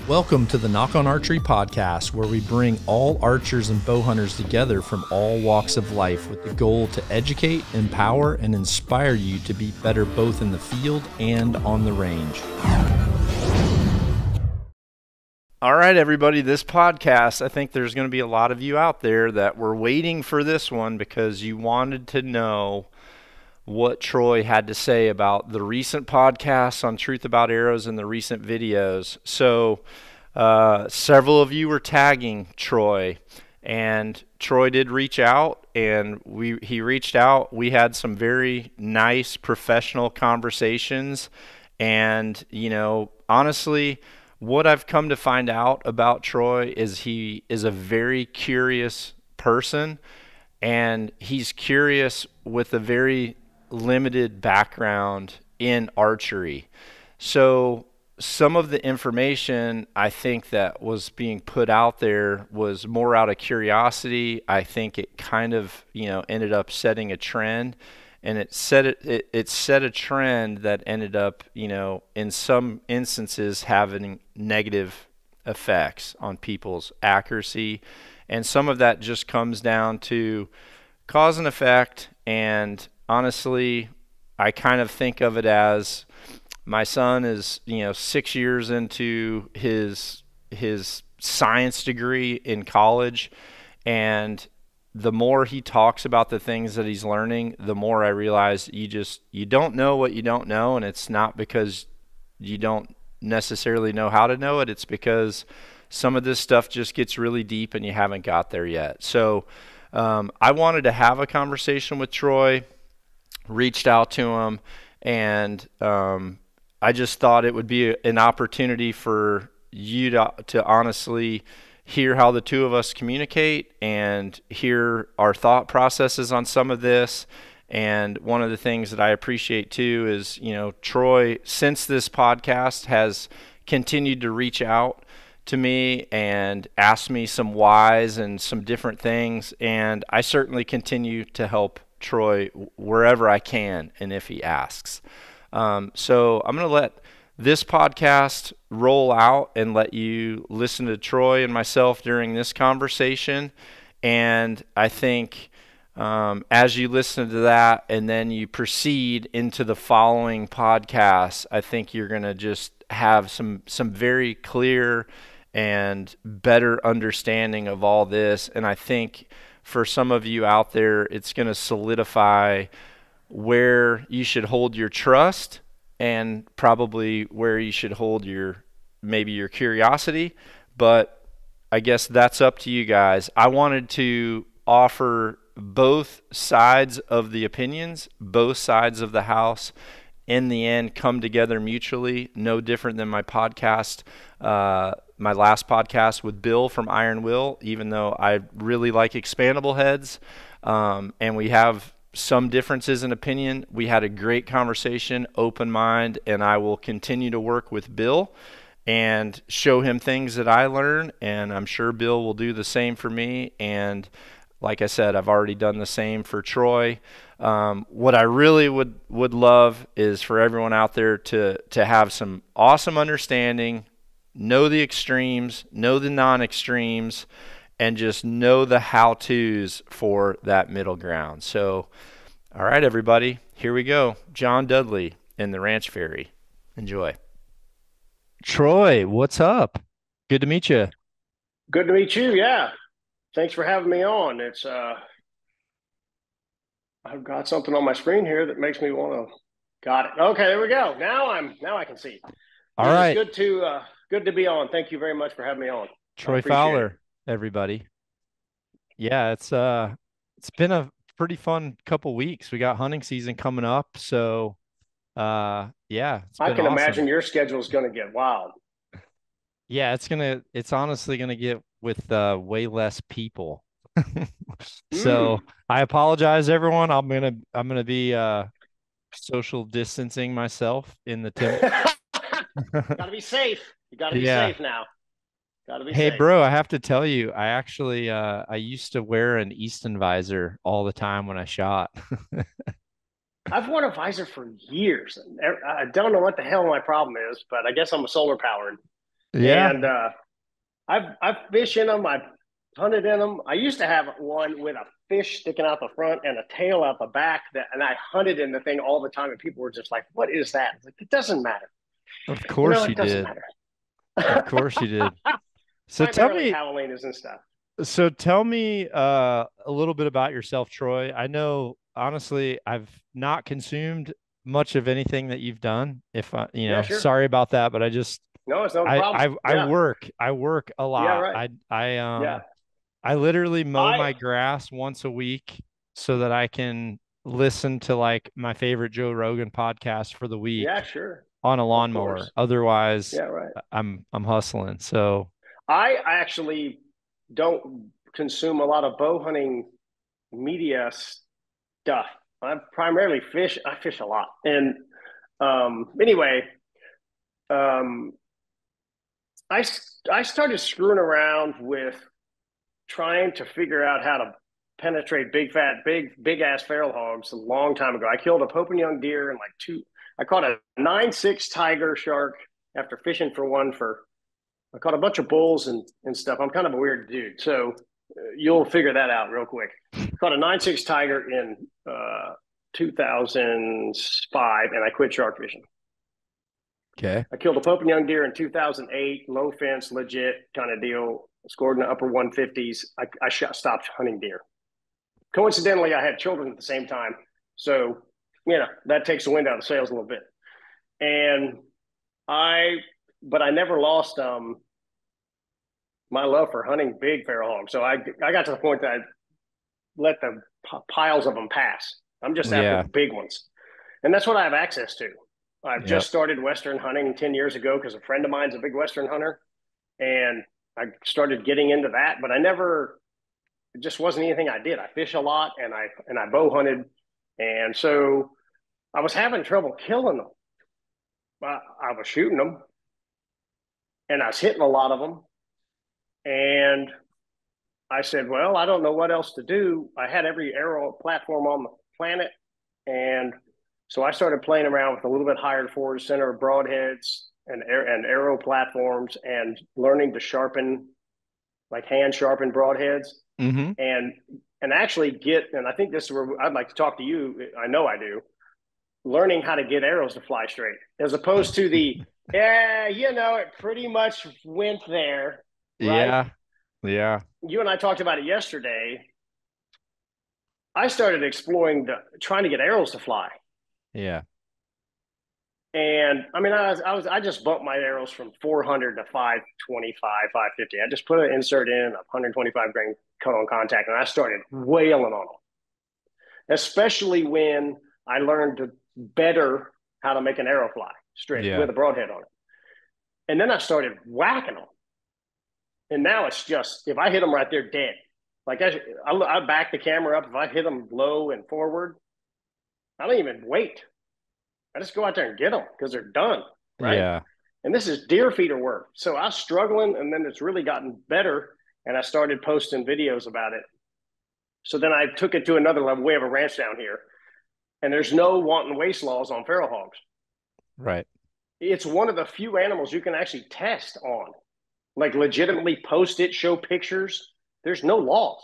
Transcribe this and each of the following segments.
Welcome to the Knock on Archery podcast, where we bring all archers and bow hunters together from all walks of life with the goal to educate, empower, and inspire you to be better both in the field and on the range. All right, everybody, this podcast, I think there's going to be a lot of you out there that were waiting for this one because you wanted to know what Troy had to say about the recent podcasts on Truth About Arrows and the recent videos. So several of you were tagging Troy, and Troy did reach out, and he reached out. We had some very nice professional conversations, and honestly, what I've come to find out about Troy is he is a very curious person, and he's curious with a very limited background in archery. So some of the information I think that was being put out there was more out of curiosity. I think it kind of, ended up setting a trend, and it set a trend that ended up, in some instances having negative effects on people's accuracy. And some of that just comes down to cause and effect. And honestly, I kind of think of it as my son is, 6 years into his science degree in college, and the more he talks about the things that he's learning, the more I realize you don't know what you don't know, and it's not because you don't necessarily know how to know it. It's because some of this stuff just gets really deep and you haven't got there yet. So I wanted to have a conversation with Troy, reached out to him, and I just thought it would be an opportunity for you to honestly hear how the two of us communicate and hear our thought processes on some of this. And one of the things that I appreciate too is, Troy, since this podcast, has continued to reach out to me and ask me some whys and some different things. And I certainly continue to help Troy wherever I can and if he asks. So I'm going to let this podcast roll out and let you listen to Troy and myself during this conversation. And I think as you listen to that and then you proceed into the following podcasts, I think you're going to just have some very clear and better understanding of all this. And I think for some of you out there, it's going to solidify where you should hold your trust and probably where you should hold maybe your curiosity. But I guess that's up to you guys. I wanted to offer both sides of the opinions, both sides of the house, in the end come together mutually. No different than my podcast, my last podcast with Bill from Iron Will, even though I really like expandable heads, and we have some differences in opinion. We had a great conversation, open mind, and I will continue to work with Bill and show him things that I learn, and I'm sure Bill will do the same for me. And like I said, I've already done the same for Troy. What I really would love is for everyone out there to have some awesome understanding, know the extremes, know the non-extremes, and just know the how-tos for that middle ground. So, all right, everybody, here we go. John Dudley in the Ranch Fairy. Enjoy. Troy, what's up? Good to meet you. Good to meet you. Yeah. Thanks for having me on. It's I've got something on my screen here that makes me want to. Got it. Okay, there we go. Now I can see. All right. Good to be on. Thank you very much for having me on. Troy Fowler, everybody. Yeah, it's been a pretty fun couple weeks. We got hunting season coming up, so yeah, I can imagine your schedule is going to get wild. Yeah, it's honestly gonna get with way less people. So I apologize, everyone. I'm gonna be social distancing myself in the timber. Gotta be safe. You gotta be safe now. Gotta be Hey, safe. bro, I have to tell you, I actually I used to wear an Easton visor all the time when I shot. I've worn a visor for years. I don't know what the hell my problem is, but I guess I'm a solar powered. Yeah. And I've fished in them. I've hunted in them. I used to have one with a fish sticking out the front and a tail out the back. And I hunted in the thing all the time, and people were just like, "What is that?" It's like, it doesn't matter. Of You know, course you it doesn't did. matter. Of course you did. So tell Primarily me, javelinas and stuff. a little bit about yourself, Troy. I know honestly I've not consumed much of anything that you've done. If I, Yeah, sure. sorry about that, but I just No, it's no I problem. I I Yeah, work. I work a yeah, lot. right. Yeah, I literally mow I my grass once a week so that I can listen to like my favorite Joe Rogan podcast for the yeah, week sure, on a of lawnmower. course. Otherwise, Yeah, right. I'm hustling. So, I actually don't consume a lot of bow hunting media stuff. I primarily fish. I fish a lot, and anyway, um, I I started screwing around with trying to figure out how to penetrate big ass feral hogs a long time ago. I killed a Pope and Young deer and like two. I caught a 9.6 tiger shark after fishing for one for. I caught a bunch of bulls and stuff. I'm kind of a weird dude, so you'll figure that out real quick. Caught a 9.6 tiger in 2005, and I quit shark fishing. okay. I killed a Pope and Young deer in 2008, low fence, legit kind of deal. Scored in the upper 150s. Stopped hunting deer. Coincidentally, I had children at the same time, so that takes the wind out of the sails a little bit. And but I never lost my love for hunting big feral hogs. So I got to the point that I let the piles of them pass. I'm just after Yeah. the big ones, and that's what I have access to. I've Yep. just started Western hunting 10 years ago because a friend of mine's a big Western hunter, and I started getting into that. But I never, it just wasn't anything I did. I fish a lot, and I bow hunted, and so I was having trouble killing them. I was shooting them, and I was hitting a lot of them, and I said, well, I don't know what else to do. I had every arrow platform on the planet. And so I started playing around with a little bit higher forward center broadheads and arrow platforms and learning to sharpen, like hand sharpen broadheads Mm-hmm. and actually and I think this is where I'd like to talk to you. I know I do. Learning how to get arrows to fly straight as opposed to it pretty much went there, right? Yeah. Yeah. You and I talked about it yesterday. I started exploring trying to get arrows to fly. Yeah. And I mean, I just bumped my arrows from 400 to 525, 550. I just put an insert in a 125 grain cut on contact, and I started wailing on them. Especially when I learned to better how to make an arrow fly straight Yeah. with a broadhead on it. And then I started whacking them, and now it's just if I hit them right there, dead. Like I back the camera up. If I hit them low and forward, I don't even wait. I just go out there and get them because they're done, right? Yeah. And this is deer feeder work. So I was struggling, and then it's really gotten better, and I started posting videos about it. So then I took it to another level. We have a ranch down here, and there's no wanton waste laws on feral hogs. Right. It's one of the few animals you can actually test on, like legitimately post it, show pictures. There's no laws.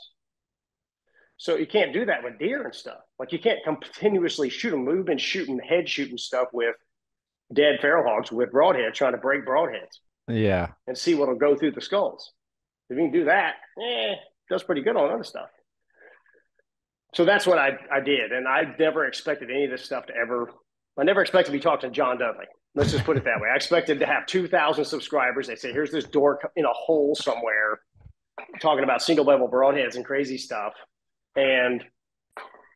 So you can't do that with deer and stuff. Like you can't continuously shoot them. We've been shooting head shooting stuff with dead feral hogs with broadheads, trying to break broadheads Yeah. and see what'll go through the skulls. If you can do that, it does pretty good on other stuff. So that's what I did. And I never expected any of this stuff to ever, I never expected to be talking to John Dudley. Let's just put it that way. I expected to have 2,000 subscribers. They say, here's this dork in a hole somewhere talking about single level broadheads and crazy stuff. And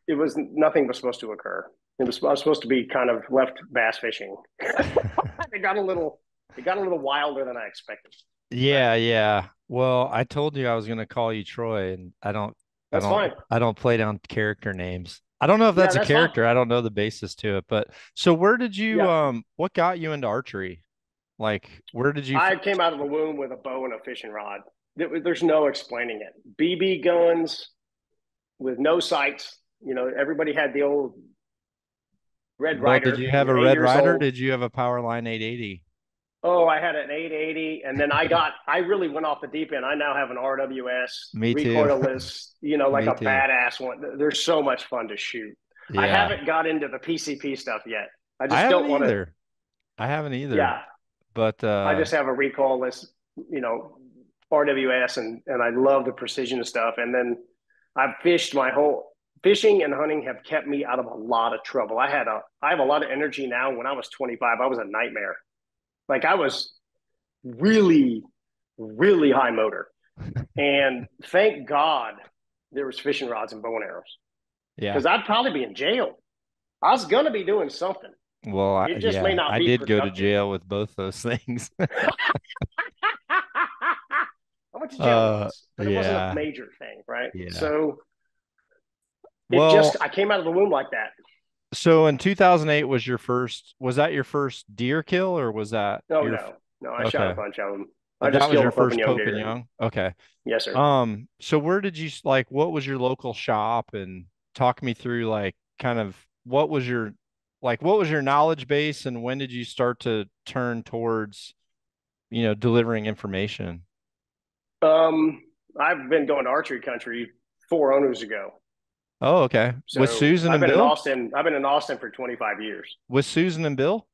nothing was supposed to occur. I was supposed to be kind of left bass fishing. it got a little wilder than I expected. Right. Yeah, yeah. Well, I told you I was gonna call you Troy, and That's fine. I don't play down character names. I don't know if Yeah, that's a that's fine. character. I don't know the basis to it, but so where did you Yeah. what got you into archery? Like, where did you I came out of the womb with a bow and a fishing rod. There's no explaining it. BB guns with no sights. Everybody had the old Red Well, did Ryder you when have a you're eight Red years Ryder? old. Did you have a Powerline 880? Oh, I had an 880, and then I really went off the deep end. I now have an RWS Me too. recoilless, like Me a too. badass one. They're so much fun to shoot. I Yeah. haven't got into the PCP stuff yet. I I just haven't don't want to. either. I haven't either. Yeah, But I just have a recoilless, RWS, and I love the precision of stuff. And then I've fished my whole fishing and hunting have kept me out of a lot of trouble. I have a lot of energy now. When I was 25, I was a nightmare. Like I was really, really high motor. And thank God there was fishing rods and bow and arrows yeah. because I'd probably be in jail. I was going to be doing something. Well, It just may yeah, not I be did go to productive. jail with both those things. I went to jail once, but it wasn't a Yeah. major thing, right? Yeah. So Well, I came out of the womb like that. so in 2008 was that your first deer kill or was that Oh, your, no, no, I shot a okay. bunch of them. I That just was killed your a Pope and first Young Pope and deer. Young? Okay. Yes, sir. So where did you like what was your local shop and talk me through like kind of what was your knowledge base and when did you start to turn towards, delivering information? Um, I've been going to archery country 4 owners ago. Oh, okay. With So Susan and Bill? I've been in Austin for 25 years. With Susan and Bill?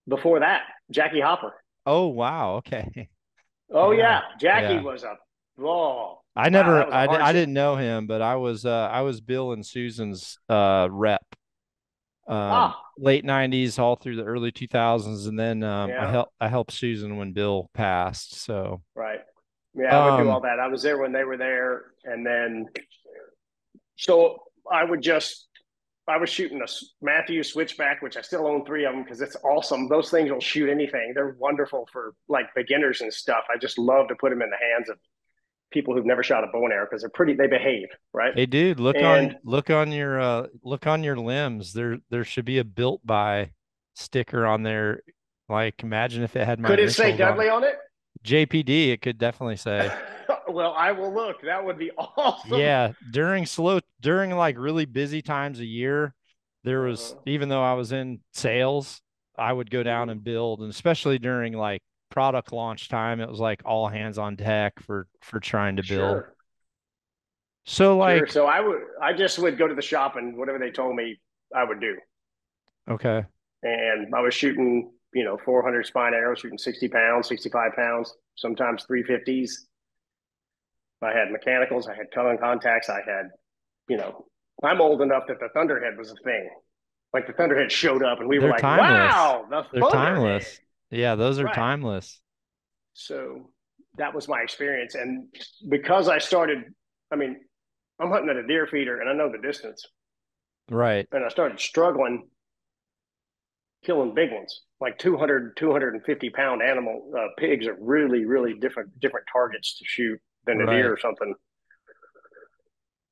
Before that, Jackie Hopper. Oh, wow. Okay. Oh Yeah. yeah, Jackie Yeah. was a oh I wow, never that was a hard I shit. didn't know him, but I was Bill and Susan's rep late 90s all through the early 2000s and then Yeah, I helped Susan when Bill passed. So, right. Yeah, I would do all um that. I was there when they were there, and then so I would just I was shooting a Matthews switchback, which I still own three of them because it's awesome. Those things will shoot anything. They're wonderful for like beginners and stuff. I just love to put them in the hands of people who've never shot a bow and arrow because they behave, right? hey dude, And look on your limbs. There should be a built by sticker on there. Like imagine if it had my could it say initials on it. Dudley on it? JPD, it could definitely say. Well, I will look. That would be awesome. Yeah, during like really busy times of year, there was Uh-huh. even though I was in sales, I would go down Mm-hmm. and build, and especially during like product launch time, it was like all hands on deck for trying to build. Sure. So Sure. like, So I just would go to the shop and whatever they told me, I would do. okay, And I was shooting, 400 spine arrows, shooting 60 pounds, 65 pounds, sometimes 350s. I had mechanicals, I had tongue contacts, I had, you know, I'm old enough that the Thunderhead was a thing. Like the Thunderhead showed up and we were they're like, timeless. wow, the They're Thunderhead. timeless. Yeah, those are Right. timeless. So that was my experience. And because I started, I mean, I'm hunting at a deer feeder and I know the distance. Right. And I started struggling killing big ones, like 200, 250 pound animal pigs are really, really different targets to shoot than a deer Right. or something.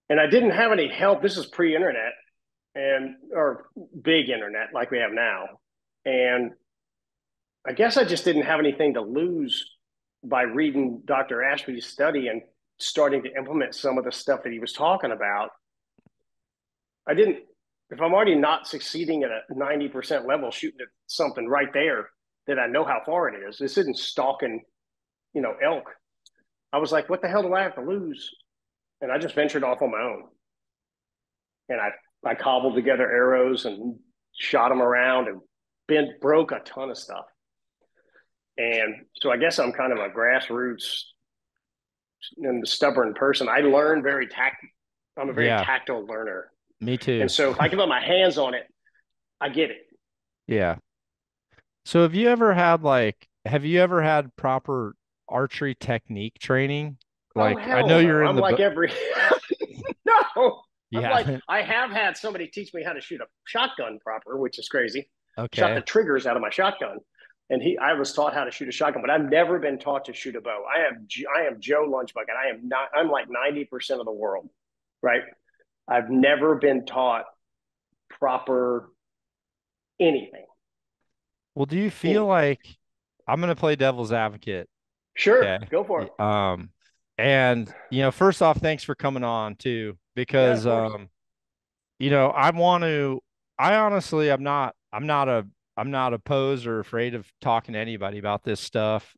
And I didn't have any help. This is pre-internet and or big internet like we have now. And I guess I just didn't have anything to lose by reading Dr. Ashby's study and starting to implement some of the stuff that he was talking about. I didn't, if I'm already not succeeding at a 90% level, shooting at something right there that I know how far it is, this isn't stalking, elk. I was like, what the hell do I have to lose? And I just ventured off on my own. And I cobbled together arrows and shot them around and broke a ton of stuff. And so I guess I'm kind of a grassroots and stubborn person. I'm a very Yeah, tactile learner. me too. And so if I can put my hands on it, I get it. Yeah. So have you ever had proper archery technique training? Oh Like I know hell no! you're in I'm the like every no. I'm like yeah. I have had somebody teach me how to shoot a shotgun proper, which is crazy. Shot the Okay. triggers out of my shotgun, and I was taught how to shoot a shotgun, but I've never been taught to shoot a bow. I am Joe Lunchbucket. I am not. I'm like 90% of the world, right? I've never been taught proper anything. Well, do you feel Anything. like I'm gonna play devil's advocate? Sure, Okay. go for it. And first off, thanks for coming on too, Yeah, of because course. I want to. I honestly, I'm not a I'm not opposed or afraid of talking to anybody about this stuff.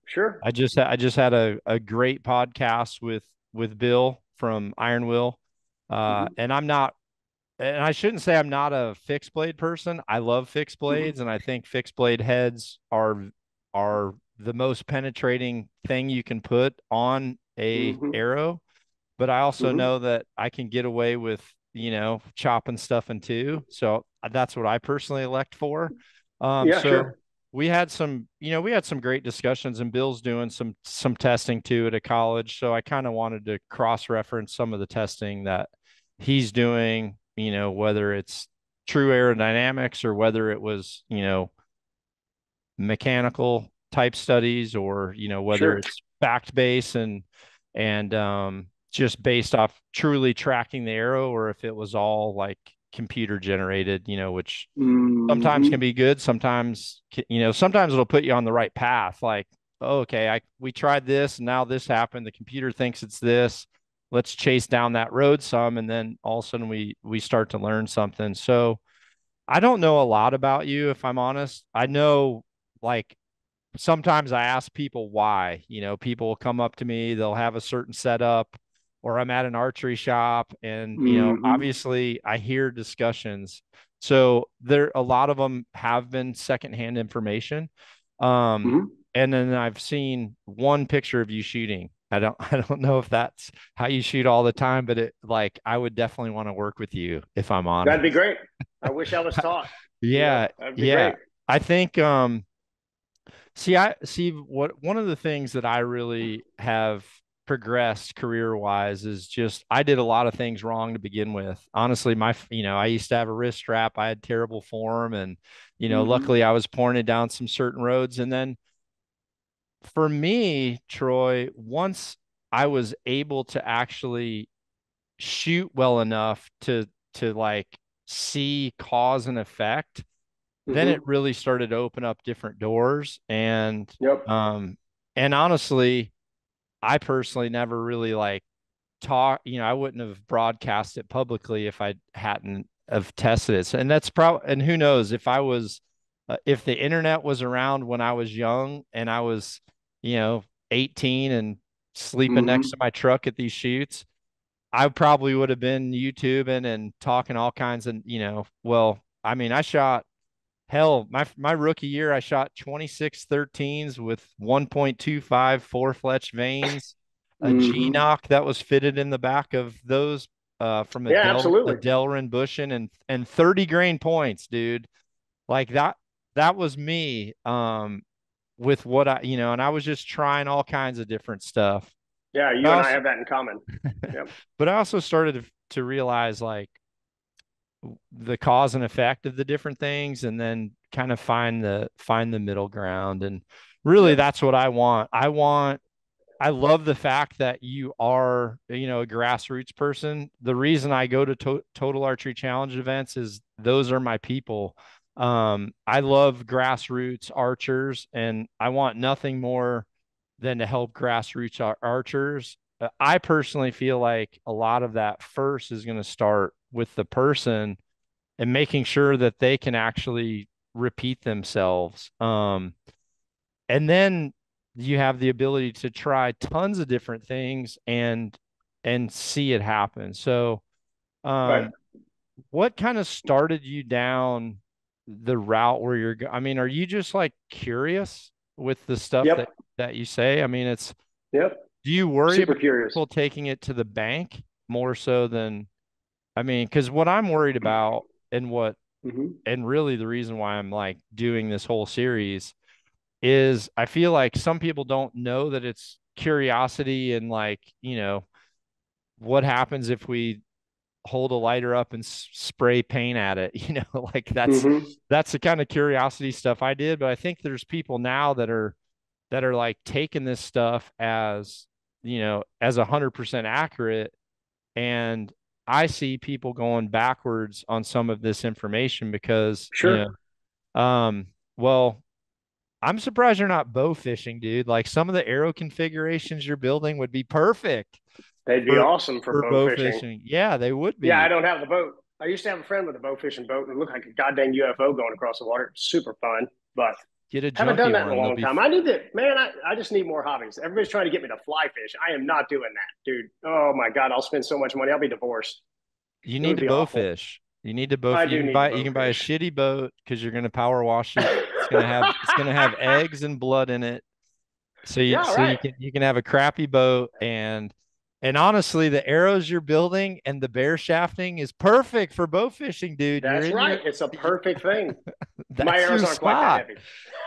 Sure. I just had a great podcast with Bill from Iron Will. Hmm. And I'm not, and I shouldn't say I'm not a fixed blade person. I love fixed Hmm. blades, and I think fixed blade heads are the most penetrating thing you can put on a Hmm. arrow. But I also Hmm. know that I can get away with, chopping stuff in two. So that's what I personally elect for. Yeah, So sure. we had some great discussions, and Bill's doing some testing too at a college. So I kind of wanted to cross-reference some of the testing that he's doing, whether it's true aerodynamics or whether it was, mechanical type studies, or whether Sure. it's fact based and just based off truly tracking the arrow, or if it was all like computer generated, which sometimes can Hmm. be good, sometimes it'll put you on the right path, like, oh, okay, I we tried this and now this happened, the computer thinks it's this, let's chase down that road some, and then all of a sudden we start to learn something. So I don't know a lot about you, if I'm honest. I know, like, sometimes I ask people why. People will come up to me, they'll have a certain setup, or I'm at an archery shop, and Hmm. obviously I hear discussions. So there, a lot of them have been secondhand information. Um, Hmm. and then I've seen one picture of you shooting. I don't know if that's how you shoot all the time, but I would definitely want to work with you, if I'm That'd be honest. great. I wish I was taught. Yeah, That'd be yeah. great. I think I see what one of the things that I really have progressed career wise is just I did a lot of things wrong to begin with. Honestly, I used to have a wrist strap. I had terrible form, and Hmm. luckily I was pointed down some certain roads. And then for me, Troy, once I was able to actually shoot well enough to like see cause and effect, then it Hmm. really started to open up different doors. Yep. And honestly, I personally never really like I wouldn't have broadcast it publicly if I hadn't have tested it. And that's probably, and who knows, if the internet was around when I was young and I was, you know 18 and sleeping next to Hmm. my truck at these shoots, I probably would have been YouTubing and talking all kinds of, well, I mean, I shot. Hell, my rookie year, I shot 26 13s with 1.25 four-fletch vanes, a Hmm. G-knock that was fitted in the back of those from Yeah, a absolutely. Delrin bushing, and 30 grain points, dude. Like that was me with what and I was just trying all kinds of different stuff. Yeah, But you I and I also have that in common. Yep. but I also started to realize, like, the cause and effect of the different things, and then kind of find the middle ground. And really, Yep. that's what I want. I love the fact that you are, a grassroots person. The reason I go to Total Archery Challenge events is those are my people. I love grassroots archers, and I want nothing more than to help grassroots archers. I personally feel like a lot of that first is going to start with the person and making sure that they can actually repeat themselves. And then you have the ability to try tons of different things and see it happen. So, Right. what kind of started you down the route where I mean, are you just like curious with the stuff that Yep. you say? I mean, Yep. do you worry Super about curious. people taking it to the bank more so than, I mean, because what I'm worried about, and what Hmm. and really the reason why I'm like doing this whole series, is I feel like some people don't know that it's curiosity, and, like, what happens if we hold a lighter up and spray paint at it, like Hmm. that's the kind of curiosity stuff I did. But I think there's people now that are like taking this stuff as 100% accurate. And I see people going backwards on some of this information because, Sure. um, well, I'm surprised you're not bow fishing, dude. Like, some of the arrow configurations you're building would be perfect They'd be for awesome for bow bow fishing. fishing. Yeah, they would Yeah, I be. don't have the boat. I used to have a friend with a bow fishing boat and it looked like a goddamn UFO going across the water. Super fun, but Get a haven't done junky that in a one. They'll long be. time. I need to, man. I just need more hobbies. Everybody's trying to get me to fly fish. I am not doing that, dude. Oh my god, I'll spend so much money. I'll be divorced. You It need would to be bow awful. fish. You need to bow. I You do can need to buy. You bow can buy a fish. shitty boat because you're gonna power wash it. It's gonna have. It's gonna have eggs and blood in it. Yeah, So right. you can have a crappy boat and honestly, the arrows you're building and the bear shafting is perfect for bow fishing, dude. You're That's in right. your. It's a perfect thing. My That's arrows your aren't quite that spot. heavy.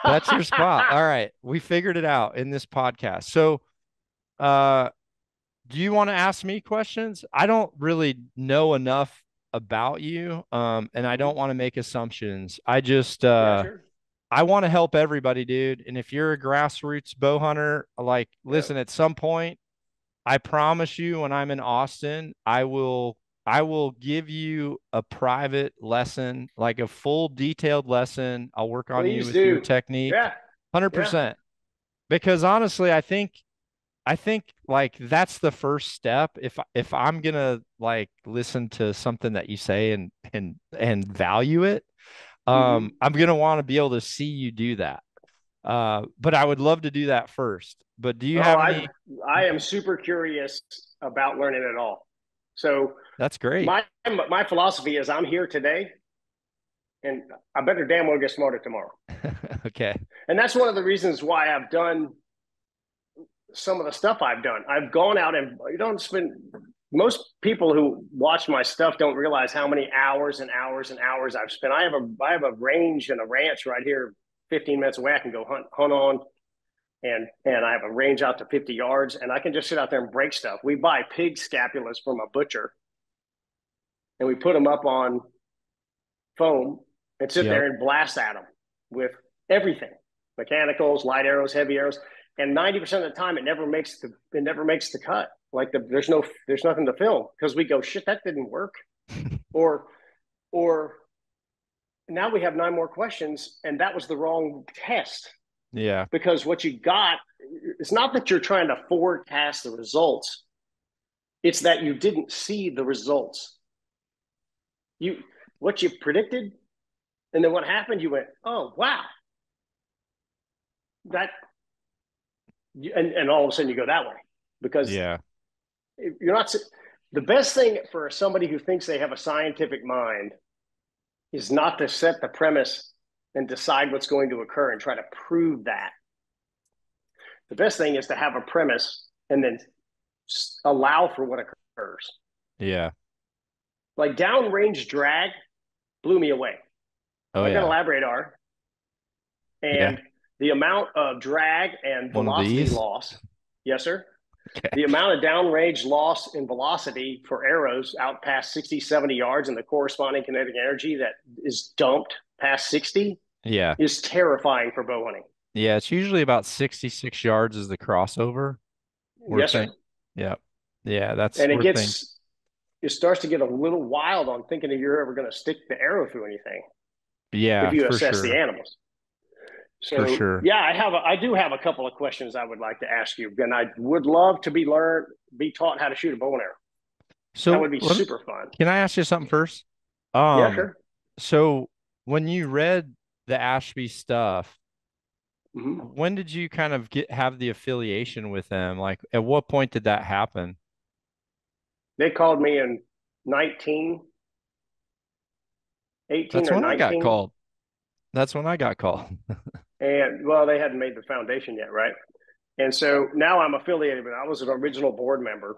That's your spot. All right, we figured it out in this podcast. So, uh, do you want to ask me questions? I don't really know enough about you, and I Mhm. don't want to make assumptions. I just, Yeah, sure. I want to help everybody, dude. And if you're a grassroots bow hunter, like, Yeah. listen, at some point, I promise you, when I'm in Austin, I will give you a private lesson, like a full detailed lesson. I'll work on you Please with your do. technique, Yeah. Yeah. 100%. Because honestly, I think like that's the first step. If I'm gonna like listen to something that you say and value it, Hmm. I'm gonna want to be able to see you do that. But I would love to do that first. But do you Oh, have I any? I am super curious about learning it all. So That's great. my philosophy is I'm here today, and I better damn well get smarter tomorrow. Okay. And that's one of the reasons why I've done some of the stuff I've done. I've gone out and you don't spend. Most people who watch my stuff don't realize how many hours and hours and hours I've spent. I have a range and a ranch right here, 15 minutes away. I can go hunt on, and I have a range out to 50 yards, and I can just sit out there and break stuff. We buy pig scapulas from a butcher, and we put them up on foam and sit Yep. there and blast at them with everything, mechanicals, light arrows, heavy arrows, and 90% of the time it never makes the cut. Like there's nothing to film because we go shit that didn't work, or or now we have nine more questions and that was the wrong test Yeah. because what you got, it's not that you're trying to forecast the results, it's that you didn't see the results. You what you predicted, and then what happened, you went, oh wow, that, and all of a sudden you go that way because Yeah. you're not. The best thing for somebody who thinks they have a scientific mind is not to set the premise and decide what's going to occur and try to prove that. The best thing is to have a premise and then allow for what occurs. Yeah. Like downrange drag blew me away. Oh I got a yeah. lab radar, Yeah. and the amount of drag and One of velocity these. loss, yes, sir. Okay. The amount of downrange loss in velocity for arrows out past 60, 70 yards and the corresponding kinetic energy that is dumped past 60 Yeah. is terrifying for bow hunting. Yeah. It's usually about 66 yards is the crossover. We're Yes, sir. think. Yeah. Yeah. That's And we're think. it starts to get a little wild on thinking if you're ever going to stick the arrow through anything if Yeah, you for assess the sure. animals. For So sure. yeah, I do have a couple of questions I would like to ask you, and I would love to be taught how to shoot a bow and arrow. That So would be let me, super fun. can I ask you something first? Yeah, Um, sure. so when you read the Ashby stuff, Mm-hmm. when did you kind of have the affiliation with them? Like at what point did that happen? They called me in 19, 18 That's or when I got 19. called. That's when I got called. And well, they hadn't made the foundation yet, right? And so now I'm affiliated, but I was an original board member.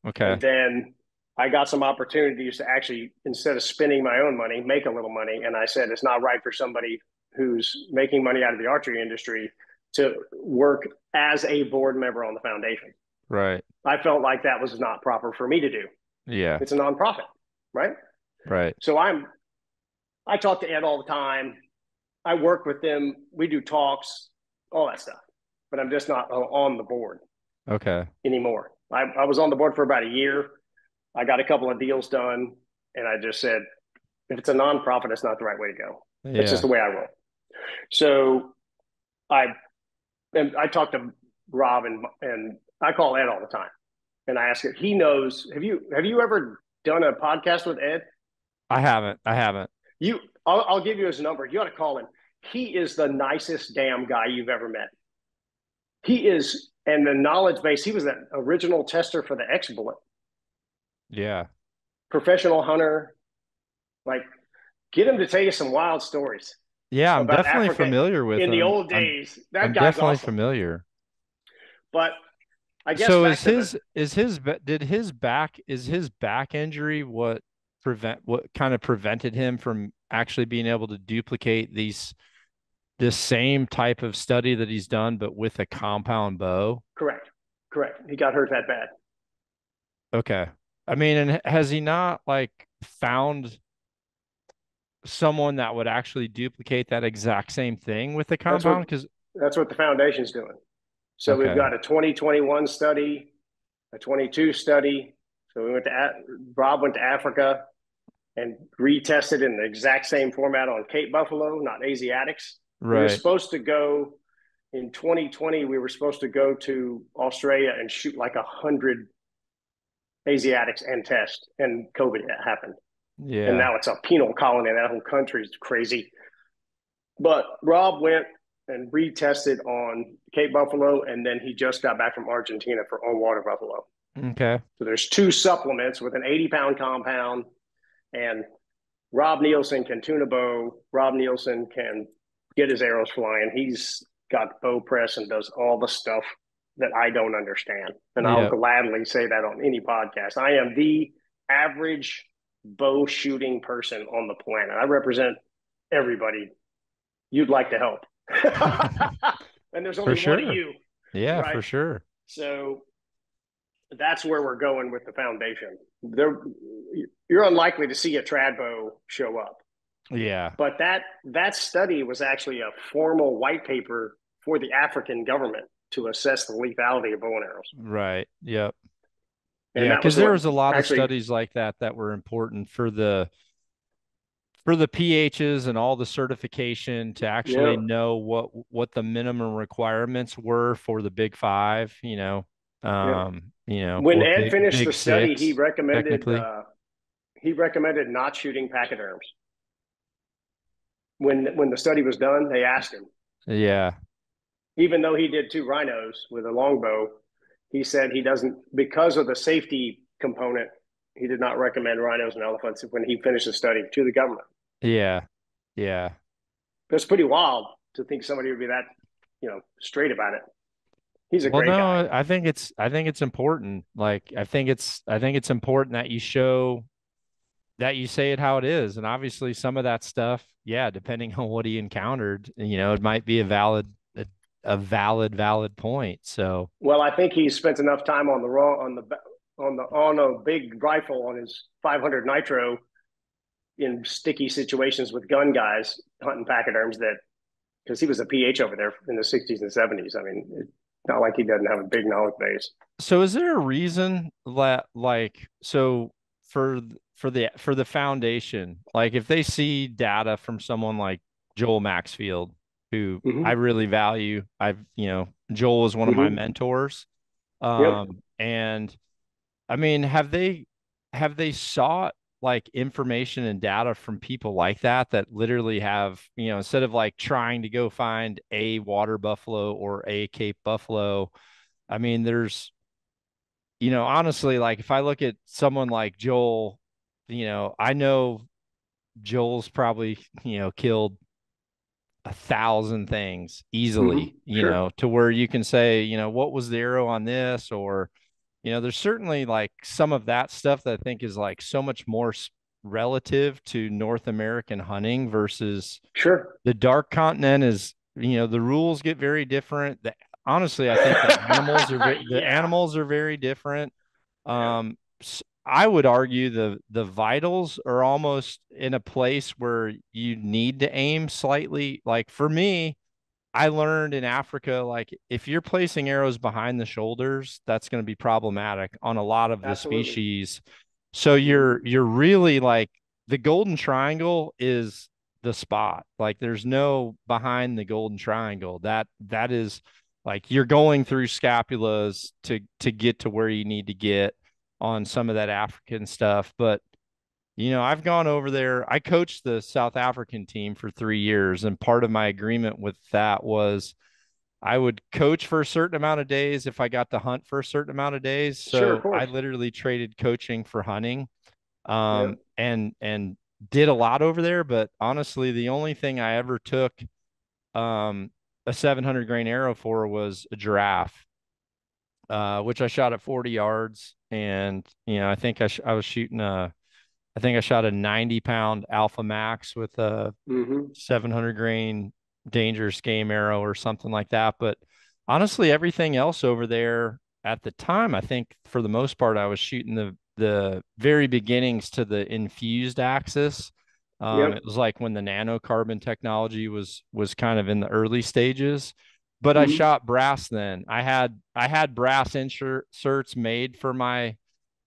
Okay. And then I got some opportunities to actually, instead of spending my own money, make a little money. And I said, it's not right for somebody who's making money out of the archery industry to work as a board member on the foundation. Right. I felt like that was not proper for me to do. Yeah. It's a nonprofit, right? Right. So I talk to Ed all the time. I work with them. We do talks, all that stuff. But I'm just not on the board Okay. anymore. I was on the board for about a year. I got a couple of deals done, and I just said, if it's a nonprofit, it's not the right way to go. It's just Yeah. the way I roll. So I I talk to Rob and I call Ed all the time, and I ask him. He knows. Have you ever done a podcast with Ed? I haven't. I haven't. You, I'll give you his number. You ought to call him. He is the nicest damn guy you've ever met. He is, and the knowledge base. He was that original tester for the X bullet, Yeah. professional hunter. Like, get him to tell you some wild stories Yeah, I'm about definitely Africa familiar with in the him. old days. That I'm guy's definitely awesome. familiar. But I guess So back to the is his back injury what kind of prevented him from actually being able to duplicate this same type of study that he's done, but with a compound bow? correct, correct. He got hurt that bad. Okay. I mean, and has he not like found someone that would actually duplicate that exact same thing with the That's what compound? Because that's what the foundation's doing. So we've okay, got a 2021 study, a 22 study. So we went to Rob went to Africa and retested in the exact same format on Cape Buffalo, not Asiatics. We were right, supposed to go in 2020. We were supposed to go to Australia and shoot like 100 Asiatics and test, and COVID happened. And yeah, now it's a penal colony. That whole country is crazy. But Rob went and retested on Cape Buffalo, and then he just got back from Argentina for on water buffalo. okay, So there's two supplements with an 80-pound compound, and Rob Nielsen can tune a bow. Rob Nielsen can get his arrows flying. He's got bow press and does all the stuff that I don't understand. And I'll yeah. gladly say that on any podcast. I am the average bow shooting person on the planet. I represent everybody you'd like to help. And there's For only one of sure. you, Yeah, right? for sure. So that's where we're going with the foundation. There, you're unlikely to see a trad bow show up, Yeah. but that study was actually a formal white paper for the African government to assess the lethality of bow and arrows, Right. Yep. and Yeah, that because was there what was a lot of actually, studies like that that were important for the PHs and all the certification to actually yeah, know what the minimum requirements were for the big five, yeah. When or Ed finished the big study, six, technically. he recommended not shooting pachyderms. When the study was done, they asked him, Yeah. even though he did two rhinos with a longbow, he said he doesn't, because of the safety component, he did not recommend rhinos and elephants when he finished the study to the government. Yeah. Yeah. That's pretty wild to think somebody would be that, straight about it. He's a Well, great guy. no, I think it's important. Like I think it's important that you show that you say it how it is. And obviously some of that stuff, yeah, depending on what he encountered, it might be valid point. So Well, I think he spent enough time on the raw on a big rifle on his 500 nitro in sticky situations with gun guys hunting pachyderms that because he was a PH over there in the 60s and 70s. I mean, it's not like he doesn't have a big knowledge base. so is there a reason that like so for for the foundation, like if they see data from someone like Joel Maxfield, who I Mm-hmm. really value, Joel is one of my Mm-hmm. mentors. Yep. And I mean, have they sought like information and data from people like that literally have, instead of like trying to go find a water buffalo or a Cape buffalo, I mean, honestly, like if I look at someone like Joel, I know Joel's probably, killed 1,000 things Mm-hmm. easily, Sure. to where you can say, what was the arrow on this? Or, there's certainly like some of that stuff that I think is like so much more relative to North American hunting versus Sure. the dark continent is, the rules get very different. Honestly, I think the Yeah. animals are very different. Yeah. I would argue the vitals are almost in a place where you need to aim slightly. Like for me, I learned in Africa, like if you're placing arrows behind the shoulders, that's going to be problematic on a lot of the Absolutely. species. So Mm-hmm. you're really like the golden triangle is the spot. Like there's no behind the golden triangle. That is like you're going through scapulas to get to where you need to get on some of that African stuff. But I've gone over there. I coached the South African team for 3 years, and part of my agreement with that was I would coach for a certain amount of days if I got to hunt for a certain amount of days. Sure, of So I course. literally traded coaching for hunting, Yeah. and did a lot over there. But honestly, the only thing I ever took um, a 700 grain arrow for was a giraffe, which I shot at 40 yards. And, I think I was shooting I think I shot a 90-pound Alpha Max with a Hmm. 700 grain dangerous game arrow or something like that. But honestly, everything else over there at the time, I think for the most part, I was shooting the very beginnings to the infused axis. It Yep. was like when the nanocarbon technology was kind of in the early stages. But I Hmm. shot brass then. I had brass inserts made for my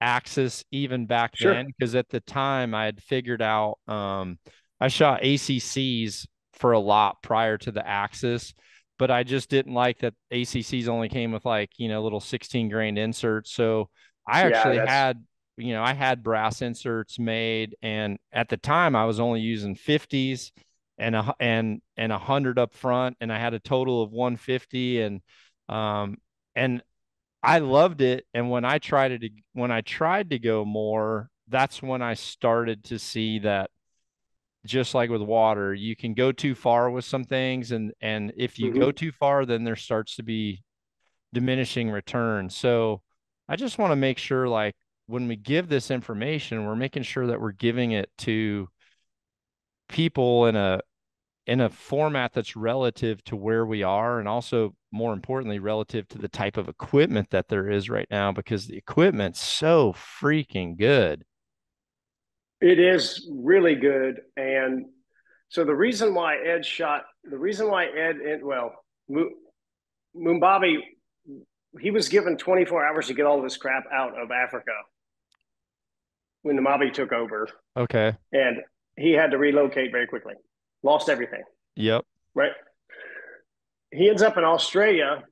axis even back then Sure. because at the time I had figured out I shot ACCs for a lot prior to the axis, but I just didn't like that ACCs only came with like, little 16 grain inserts. So I Yeah, actually that's had brass inserts made, and at the time I was only using 50s and 100 up front, and I had a total of 150. And I loved it. And when I tried to go more, that's when I started to see that, just like with water, you can go too far with some things, and if you go hmm. too far, then there starts to be diminishing returns. So I just want to make sure, like, when we give this information, we're making sure that we're giving it to people in a format that's relative to where we are, and also more importantly relative to the type of equipment that there is right now, because the equipment's so freaking good. It is really good. And so the reason why Mumbabi, he was given 24 hours to get all this crap out of Africa when the Mumbabi took over, Okay. and he had to relocate very quickly, lost everything, Yep. right? He ends up in Australia,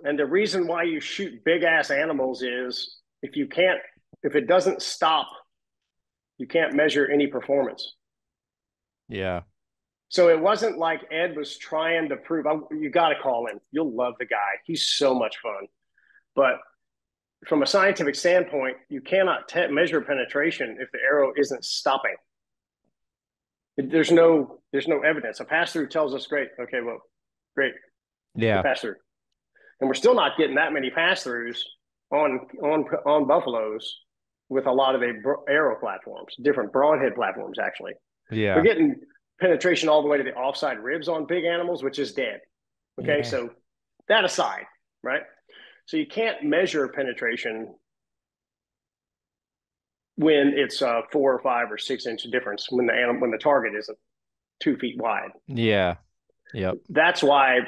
and the reason why you shoot big ass animals is if it doesn't stop, you can't measure any performance. Yeah. So it wasn't like Ed was trying to prove. You got to call him. You'll love the guy. He's so much fun. But from a scientific standpoint, you cannot measure penetration if the arrow isn't stopping. There's no evidence. A pass through tells us great. Okay, well, great. The Yeah. pass through, and we're still not getting that many pass throughs on buffaloes with a lot of the arrow platforms, different broadhead platforms. Actually, we're Yeah. getting penetration all the way to the offside ribs on big animals, which is dead. Okay, Yeah. so that aside, right? So you can't measure penetration when it's a 4 or 5 or 6 inch difference when the target isn't 2 feet wide. Yeah. Yep. That's why,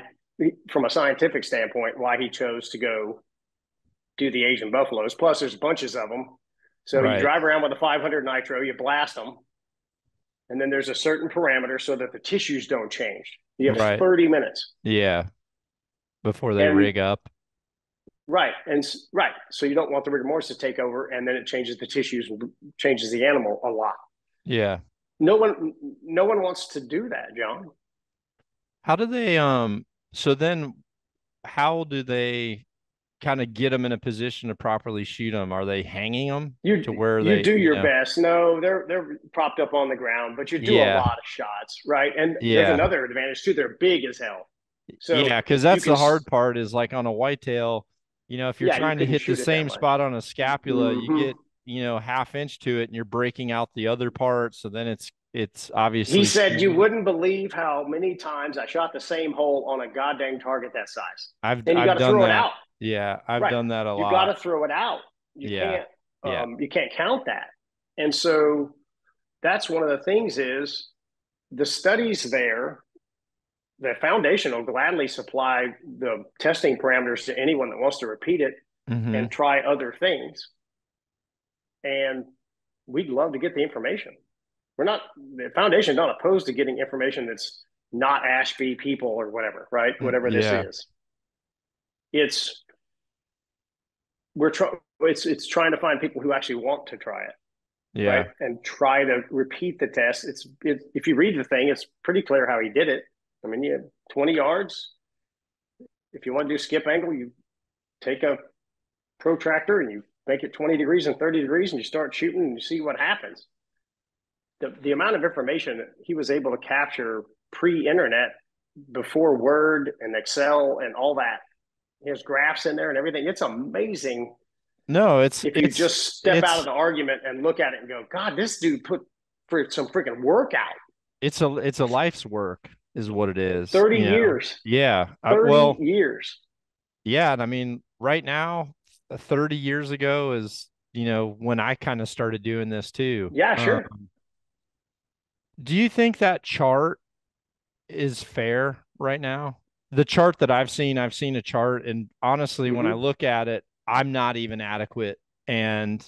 from a scientific standpoint, why he chose to go do the Asian buffaloes. Plus, there's bunches of them. So you Right. drive around with a 500 nitro, you blast them, and then there's a certain parameter so that the tissues don't change. You have Right. 30 minutes. Yeah. Before they And rig up. right. So you don't want the rigor mortis to take over, and then it changes the tissues and changes the animal a lot. Yeah. No one, no one wants to do that, John. How do they so then how do they kind of get them in a position to properly shoot them? Are they hanging them to where You they, do your best. No, they're propped up on the ground, but you do a Yeah. lot of shots, right? And there's Yeah. another advantage too. They're big as hell, so Yeah, because you that's can, the hard part is like on a whitetail, if you're yeah, you trying to couldn't hit the shoot it that same much. spot on a scapula, you Hmm. get, half inch to it and you're breaking out the other part. So then it's He obviously said you skewed. wouldn't believe how many times I shot the same hole on a goddamn target that size, I've and you got I've to done throw it that. out. Yeah, I've Right. done that a You got lot. to throw it out. Yeah. Yeah. You can't count that. And so that's one of the things is the studies there, the foundation will gladly supply the testing parameters to anyone that wants to repeat it Mm-hmm. and try other things. And we'd love to get the information. The foundation not opposed to getting information that's not Ashby people or whatever, right? Whatever this Yeah. is. It's it's trying to find people who actually want to try it. right? Yeah. And try to repeat the test. If you read the thing, it's pretty clear how he did it. I mean, you have 20 yards. If you want to do skip angle, you take a protractor and you make it 20 degrees and 30 degrees and you start shooting and you see what happens. The amount of information that he was able to capture pre-internet, before Word and Excel and all that, his graphs in there and everything, it's amazing. No, If you just step out of the argument and look at it and go, God, this dude put for some freaking work out. it's a life's work is what it is, 30 you know. years. Yeah. 30 Well, years. yeah, and I mean, right now, 30 years ago is, when I kind of started doing this too. Yeah, sure. Do you think that chart is fair right now? The chart that I've seen a chart, and honestly, when I Mm-hmm. look at it, I'm not even adequate. And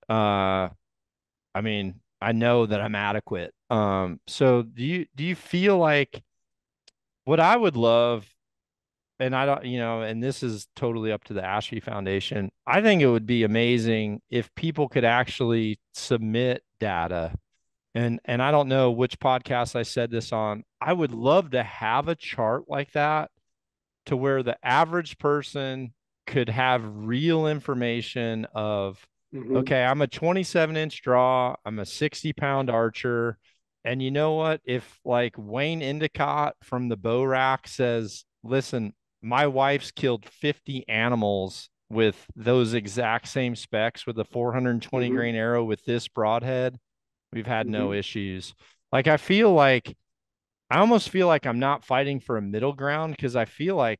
uh, I mean, I know that I'm adequate. So do you feel like what I would love, and I don't, and this is totally up to the Ashby Foundation. I think it would be amazing if people could actually submit data. And I don't know which podcast I said this on. I would love to have a chart like that to where the average person could have real information of, Mm-hmm. okay, I'm a 27-inch draw, I'm a 60-pound archer. And you know what? If like Wayne Endicott from the Bow Rack says, listen, my wife's killed 50 animals with those exact same specs with a 420 Mm-hmm. grain arrow with this broadhead, we've had no Mm-hmm. issues. Like I almost feel like I'm not fighting for a middle ground because I feel like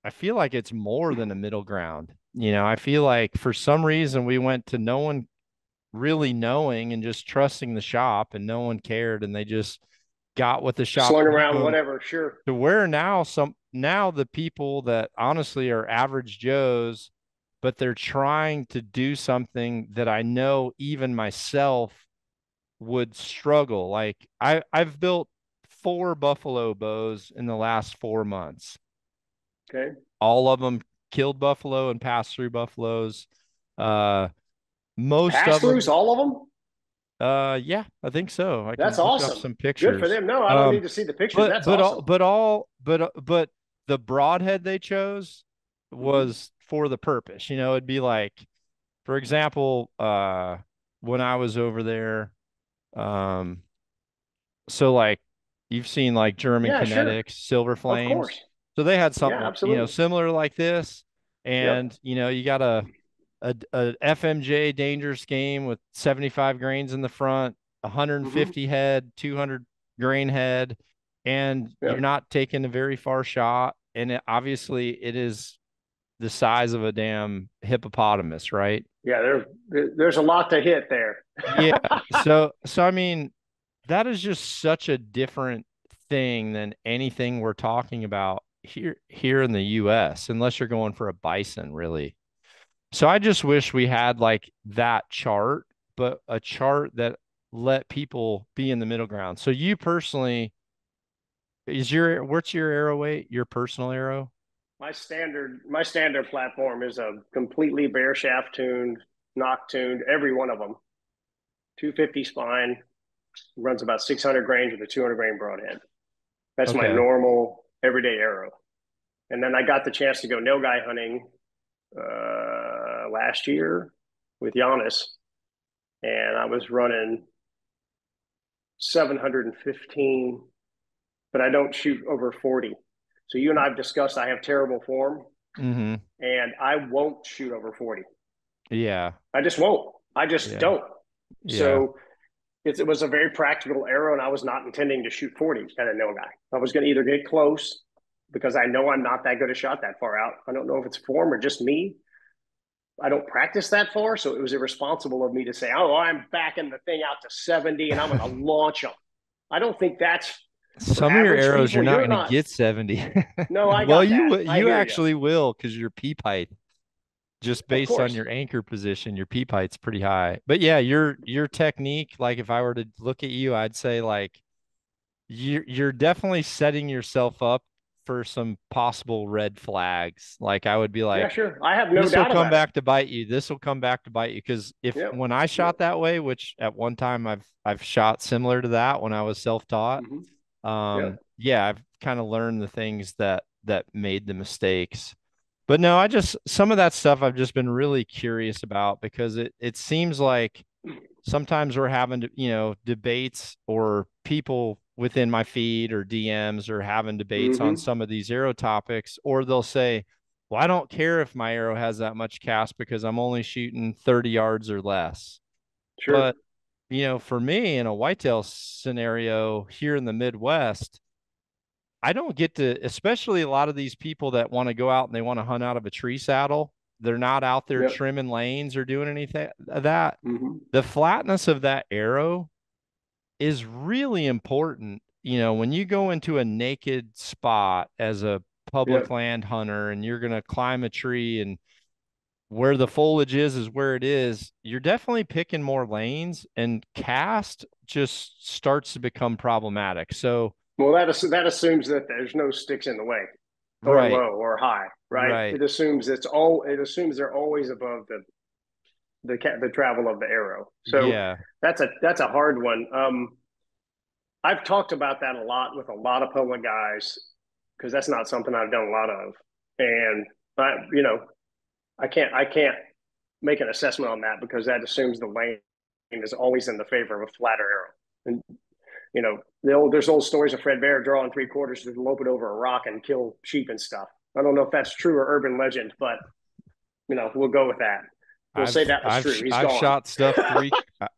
it's more than a middle ground. I feel like for some reason we went to no one really knowing and just trusting the shop, and no one cared, and they just got what the shop Slung gave around, them, whatever. Sure. to where now the people that honestly are average Joes, but they're trying to do something that I know even myself would struggle. Like I've built 4 buffalo bows in the last 4 months. Okay. All of them killed buffalo and passed through buffaloes. Uh, most Pass of throughs, them, all of them. yeah, I think so. I That's can look up awesome. some Good for pictures. them. No, I don't need to see the pictures. But That's but all awesome. but all but the broadhead they chose Mm-hmm. was for the purpose. It'd be like, for example, when I was over there, um, so like you've seen like German Yeah, sure. Kinetics, Silver Of Flames. course. So they had Yeah, something, absolutely. similar like this. Yep. And, you got a FMJ dangerous game with 75 grains in the front, Mm-hmm. 150 head, 200 grain head, and you're Yep. not taking a very far shot. And obviously it is the size of a damn hippopotamus, right? Yeah, there's a lot to hit there. Yeah. So I mean, that is just such a different thing than anything we're talking about here in the US, unless you're going for a bison, really. So I just wish we had like that chart, but a chart that let people be in the middle ground. So you personally, what's your arrow weight? Your personal arrow? My standard platform is a completely bare shaft tuned, knock tuned, every one of them. 250 spine, runs about 600 grains with a 200 grain broadhead. That's my Okay. normal everyday arrow. And then I got the chance to go nilgai hunting last year with Giannis, and I was running 715, but I don't shoot over 40. So you and I have discussed I have terrible form, Mm-hmm. and I won't shoot over 40. Yeah. I just won't. I just Yeah. don't. Yeah. So it was a very practical arrow, and I was not intending to shoot 40 at a no guy. I was going to either get close because I know I'm not that good a shot that far out. I don't know if it's form or just me. I don't practice that far, so it was irresponsible of me to say, "Oh, I'm backing the thing out to 70 and I'm going to launch them." I don't think that's for Some of your average arrows, you're people. not You're going to not. get 70. No, I Well, got that. I you hear you. actually will because your peep height, just Of based on course. your anchor position, your peep height's pretty high. But yeah, your technique, like if I were to look at you, I'd say like you're definitely setting yourself up for some possible red flags. Like I would be Yeah, like, sure. I have no this will doubt come about it. back to bite you. This will come back to bite you. Because if Yep. when I Yep. shot that way, which at one time I've shot similar to that when I was self-taught, Hmm. Yep. yeah, I've kind of learned the things that made the mistakes. But no, I just some of that stuff I've just been really curious about because it seems like sometimes we're having to, debates or people within my feed or DMs are having debates on Hmm. some of these arrow topics, or they'll say, well, I don't care if my arrow has that much cast because I'm only shooting 30 yards or less. Sure. But, for me in a whitetail scenario here in the Midwest, I don't get to, especially a lot of these people that want to go out and they want to hunt out of a tree saddle. They're not out there Yep. trimming lanes or doing anything of that. Hmm. The flatness of that arrow is really important. When you go into a naked spot as a public Yep. land hunter and you're going to climb a tree and where the foliage is where it is, you're definitely picking more lanes and cast just starts to become problematic. So, Well, that assumes that there's no sticks in the way, or right, low, or high, right? right. It assumes they're always above the travel of the arrow. So Yeah. that's a hard one. I've talked about that a lot with a lot of public guys because that's not something I've done a lot of, and I can't make an assessment on that because that assumes the lane is always in the favor of a flatter arrow. And there's old stories of Fred Bear drawing three quarters to lope it over a rock and kill sheep and stuff. I don't know if that's true or urban legend, but we'll go with that. We'll say I've that was I've true. He's I've gone. shot stuff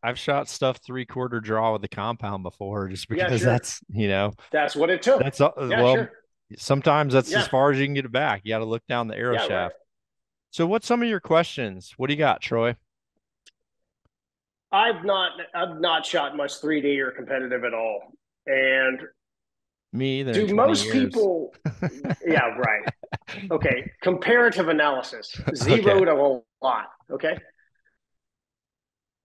I've shot stuff 3/4 draw with the compound before just Yeah, because sure. that's That's what it took. Yeah, well, sure. sometimes that's as Yeah, far as you can get it back. You got to look down the arrow yeah, right. shaft. So what's some of your questions? What do you got, Troy? I've not shot much 3D or competitive at all. And Me either in do 20 most years. people? Yeah, right. Okay. Comparative analysis, Okay. zero to a lot. Okay.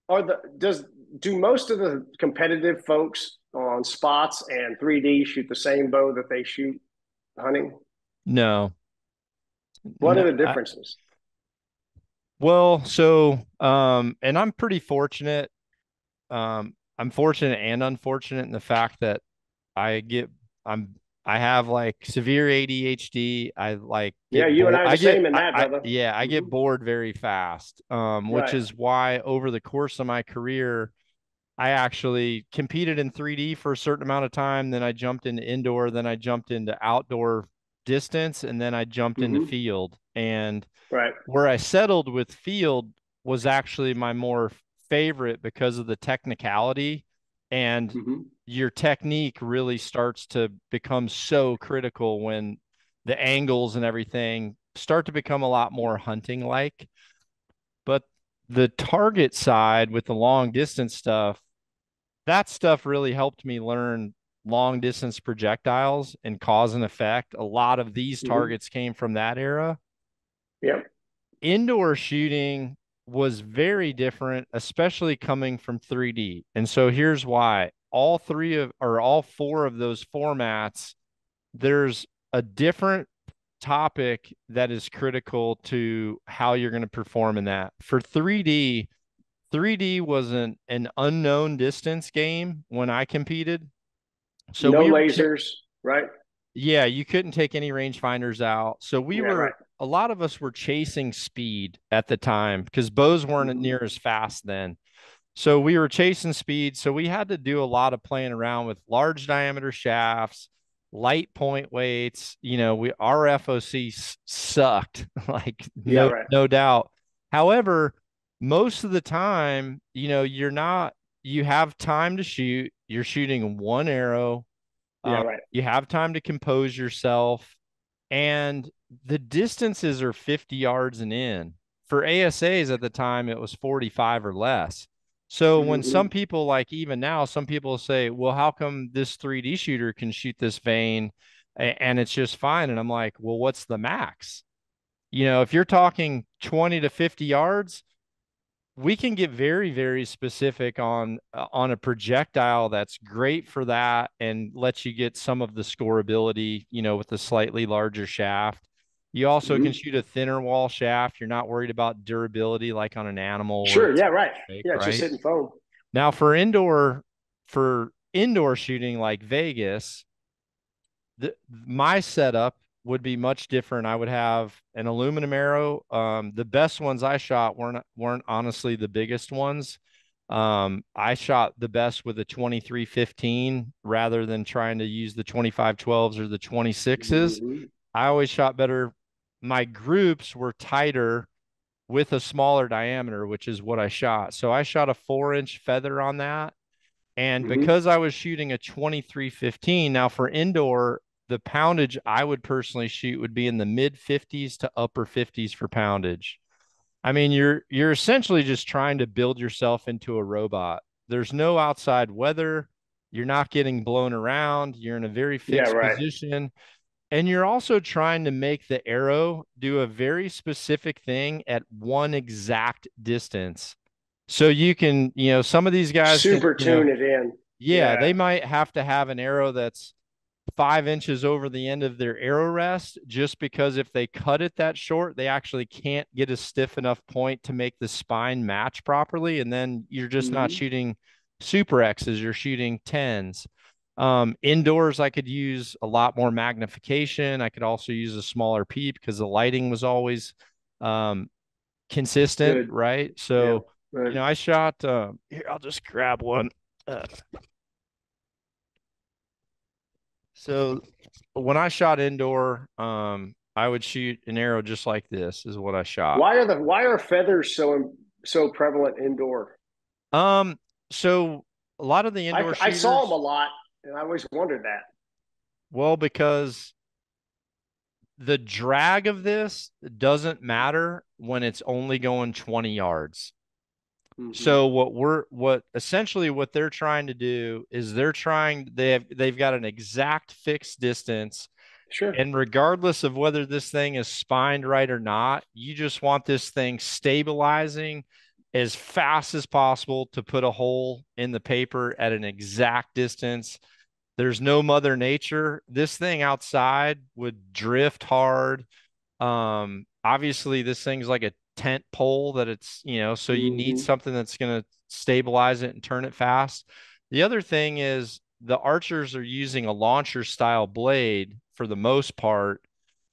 Are the does do most of the competitive folks on spots and 3D shoot the same bow that they shoot hunting? No. What No. are the differences? Well, so and I'm pretty fortunate. I'm fortunate and unfortunate in the fact that I get I'm I have like severe ADHD. I like Yeah, get you and bored. I are the same in that, I brother. yeah, I get Hmm. bored very fast. Which Right. is why over the course of my career, I actually competed in 3D for a certain amount of time. Then I jumped into indoor. Then I jumped into outdoor distance, and then I jumped into Hmm. field. And Right. where I settled with field was actually my more favorite because of the technicality and Hmm. your technique really starts to become so critical when the angles and everything start to become a lot more hunting like. But the target side with the long distance stuff, that stuff really helped me learn long distance projectiles and cause and effect. A lot of these Hmm. targets came from that era. Yep. Indoor shooting was very different, especially coming from 3D. And so here's why. All four of those formats, there's a different topic that is critical to how you're going to perform in that. For 3D, 3D was an unknown distance game when I competed. So No we were lasers. Right. yeah, you couldn't take any rangefinders out. So Yeah. Right. a lot of us were chasing speed at the time because bows weren't Hmm. near as fast then. So we were chasing speed. So we had to do a lot of playing around with large diameter shafts, light point weights. Our FOC sucked, like Yeah. Right. no doubt. However, most of the time, you have time to shoot. You're shooting one arrow. Yeah. Right. You have time to compose yourself, and the distances are 50 yards and in. For ASAs at the time, it was 45 or less. So when some Hmm. people, like even now, some people say, well, how come this 3D shooter can shoot this vein and it's just fine? And I'm like, well, what's the max? If you're talking 20 to 50 yards, we can get very, very specific on a projectile that's great for that and lets you get some of the scoreability, with a slightly larger shaft. You also can Mm-hmm. shoot a thinner wall shaft. You're not worried about durability like on an animal where Sure. it's Yeah. Right. fake, Yeah. It's just right? hitting foam. Now for indoor shooting like Vegas, my setup would be much different. I would have an aluminum arrow. The best ones I shot weren't honestly the biggest ones. I shot the best with a 2315 rather than trying to use the 2512s or the 26s. Mm-hmm. I always shot better. My groups were tighter with a smaller diameter, which is what I shot. So I shot a 4-inch feather on that, and Mm-hmm. because I was shooting a 2315, now for indoor, the poundage I would personally shoot would be in the mid 50s to upper 50s for poundage. I mean, you're essentially just trying to build yourself into a robot. There's no outside weather. You're not getting blown around. You're in a very Yeah. fixed Right. position. And you're also trying to make the arrow do a very specific thing at one exact distance. So you can, some of these guys can, Super tune it in. yeah, Yeah. they might have to have an arrow that's 5 inches over the end of their arrow rest, just because if they cut it that short, they actually can't get a stiff enough point to make the spine match properly. And then you're just not Mm-hmm. shooting super X's, you're shooting tens. Indoors, I could use a lot more magnification. I could also use a smaller peep because the lighting was always um, consistent, Good. right? Yeah. So, Right. I shot, here, I'll just grab one. So when I shot indoor, I would shoot an arrow just like this is what I shot. Why are feathers so prevalent indoor? Um, so a lot of the indoor I saw them a shooters, lot, and I always wondered that. well, because the drag of this doesn't matter when it's only going 20 yards. Mm-hmm. So what essentially what they're trying to do is they've got an exact fixed distance. Sure. And regardless of whether this thing is spined right or not, you just want this thing stabilizing as fast as possible to put a hole in the paper at an exact distance. There's no mother nature. This thing outside would drift hard. Obviously this thing's like a tent pole that so you need Mm-hmm. something that's going to stabilize it and turn it fast. The other thing is the archers are using a launcher style blade for the most part.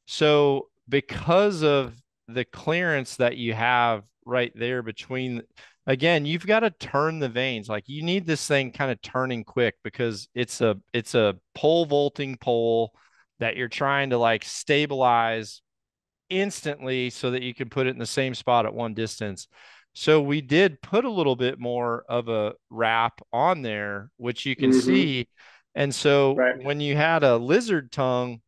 So because of the clearance that you have right there between, again, you've got to turn the vanes. Like you need this thing kind of turning quick because it's a pole vaulting pole that you're trying to like stabilize instantly so that you can put it in the same spot at one distance. So we did put a little bit more of a wrap on there, which you can Mm-hmm. see. And so Right. when you had a lizard tongue,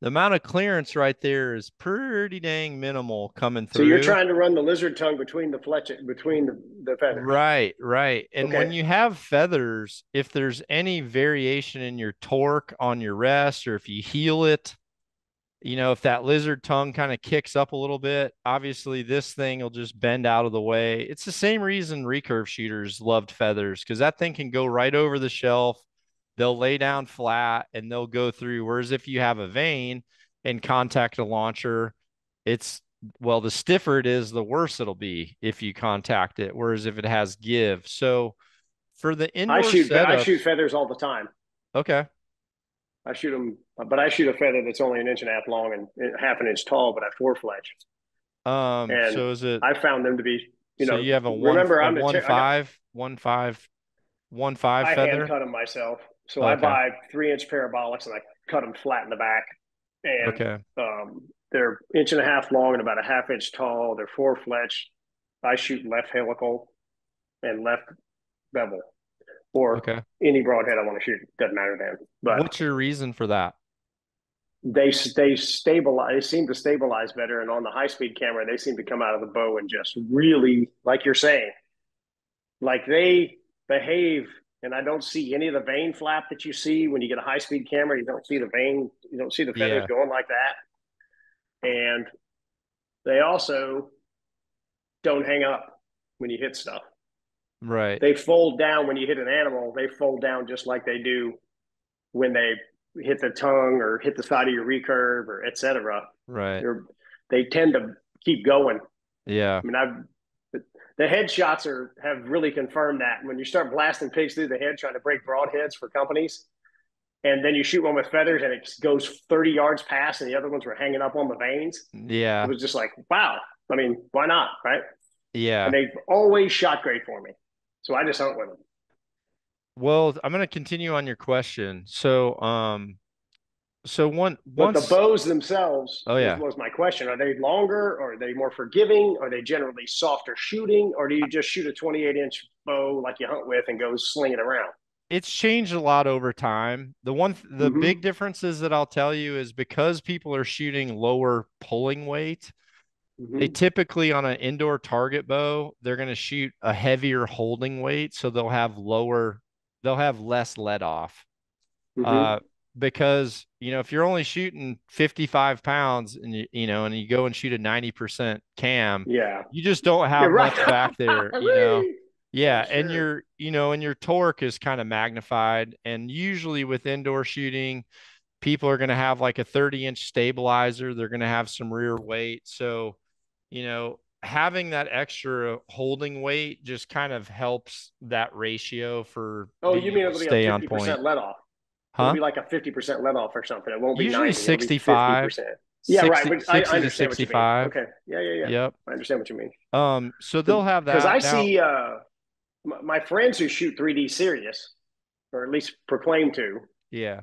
the amount of clearance right there is pretty dang minimal coming So you're through. trying to run the lizard tongue between the feathers. Right, right. And when Okay. you have feathers, if there's any variation in your torque on your rest or if you heel it, if that lizard tongue kind of kicks up a little bit, obviously this thing will just bend out of the way. It's the same reason recurve shooters loved feathers because that thing can go right over the shelf. They'll lay down flat and they'll go through. Whereas if you have a vane and contact a launcher, it's well, the stiffer it is, the worse it'll be if you contact it. Whereas if it has give. So for the indoor I shoot setups, feathers all the time. okay. I shoot them, but I shoot a feather that's only an inch and a half long and half an inch tall, but I four fletch. And So is it I found them to be, so you have a one remember a I'm one I got five one five 1.5 I hand feather? cut them myself. So I Okay. buy 3 inch parabolics and I cut them flat in the back. And Okay. they're inch and a half long and about a half inch tall. They're four fletch. I shoot left helical and left bevel or Okay. any broadhead I want to shoot. Doesn't matter then. But What's your reason for that? they stabilize. They seem to stabilize better. And on the high speed camera, they seem to come out of the bow and just really, like you're saying, like they behave. And I don't see any of the vane flap that you see when you get a high speed camera. You don't see the vane. You don't see the feathers Yeah. going like that. And they also don't hang up. when you hit stuff. Right. They fold down when you hit an animal. They fold down just like they do when they hit the tongue or hit the side of your recurve or et cetera. Right. They tend to keep going. Yeah. I mean, the headshots have really confirmed that when you start blasting pigs through the head trying to break broadheads for companies, and then you shoot one with feathers and it goes 30 yards past, and the other ones were hanging up on the veins. It Yeah. was just like, wow. I mean, why not, right? And Yeah. they've always shot great for me, so I just hunt with them. Well, I'm going to continue on your question. So But the once, bows themselves oh is yeah, was my question. Are they longer? Or are they more forgiving? Are they generally softer shooting? Or do you just shoot a 28-inch bow like you hunt with and go sling it around? it's changed a lot over time. The big Mm-hmm. differences that I'll tell you is because people are shooting lower pulling weight, they Mm-hmm. typically on an indoor target bow, they're going to shoot a heavier holding weight, so they'll have less let off. Mm-hmm. Uh, because if you're only shooting 55 pounds and you go and shoot a 90% cam, Yeah. you just don't You're have right. much back there, For Yeah, and sure. your torque is kind of magnified. And usually with indoor shooting, people are going to have like a 30-inch stabilizer. They're going to have some rear weight. So, having that extra holding weight just kind of helps that ratio for Oh, being you mean able to it'll be a stay on point. 50% let off? It'll Huh? be like a 50% let off or something. It won't be Usually 90. It'll be 65, 50%. Yeah, right. 60, But I 60 to understand what you mean. 65. Okay. Yeah, yeah, yeah. Yep. I understand what you mean. So they'll have Because I that now. see my friends who shoot 3D serious, or at least proclaim to, Yeah.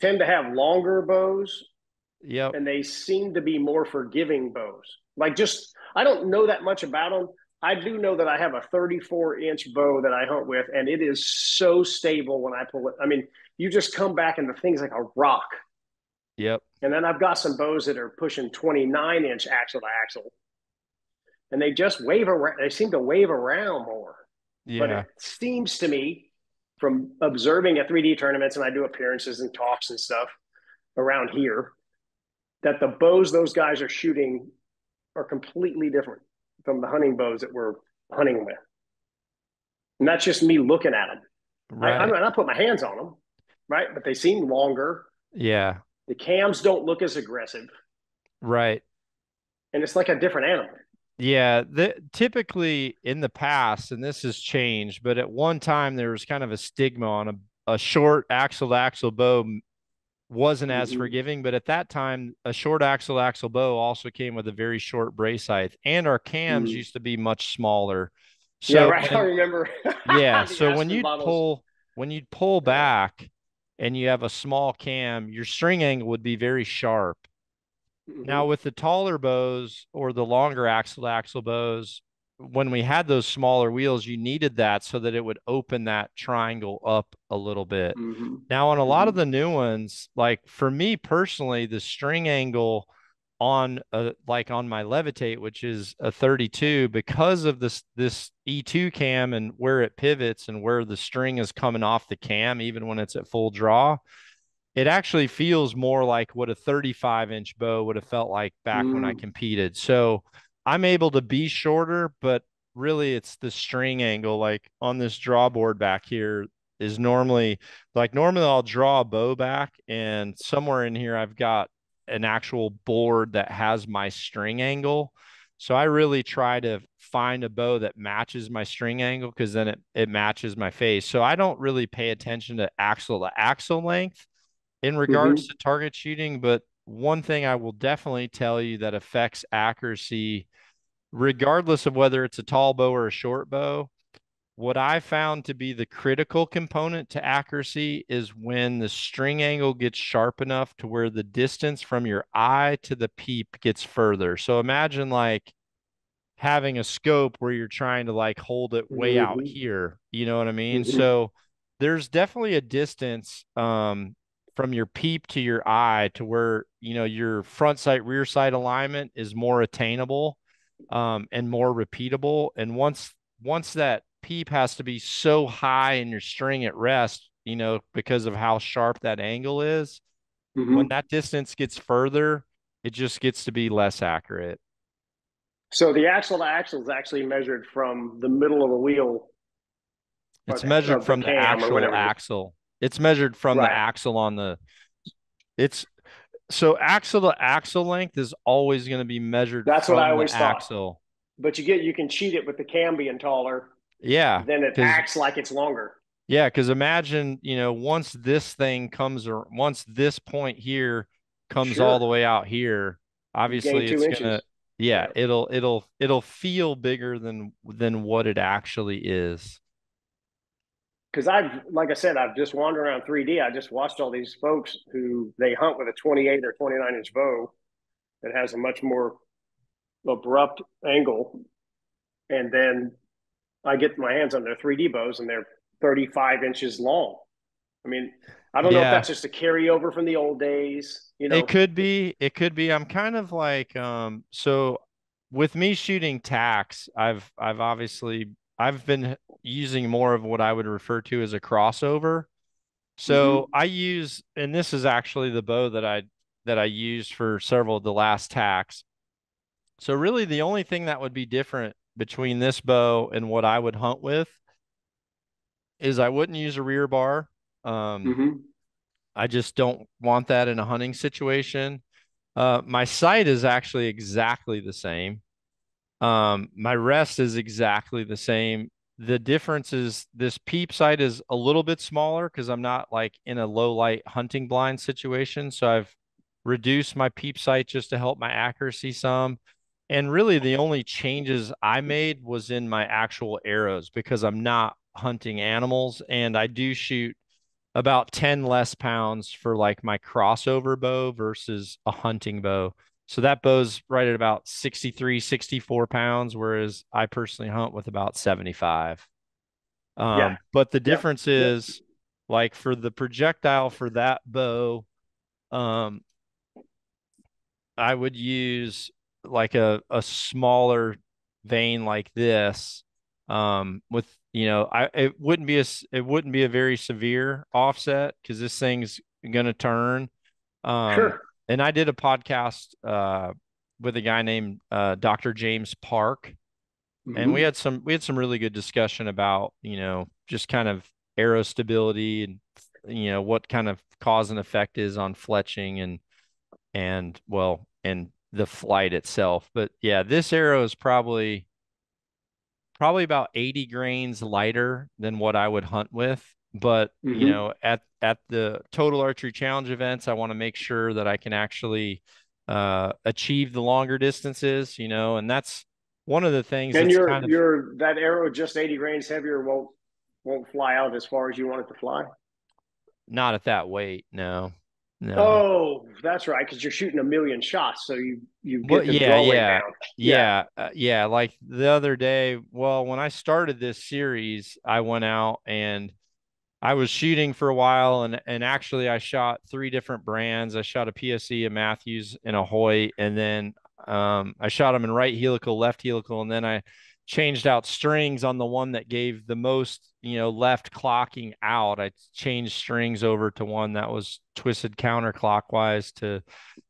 tend to have longer bows Yep. and they seem to be more forgiving bows. Like, just, I don't know that much about them. I do know that I have a 34-inch bow that I hunt with, and it is so stable when I pull it. I mean, you just come back and the thing's like a rock. Yep. And then I've got some bows that are pushing 29-inch axle to axle, and they just wave around. They seem to wave around more. But it Yeah. seems to me, from observing at 3D tournaments, and I do appearances and talks and stuff around here, that the bows those guys are shooting are completely different from the hunting bows that we're hunting with. And that's just me looking at them. I'm Right. not put my hands on them, right? But they seem longer. Yeah. The cams don't look as aggressive, Right. and it's like a different animal. Yeah. Typically in the past, and this has changed, but at one time there was kind of a stigma on a short axle to axle bow wasn't as Mm-hmm. forgiving, but at that time, a short axle to axle bow also came with a very short brace height, and our cams Mm. used to be much smaller. Yeah, So right. I remember yeah, the so Aspen models. when you'd pull Yeah. back and you have a small cam, your string angle would be very sharp. Now Mm-hmm. with the taller bows or the longer axle to axle bows, when we had those smaller wheels, you needed that so that it would open that triangle up a little bit. Mm-hmm. Now, on a lot Mm-hmm. of the new ones, like for me personally, the string angle on like on my Levitate, which is a 32, because of this E2 cam and where it pivots and where the string is coming off the cam, even when it's at full draw, it actually feels more like what a 35-inch bow would have felt like back when I Mm. competed. So I'm able to be shorter, but really it's the string angle. Like on this draw board back here is normally I'll draw a bow back, and somewhere in here I've got an actual board that has my string angle. So I really try to find a bow that matches my string angle because then it matches my face. So I don't really pay attention to axle length in regards Mm-hmm. to target shooting, but one thing I will definitely tell you that affects accuracy, regardless of whether it's a tall bow or a short bow, what I found to be the critical component to accuracy is when the string angle gets sharp enough to where the distance from your eye to the peep gets further. So imagine like having a scope where you're trying to like hold it way out Mm-hmm. here. You know what I mean? Mm-hmm. So there's definitely a distance from your peep to your eye to where, your front sight, rear sight alignment is more attainable and more repeatable. And once that peep has to be so high in your string at rest, because of how sharp that angle is, when Mm-hmm. that distance gets further, it just gets to be less accurate. So the axle to axle is actually measured from the middle of the wheel It's measured of the from the cam or actual whatever. axle. It's measured from the Right. axle on the it's so axle to axle length is always going to be measured That's what I from the always thought. axle. But you can cheat it with the cam being taller, Yeah, then it because acts like it's longer. yeah, because imagine, once this thing comes or once this point here comes all the Sure. way out here, You gain obviously two it's gonna, inches. yeah, Yeah. it'll feel bigger than what it actually is. Because like I said, I've just wandered around 3D. I just watched all these folks who they hunt with a 28 or 29-inch bow that has a much more abrupt angle. And then I get my hands on their 3D bows and they're 35 inches long. I mean, I don't know if Yeah, that's just a carryover from the old days, you it know. could be. It could be. I'm kind of like, so with me shooting tax, I've been using more of what I would refer to as a crossover. So Mm-hmm. I use, and this is actually the bow that I used for several of the last tacks. So really the only thing that would be different between this bow and what I would hunt with is I wouldn't use a rear bar. Um, Mm-hmm. I just don't want that in a hunting situation. My sight is actually exactly the same. My rest is exactly the same. The difference is this peep sight is a little bit smaller because I'm not like in a low light hunting blind situation. So I've reduced my peep sight just to help my accuracy some. And really the only changes I made was in my actual arrows because I'm not hunting animals and I do shoot about 10 less pounds for like my crossover bow versus a hunting bow. So that bow's right at about 63, 64 pounds, whereas I personally hunt with about 75. Yeah. But the Yep. difference Yep. is like for the projectile for that bow, um, I would use like a smaller vein like this, with it wouldn't be a very severe offset because this thing's gonna turn. Um, Sure. and I did a podcast with a guy named Dr. James Park, and we Mm-hmm. had some really good discussion about just kind of arrow stability and what kind of cause and effect is on fletching and the flight itself. But yeah, this arrow is probably about 80 grains lighter than what I would hunt with. But, Mm-hmm. at the total archery challenge events, I want to make sure that I can actually achieve the longer distances, and that's one of the things And that's kind of your that arrow just 80 grains heavier won't fly out as far as you want it to fly. not at that weight. No, no. Oh, that's right, because you're shooting a million shots, so you Well, get the yeah, draw weight yeah, down. Yeah. yeah. Like the other day, well, when I started this series, I went out and I was shooting for a while and actually I shot three different brands. I shot a PSE, a Matthews, and a Hoyt, and then I shot them in right helical, left helical, and then I changed out strings on the one that gave the most, left clocking out. I changed strings over to one that was twisted counterclockwise to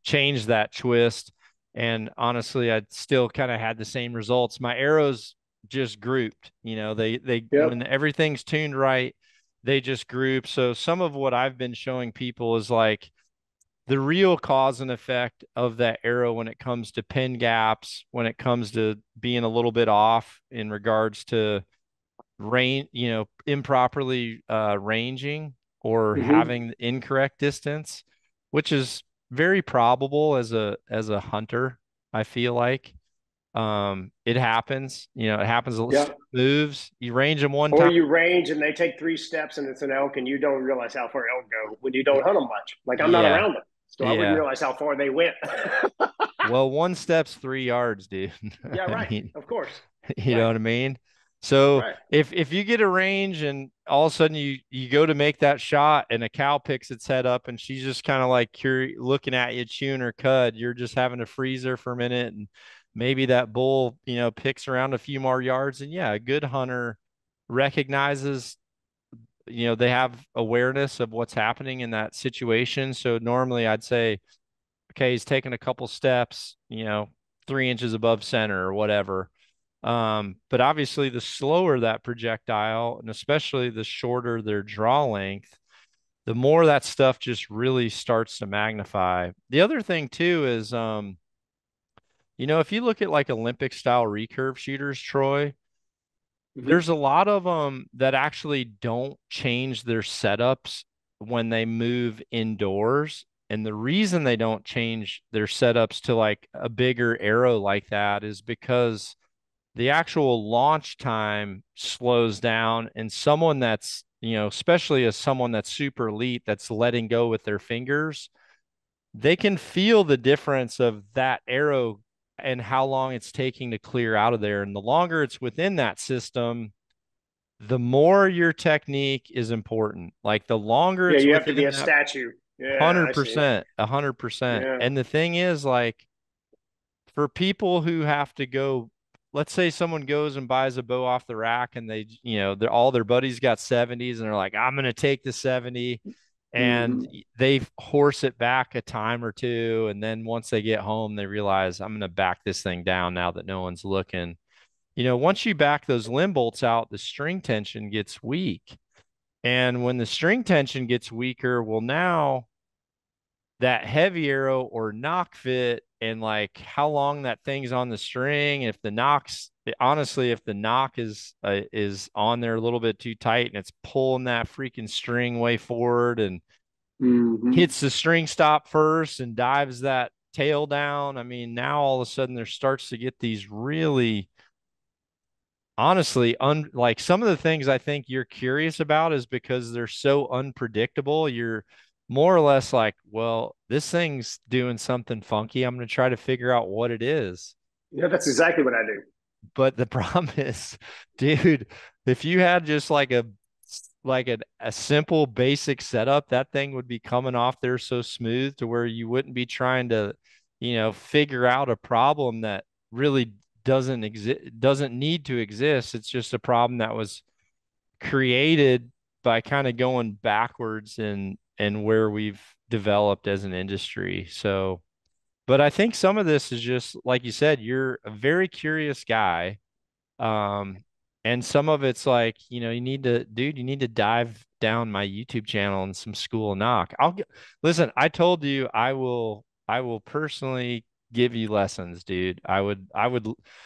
change that twist. And honestly, I still kind of had the same results. My arrows just grouped, they when Yep. everything's tuned right, they just group. So some of what I've been showing people is like the real cause and effect of that arrow when it comes to pin gaps, when it comes to being a little bit off in regards to improperly ranging or Mm-hmm. having the incorrect distance, which is very probable as a hunter, I feel like. It happens, it happens, Yep. moves, you range them one Or time. you range and they take 3 steps and it's an elk, and you don't realize how far elk go when you don't hunt them much. Like I'm not Yeah. around them, so I wouldn't Yeah. realize how far they went. Well, one step's 3 yards, dude. Yeah, I right. mean, Of course. you know Right. what I mean? So Right. if you get a range and all of a sudden you go to make that shot and a cow picks its head up and she's just kind of like looking at you chewing her cud, you're just having to freeze her for a minute and maybe that bull, picks around a few more yards and yeah, a good hunter recognizes, they have awareness of what's happening in that situation. So normally I'd say, okay, he's taking a couple steps, 3 inches above center or whatever. But obviously, the slower that projectile, and especially the shorter their draw length, the more that stuff just really starts to magnify. The other thing too is, if you look at like Olympic style recurve shooters, Troy, Mm-hmm. there's a lot of them that actually don't change their setups when they move indoors. And the reason they don't change their setups to like a bigger arrow like that is because the actual launch time slows down, and someone that's, especially as someone that's super elite, that's letting go with their fingers, they can feel the difference of that arrow and how long it's taking to clear out of there. And the longer it's within that system, the more your technique is important. Like the longer Yeah, it's you have to be within a that statue. Yeah, I see. 100%, 100%. Yeah. And the thing is, like, for people who have to go, let's say someone goes and buys a bow off the rack and they, they're, all their buddies got 70s and they're like, I'm going to take the 70, and Mm-hmm. they horse it back a time or two. And then once they get home, they realize I'm going to back this thing down now that no one's looking. Once you back those limb bolts out, the string tension gets weak. And when the string tension gets weaker, well, now that heavy arrow or knock fit and like how long that thing's on the string, if the knock's honestly, if the knock is on there a little bit too tight and it's pulling that freaking string way forward and Mm-hmm. hits the string stop first and dives that tail down, I mean, now all of a sudden there starts to get these really, honestly, like some of the things I think you're curious about is because they're so unpredictable. You're more or less like, well, this thing's doing something funky. I'm going to try to figure out what it is. Yeah, that's exactly what I do. But the problem is, dude, if you had just like a simple basic setup, that thing would be coming off there so smooth to where you wouldn't be trying to, figure out a problem that really doesn't need to exist. It's just a problem that was created by kind of going backwards and where we've developed as an industry. So, but I think some of this is just like you said, you're a very curious guy. um, and some of it's like, you need to dive down my YouTube channel and some school knock. Listen, I told you I will personally give you lessons, dude. That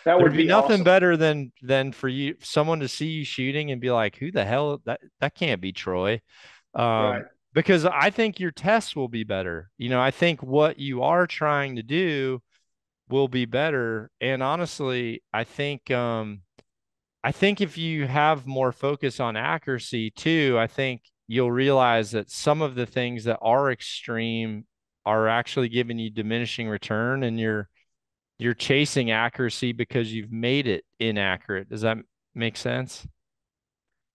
There'd would be be nothing awesome. better than for someone to see you shooting and be like, who the hell, that can't be Troy. Right. Because I think your tests will be better. I think what you are trying to do will be better. And honestly, I think if you have more focus on accuracy too, I think you'll realize that some of the things that are extreme are actually giving you diminishing return, and you're chasing accuracy because you've made it inaccurate. Does that make sense?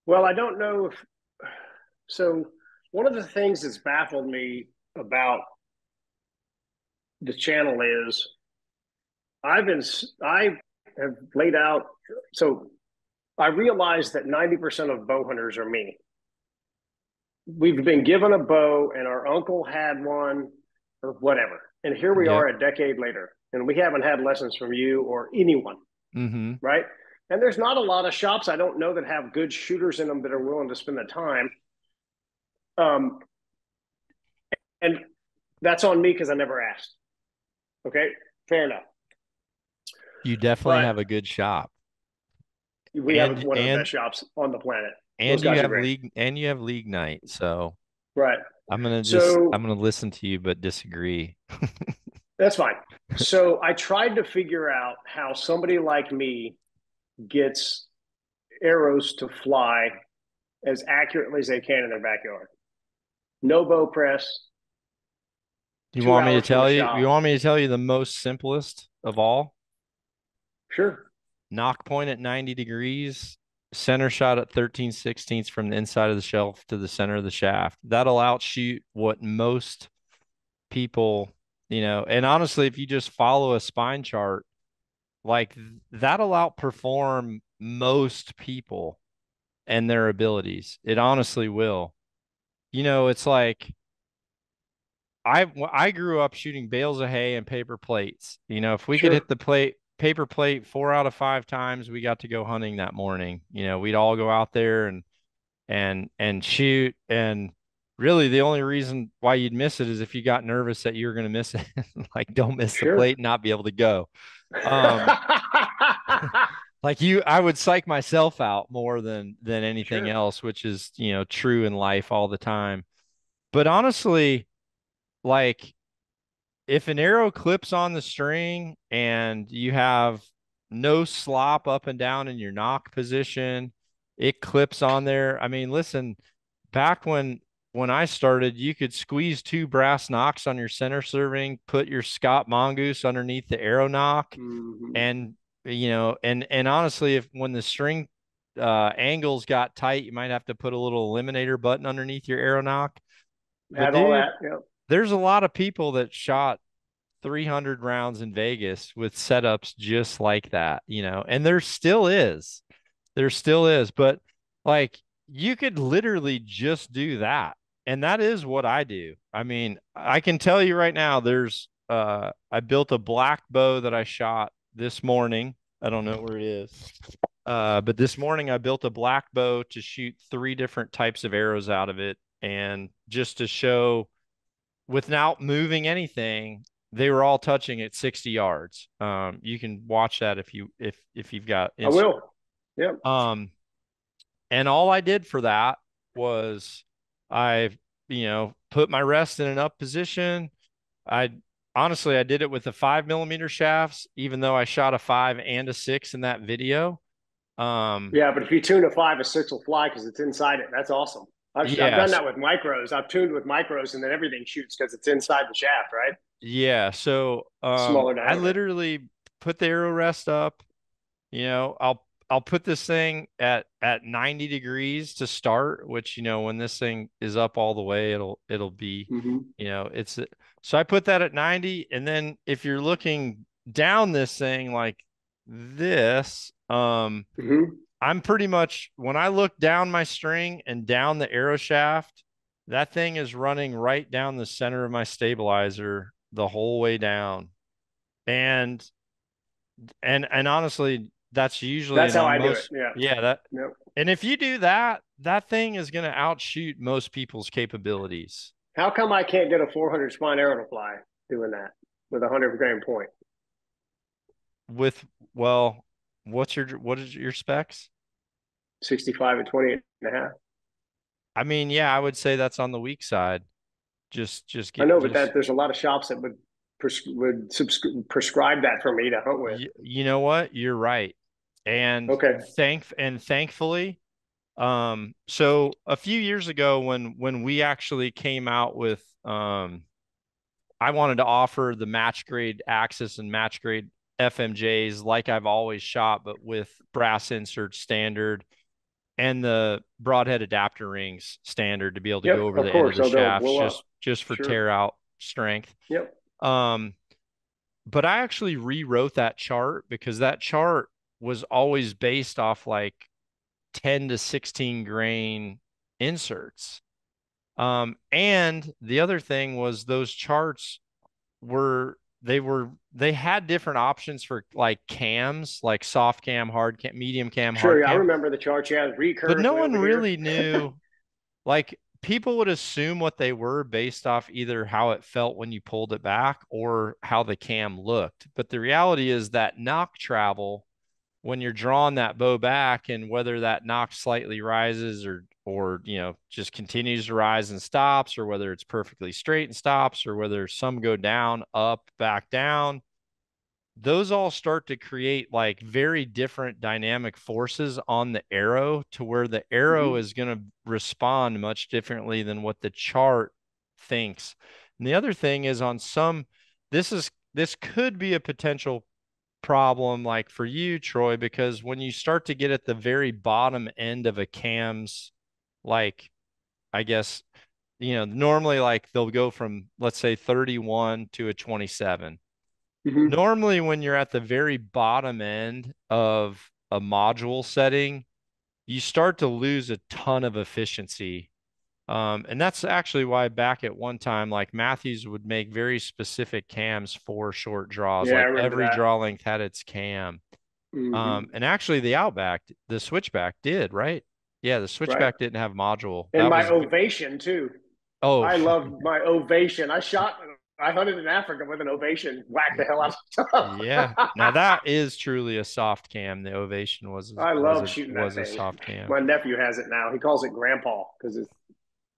Well, I don't know if so. One of the things that's baffled me about the channel is I have laid out. So I realized that 90% of bow hunters are me. We've been given a bow, and our uncle had one, or whatever, and here we Yep. are a decade later, and we haven't had lessons from you or anyone, Mm-hmm. right? And there's not a lot of shops I don't know that have good shooters in them that are willing to spend the time. Um, and that's on me because I never asked. Okay, fair enough. You definitely But have a good shop. we have And one of the best and shops on the planet. Those and you guys are have great. league night. So Right. I'm So gonna listen to you but disagree. that's fine. So I tried to figure out how somebody like me gets arrows to fly as accurately as they can in their backyard. No bow press, You two want me to hours from a tell you? You shop. want me to tell you the most simplest of all? Sure. Knock point at 90 degrees, center shot at 13/16 from the inside of the shelf to the center of the shaft. That'll outshoot what most people, and honestly, if you just follow a spine chart, like that'll outperform most people and their abilities. It honestly will. It's like I grew up shooting bales of hay and paper plates. If we could hit Sure. the paper plate 4 out of 5 times, we got to go hunting that morning. We'd all go out there and shoot. And really, the only reason why you'd miss it is if you got nervous that you were going to miss it. Like, don't miss the plate Sure. and not be able to go. Um, I would psych myself out more than anything Sure. else, which is, true in life all the time. But honestly, like if an arrow clips on the string and you have no slop up and down in your knock position, it clips on there. I mean, listen, back when I started, you could squeeze 2 brass knocks on your center serving, put your Scott Mongoose underneath the arrow knock, Hmm. and and honestly, if when the string angles got tight, you might have to put a little eliminator button underneath your arrow knock. But Had all dude, that. Yep. there's a lot of people that shot 300 rounds in Vegas with setups just like that, and there still is. There still is, but like you could literally just do that. And that is what I do. I mean, I can tell you right now, I built a black bow that I shot this morning. I don't know where it is. But this morning I built a black bow to shoot 3 different types of arrows out of it. And just to show without moving anything, they were all touching at 60 yards. You can watch that if you've got I Instagram. will. Yep. Um, and all I did for that was I, put my rest in an up position. I honestly I did it with the 5 millimeter shafts, even though I shot a 5 and a 6 in that video. Um, Yeah, but if you tune a 5, a 6 will fly because it's inside it. That's awesome. I've done yes, that with micros. I've tuned with micros and then everything shoots because it's inside the shaft, right? yeah. So Smaller I diameter. literally put the arrow rest up. I'll put this thing at 90 degrees to start, which, when this thing is up all the way, it'll be, Hmm. it's so I put that at 90. And then if you're looking down this thing like this, Hmm. I'm pretty much when I look down my string and down the arrow shaft, that thing is running right down the center of my stabilizer the whole way down. And and honestly, that's usually That's in how on I do it. most, Yeah. yeah, that Yep. and if you do that, that thing is going to outshoot most people's capabilities How come I can't get a 400 spine arrow to fly doing that with a 100 grain point? with, well, what is your specs? 65 at 28 and a half. I mean, yeah, I would say that's on the weak side. Just I get know, but just that there's a lot of shops that prescribe that for me to hunt with. you know what? You're right. And Okay. thankfully, so a few years ago when we actually came out with I wanted to offer the match grade Axis and match grade FMJs like I've always shot, but with brass insert standard and the broadhead adapter rings standard to be able to go Yep. over Of the end of course. the So they'll shafts blow up. just for Sure. tear out strength. Yep. Um, but I actually rewrote that chart because that chart was always based off like 10 to 16 grain inserts. And the other thing was those charts they had different options for like cams, like soft cam, hard cam, medium cam, hard Sure. I cam, remember the chart. Yeah. but Recurve no way one over here. really knew. Like people would assume what they were based off either how it felt when you pulled it back or how the cam looked. But the reality is that knock travel when you're drawing that bow back and whether that knock slightly rises or just continues to rise and stops, or whether it's perfectly straight and stops, or whether some go down, up, back down, those all start to create like very different dynamic forces on the arrow to where the arrow Hmm. is going to respond much differently than what the chart thinks. And the other thing is on some this could be a potential problem like for you, Troy, because when you start to get at the very bottom end of a cam's, like, I guess, normally like they'll go from, let's say, 31 to a 27. Hmm. Normally, when you're at the very bottom end of a module setting, you start to lose a ton of efficiency. And that's actually why back at one time, like Matthews would make very specific cams for short draws. Yeah, I Like remember every that. draw length had its cam. Hmm. And actually the Outback, the Switchback did, right? Yeah, the Right. Switchback didn't have module. And That my was, ovation too. oh, I loved my ovation. I hunted in Africa with an ovation, whacked the hell out of yeah. stuff. Now that is truly a soft cam. The Ovation I was love a shooting that was a thing. soft cam. My nephew has it now. He calls it Grandpa because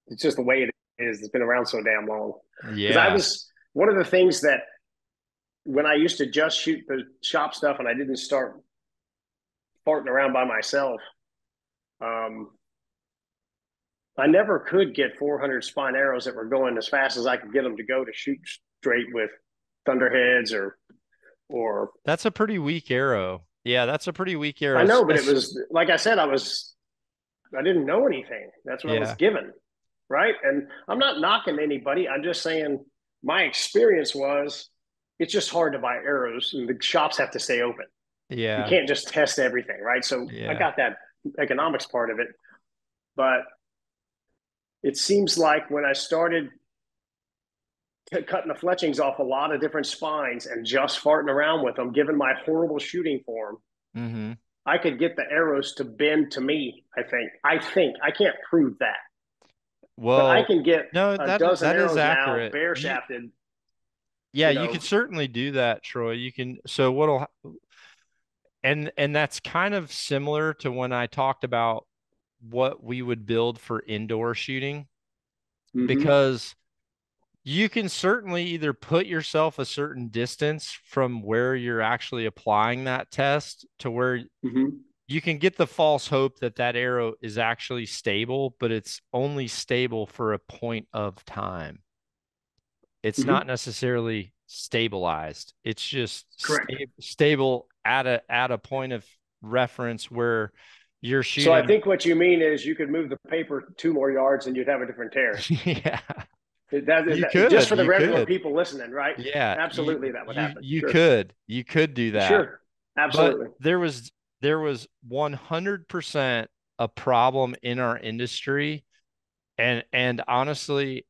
it's just the way it is. It's been around so damn long. Because I Yeah. was one of the things that when I used to just shoot the shop stuff and I didn't start farting around by myself, um, I never could get 400 spine arrows that were going as fast as I could get them to go to shoot straight with thunderheads or That's a pretty weak arrow. Yeah, that's a pretty weak I arrow. know, but it was like I said, I didn't know anything. That's what I was Yeah. given, right? And I'm not knocking anybody. I'm just saying my experience was it's just hard to buy arrows, and the shops have to stay open. You Yeah. can't just test everything, right? So I Yeah. got that economics part of it, but it seems like when I started cutting the fletchings off a lot of different spines and just farting around with them, given my horrible shooting form, Mm-hmm. I could get the arrows to bend to me. I think I can't prove that, but I Well, can get no, a that dozen is arrows now accurate. bare shafted. Yeah, You you know, could certainly do that, Troy. You can, so what'll, and that's kind of similar to when I talked about what we would build for indoor shooting, mm-hmm, because you can certainly either put yourself a certain distance from where you're actually applying that test to where mm-hmm, you can get the false hope that that arrow is actually stable, but it's only stable for a point of time. It's not mm-hmm. necessarily stabilized. It's just Correct. stable at a point of reference where you're So I shooting. think what you mean is you could move the paper 2 more yards and you'd have a different tear. Yeah, Just for the you regular could. people listening, right? Yeah, Absolutely, that would happen. Sure, you could do that. sure, But absolutely. there was 100% a problem in our industry, and honestly,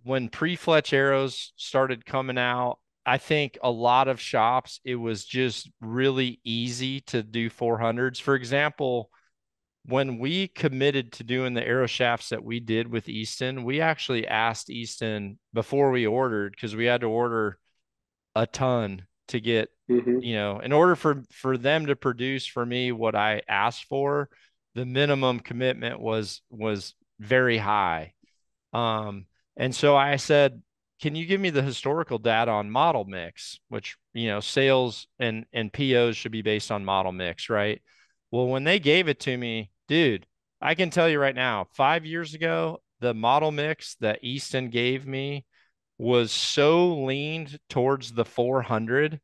when pre-fletch arrows started coming out, I think a lot of shops, it was just really easy to do 400s. For example, when we committed to doing the arrow shafts that we did with Easton, we actually asked Easton before we ordered, because we had to order a ton to get, Mm-hmm, in order for them to produce for me what I asked for, the minimum commitment was very high. Um, and so I said, can you give me the historical data on model mix, which, sales and POs should be based on model mix, right? Well, when they gave it to me, dude, I can tell you right now, 5 years ago, the model mix that Easton gave me was so leaned towards the 400.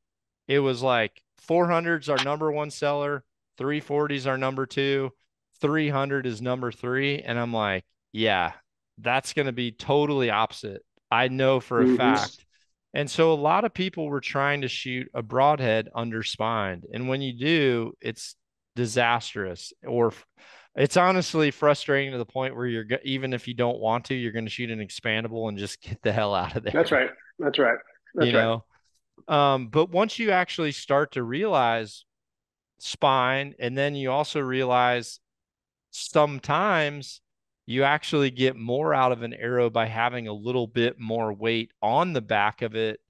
It was like 400's our number one seller, 340's our number two, 300 is number three. And I'm like, yeah, that's going to be totally opposite. I know for a mm-hmm. fact. And so a lot of people were trying to shoot a broadhead under spined. And when you do, it's disastrous, or it's honestly frustrating to the point where even if you don't want to, you're going to shoot an expandable and just get the hell out of That's there, right. That's right. you That's right. know? But once you actually start to realize spine, and then you also realize sometimes you actually get more out of an arrow by having a little bit more weight on the back of it,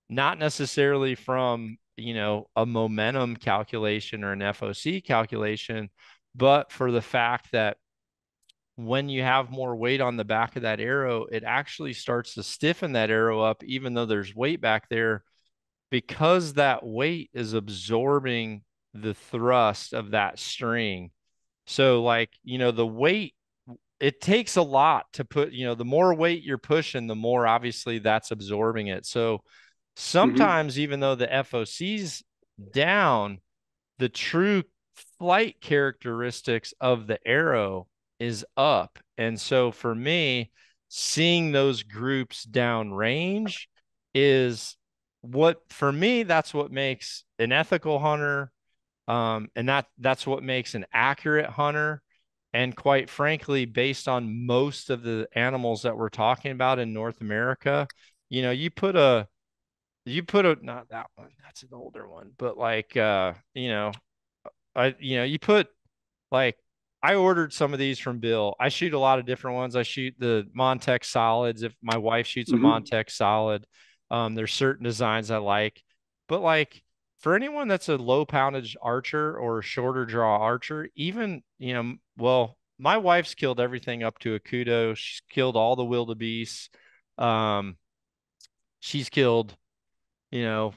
not necessarily from, a momentum calculation or an FOC calculation, but for the fact that when you have more weight on the back of that arrow, it actually starts to stiffen that arrow up, even though there's weight back there, because that weight is absorbing the thrust of that string. So, like, the weight, it takes a lot to put, the more weight you're pushing, the more obviously that's absorbing it. So Mm-hmm. sometimes, even though the FOC's down, the true flight characteristics of the arrow is up. And so for me, seeing those groups downrange is what, for me, that's what makes an ethical hunter. And that's what makes an accurate hunter. And quite frankly, based on most of the animals that we're talking about in North America, you know, not that one, that's an older one, but like you put like I ordered some of these from Bill. I shoot a lot of different ones. I shoot the Montec solids. If my wife shoots a Mm-hmm. Montec solid, there's certain designs I like. But like for anyone that's a low poundage archer or a shorter draw archer, even, well, my wife's killed everything up to a kudo. She's killed all the wildebeests. Um, she's killed, you know,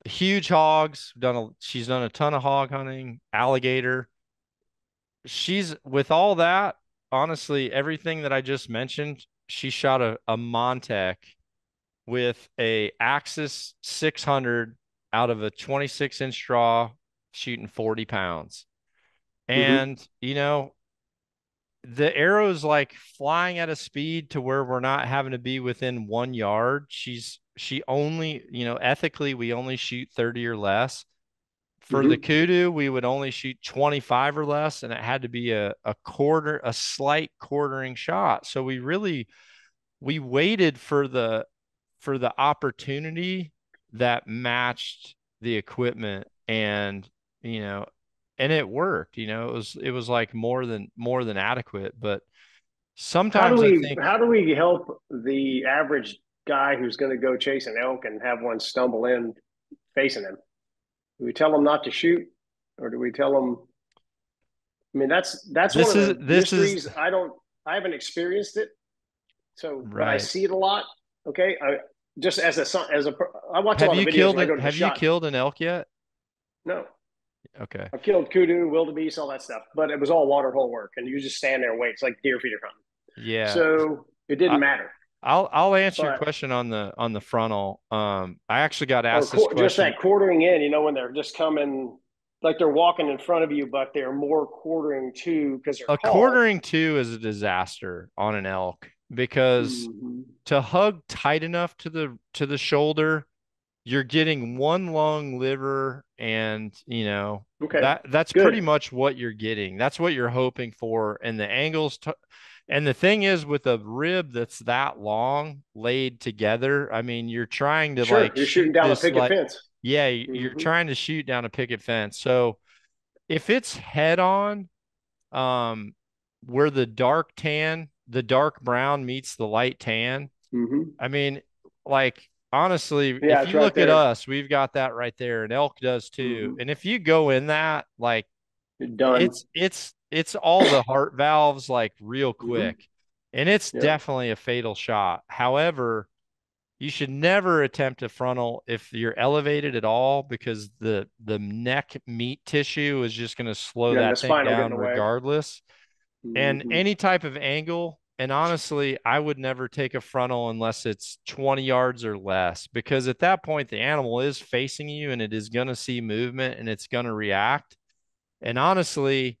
huge hogs. She's done a ton of hog hunting, alligator. She's with all that, honestly, everything that I just mentioned, she shot a Montec with a Axis 600 out of a 26-inch draw, shooting 40 pounds. Mm-hmm. And, the arrow's like flying at a speed to where we're not having to be within 1 yard. She only, ethically, we only shoot 30 or less. For the Mm-hmm. kudu, we would only shoot 25 or less, and it had to be a slight quartering shot. So we waited for the opportunity that matched the equipment, and you know, and it worked. It was like more than adequate. But sometimes I think How do we help the average guy who's going to go chase an elk and have one stumble in facing him? Do we tell them not to shoot, or do we tell them? I mean, that's one this of is the this is mysteries. I haven't experienced it, so but I right. see it a lot. Okay, just as a son, I watch a lot of videos when I go to the Have you shot. killed an elk yet? No, Okay. I've killed kudu, wildebeest, all that stuff, but it was all water hole work, and you just stand there and wait. It's like deer feeder hunting. Yeah. So it didn't I, matter. I'll answer your But question on the frontal. I actually got or asked this just question. that quartering in, when they're just coming, like they're walking in front of you, but they're more quartering too because they're A tall. quartering two is a disaster on an elk because Mm-hmm. to hug tight enough to the shoulder, you're getting one long liver, and Okay, that's pretty good. much what you're getting. That's what you're hoping for. And the angles and the thing is, with a rib that's that long laid together, I mean, you're trying to Sure, like you're shooting shoot down a this picket like, fence. yeah, you're Mm-hmm. trying to shoot down a picket fence. So if it's head on, um, where the dark brown meets the light tan, Mm-hmm. I mean, like honestly, Yeah, if it's you right look at there. us, we've got that right there, and elk does too. Mm-hmm. And if you go in that, like You're done. it's all the heart valves like real Mm-hmm. quick, and it's Yep. definitely a fatal shot. However, you should never attempt a frontal if you're elevated at all, because the neck meat tissue is just going to slow Yeah, and the that thing spine will get in down the way. regardless. And Mm-hmm. any type of angle, and honestly, I would never take a frontal unless it's 20 yards or less, because at that point the animal is facing you and it is going to see movement and it's going to react. And honestly,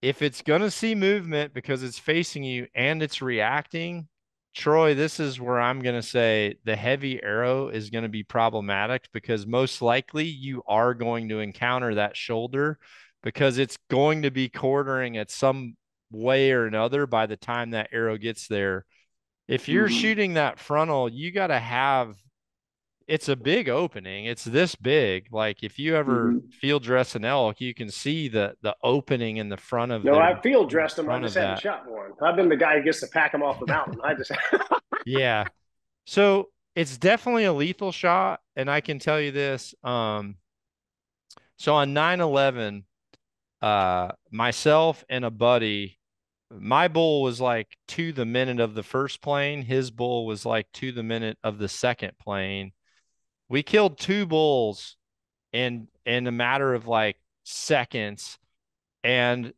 if it's going to see movement because it's facing you and it's reacting, Troy, this is where I'm going to say the heavy arrow is going to be problematic, because most likely you are going to encounter that shoulder, because it's going to be quartering at some way or another by the time that arrow gets there. If you're Mm-hmm. shooting that frontal, you got to have, it's a big opening. It's this big. Like if you ever Mm-hmm. field dress an elk, you can see the opening in the front of No, their I field in the dressed them. I front just of haven't that. shot one. I've been the guy who gets to pack them off the mountain. I just. Yeah. So it's definitely a lethal shot, and I can tell you this. So on 9/11, myself and a buddy, my bull was like to the minute of the first plane. His bull was like to the minute of the second plane. We killed two bulls in a matter of like seconds. And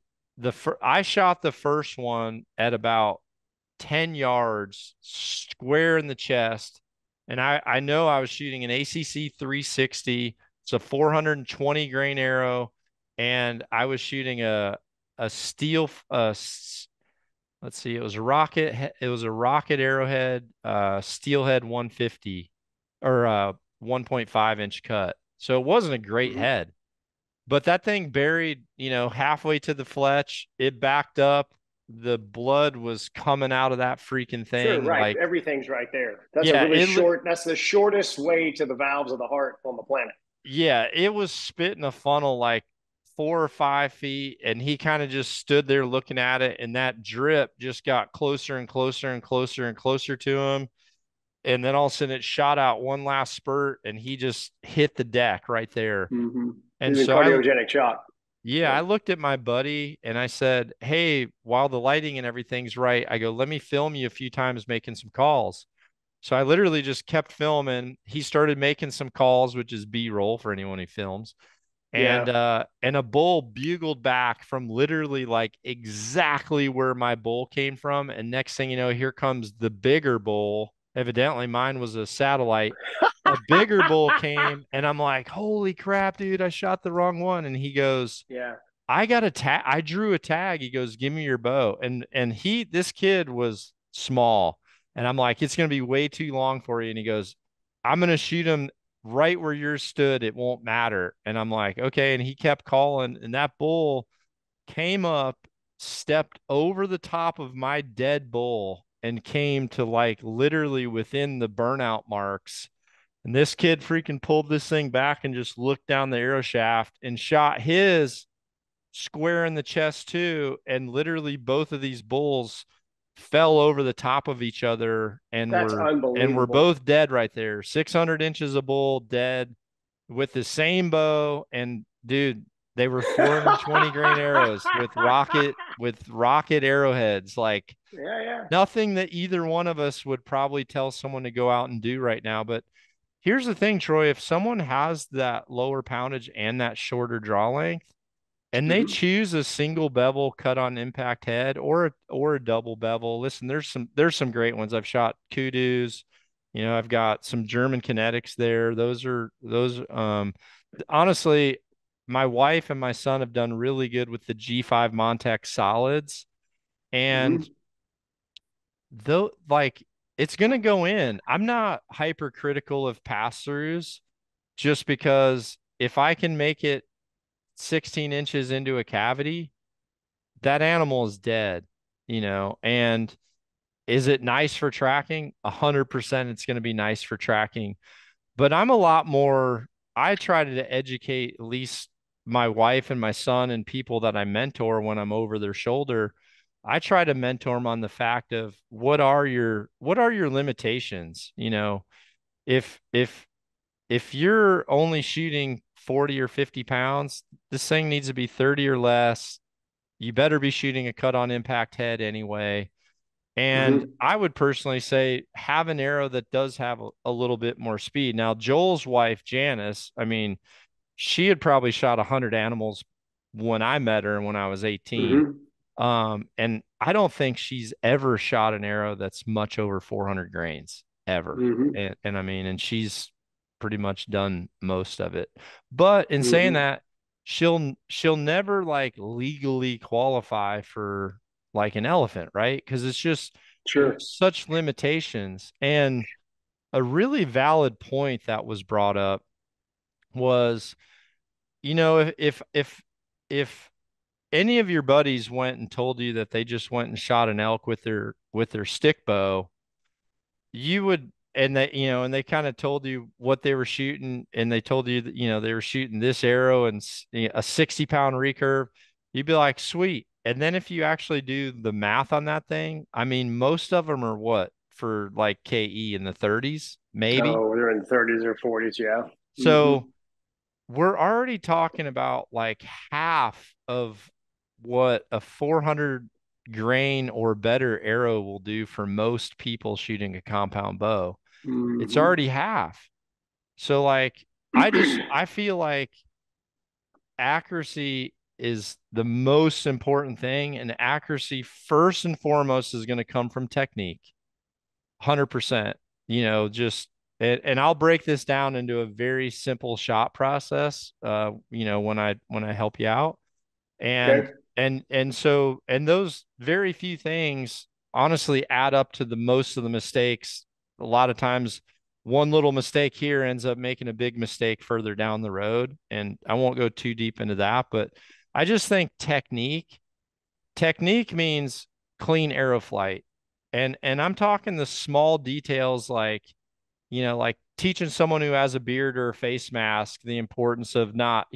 I shot the first one at about 10 yards square in the chest. And I know I was shooting an ACC 360. It's a 420 grain arrow. And I was shooting a steel, let's see, it was a rocket arrowhead, steelhead 150, or 1.5 inch cut. So it wasn't a great Mhm. head. But that thing buried, halfway to the fletch. It backed up. The blood was coming out of that freaking Sure, thing. right. Like, Everything's right there. That's a yeah, really short. That's the shortest way to the valves of the heart on the planet. yeah, it was spitting a funnel like 4 or 5 feet, and he kind of just stood there looking at it, and that drip just got closer and closer and closer and closer to him. And then all of a sudden it shot out one last spurt, and he just hit the deck right there. Mm-hmm. And Even so cardiogenic shock. yeah, Yeah. I looked at my buddy and I said, "Hey, while the lighting and everything's right, I go, let me film you a few times making some calls." So I literally just kept filming. He started making some calls, which is B-roll for anyone who films. Yeah. And a bull bugled back from literally like exactly where my bull came from. And next thing you know, here comes the bigger bull. Evidently, mine was a satellite. A bigger bull came, and I'm like, "Holy crap, dude, I shot the wrong one." And he goes, Yeah. I got a tag. I drew a tag. He goes, "Give me your bow." And this kid was small. And I'm like, "It's gonna be way too long for you." And he goes, "I'm gonna shoot him right where yours stood. It won't matter." And I'm like, "Okay." And he kept calling, and that bull came up, stepped over the top of my dead bull, and came to like literally within the burnout marks. And this kid freaking pulled this thing back and just looked down the arrow shaft and shot his square in the chest too, and literally both of these bulls fell over the top of each other and That's were unbelievable. both dead right there. 600 inches of bull dead with the same bow. And dude, they were 420 grain arrows with rocket arrowheads. Like, Yeah, yeah. nothing that either one of us would probably tell someone to go out and do right now. But here's the thing, Troy, if someone has that lower poundage and that shorter draw length, and they Mm-hmm. choose a single bevel cut on impact head or a double bevel. Listen, there's some great ones. I've shot koodoos. I've got some German kinetics there. Those honestly, my wife and my son have done really good with the G5 Montec solids. And Mm-hmm. though, like, it's gonna go in. I'm not hypercritical of pass-throughs just because if I can make it 16 inches into a cavity, that animal is dead. And is it nice for tracking? 100% it's going to be nice for tracking. But I try to educate at least my wife and my son and people that I mentor when I'm over their shoulder. I try to mentor them on the fact of what are your limitations? If you're only shooting 40 or 50 pounds, this thing needs to be 30 or less. You better be shooting a cut on impact head anyway. And Mm-hmm. I would personally say have an arrow that does have a little bit more speed. Now, Joel's wife, Janice, I mean, she had probably shot 100 animals when I met her and when I was 18. Mm-hmm. And I don't think she's ever shot an arrow that's much over 400 grains ever. Mm-hmm. And I mean, and she's pretty much done most of it. But in saying Mm-hmm. that, she'll never like legally qualify for like an elephant, right? Because it's just Sure. there's such limitations. And a really valid point that was brought up was, if any of your buddies went and told you that they just went and shot an elk with their stick bow, you would and they kind of told you what they were shooting, and they told you that they were shooting this arrow and a 60-pound recurve, you'd be like, sweet. And then if you actually do the math on that thing, I mean, most of them are what for like KE in the 30s, maybe. Oh, they're in the 30s or 40s. Yeah. Mm-hmm. So we're already talking about like half of what a 400 grain or better arrow will do for most people shooting a compound bow. It's Mm-hmm. already half. So like I feel like accuracy is the most important thing, and accuracy first and foremost is going to come from technique. 100%. Just and I'll break this down into a very simple shot process when I help you out. And Okay. those very few things honestly add up to the most of the mistakes. A lot of times one little mistake here ends up making a big mistake further down the road. And I won't go too deep into that, but I just think technique means clean arrow flight. And I'm talking the small details like, like teaching someone who has a beard or a face mask the importance of not,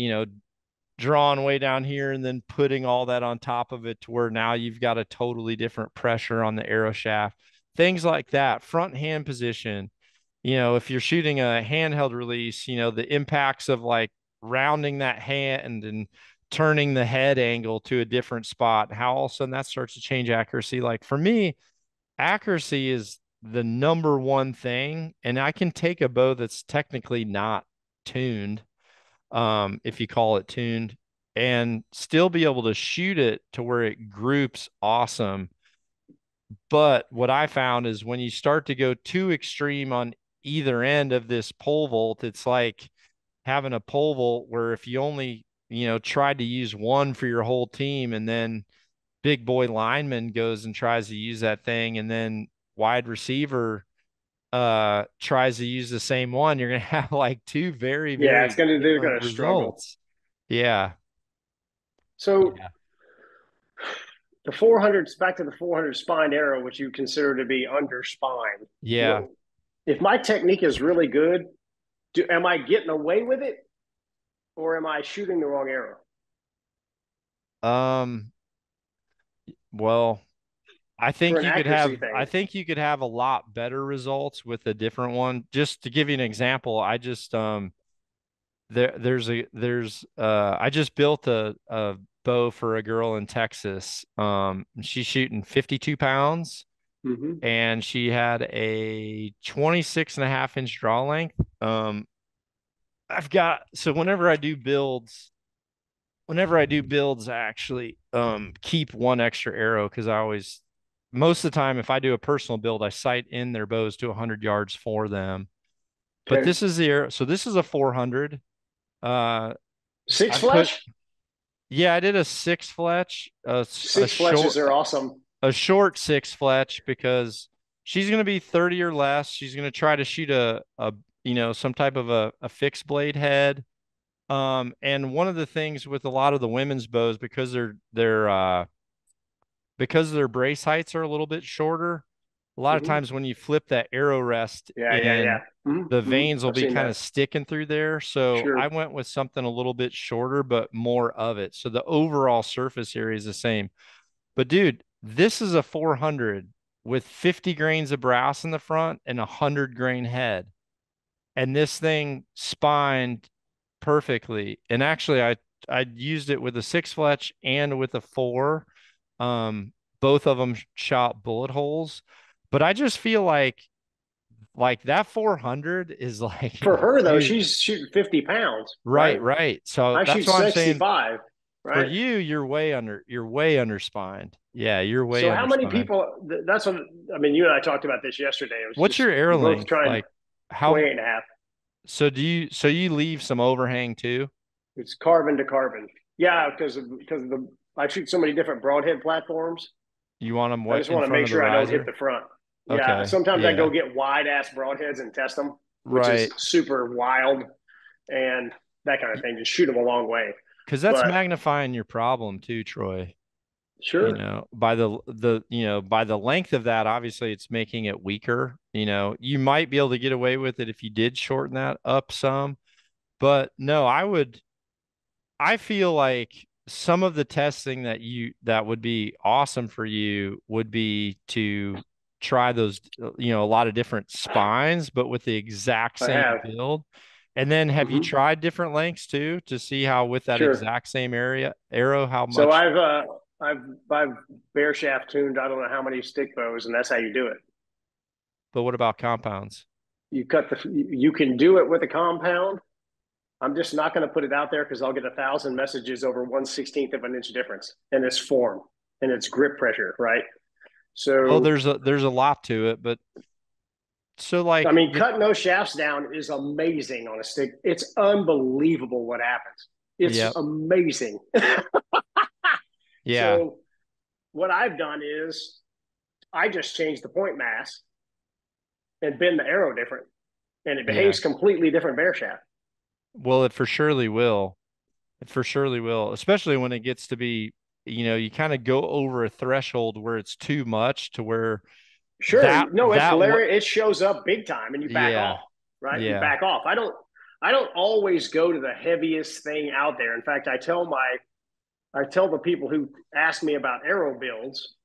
drawing way down here and then putting all that on top of it to where now you've got a totally different pressure on the arrow shaft. Things like that. Front hand position. If you're shooting a handheld release, the impacts of like rounding that hand and turning the head angle to a different spot, how all of a sudden that starts to change accuracy. Like for me, accuracy is the number one thing. And I can take a bow that's technically not tuned, if you call it tuned, and still be able to shoot it to where it groups awesome. But what I found is when you start to go too extreme on either end of this pole vault, it's like having a pole vault where if you only, tried to use one for your whole team and then big boy lineman goes and tries to use that thing and then wide receiver tries to use the same one, you're gonna have like two very, Yeah, very they're different gonna struggle. results. Yeah. So Yeah. the 400, back to the 400 spine arrow, which you consider to be under spine. Yeah. What if my technique is really good? Am I getting away with it, or am I shooting the wrong arrow? Um, well, For an accuracy thing. I think you could have a lot better results with a different one. Just to give you an example, I just I just built a bow for a girl in Texas. She's shooting 52 pounds Mm-hmm. and she had a 26.5 inch draw length. So whenever I do builds, I actually keep one extra arrow because most of the time if I do a personal build, I sight in their bows to 100 yards for them. But Okay. this is the arrow, so this is a 400. Uh, Six I put fletch? Yeah, I did a six fletch, Six fletches are awesome. a short six fletch because she's going to be 30 or less. She's going to try to shoot some type of a fixed blade head. And one of the things with a lot of the women's bows, because their brace heights are a little bit shorter, a lot of Mm-hmm. times when you flip that arrow rest Yeah, yeah, yeah. in, the Mm-hmm. Mm-hmm. veins will I've be seen kind that. of sticking through there. So I Sure. went with something a little bit shorter, but more of it. So the overall surface area is the same. But dude, this is a 400 with 50 grains of brass in the front and a 100 grain head. And this thing spined perfectly. And actually, I used it with a six fletch and with a four. Um, Both of them shot bullet holes, but I just feel like that 400 is like, For her though, dude, she's shooting 50 pounds, right? right, right. So I that's shoot why I'm saying 65, for right? you, you're way under spined. Yeah, you're way So how under many spined. people? That's what I mean. You and I talked about this yesterday. It was What's your just air we're both length? trying Like how, 28 and a half. so you leave some overhang too? It's carbon to carbon. Yeah, because of the I shoot so many different broadhead platforms. You want them I what just in want to front make of the sure I don't hit riser? the front. Yeah, Okay. sometimes I go Yeah. get wide ass broadheads and test them, which Right. is super wild and that kind of thing. Just shoot them a long way. Because that's But magnifying your problem too, Troy. sure, By the length of that, obviously it's making it weaker. You might be able to get away with it if you did shorten that up some. But no, I feel like some of the testing that would be awesome for you would be to try those, a lot of different spines, but with the exact I same have. build. And then have you Mm-hmm. tried different lengths too to see how with that Sure. exact same arrow, how So much, I've bear shaft tuned. I don't know how many stick bows, and that's how you do it. but what about compounds? You can do it with a compound. I'm just not going to put it out there because I'll get 1,000 messages over 1/16th of an inch difference in its form and its grip pressure, right? Well, So, there's a lot to it, but so I like, mean, cutting those shafts down is amazing on a stick. It's unbelievable what happens. It's yeah, amazing. yeah, So, what I've done is I just changed the point mass and bend the arrow different. and it Yeah. behaves completely different bear shaft. Well, it for surely will. It for surely will, especially when it gets to be, you kind of go over a threshold where it's too much to where Sure, that no, it's that what glaring. It shows up big time, and you back yeah. off. Right, you Yeah. back off. I don't always go to the heaviest thing out there. In fact, I tell the people who ask me about arrow builds,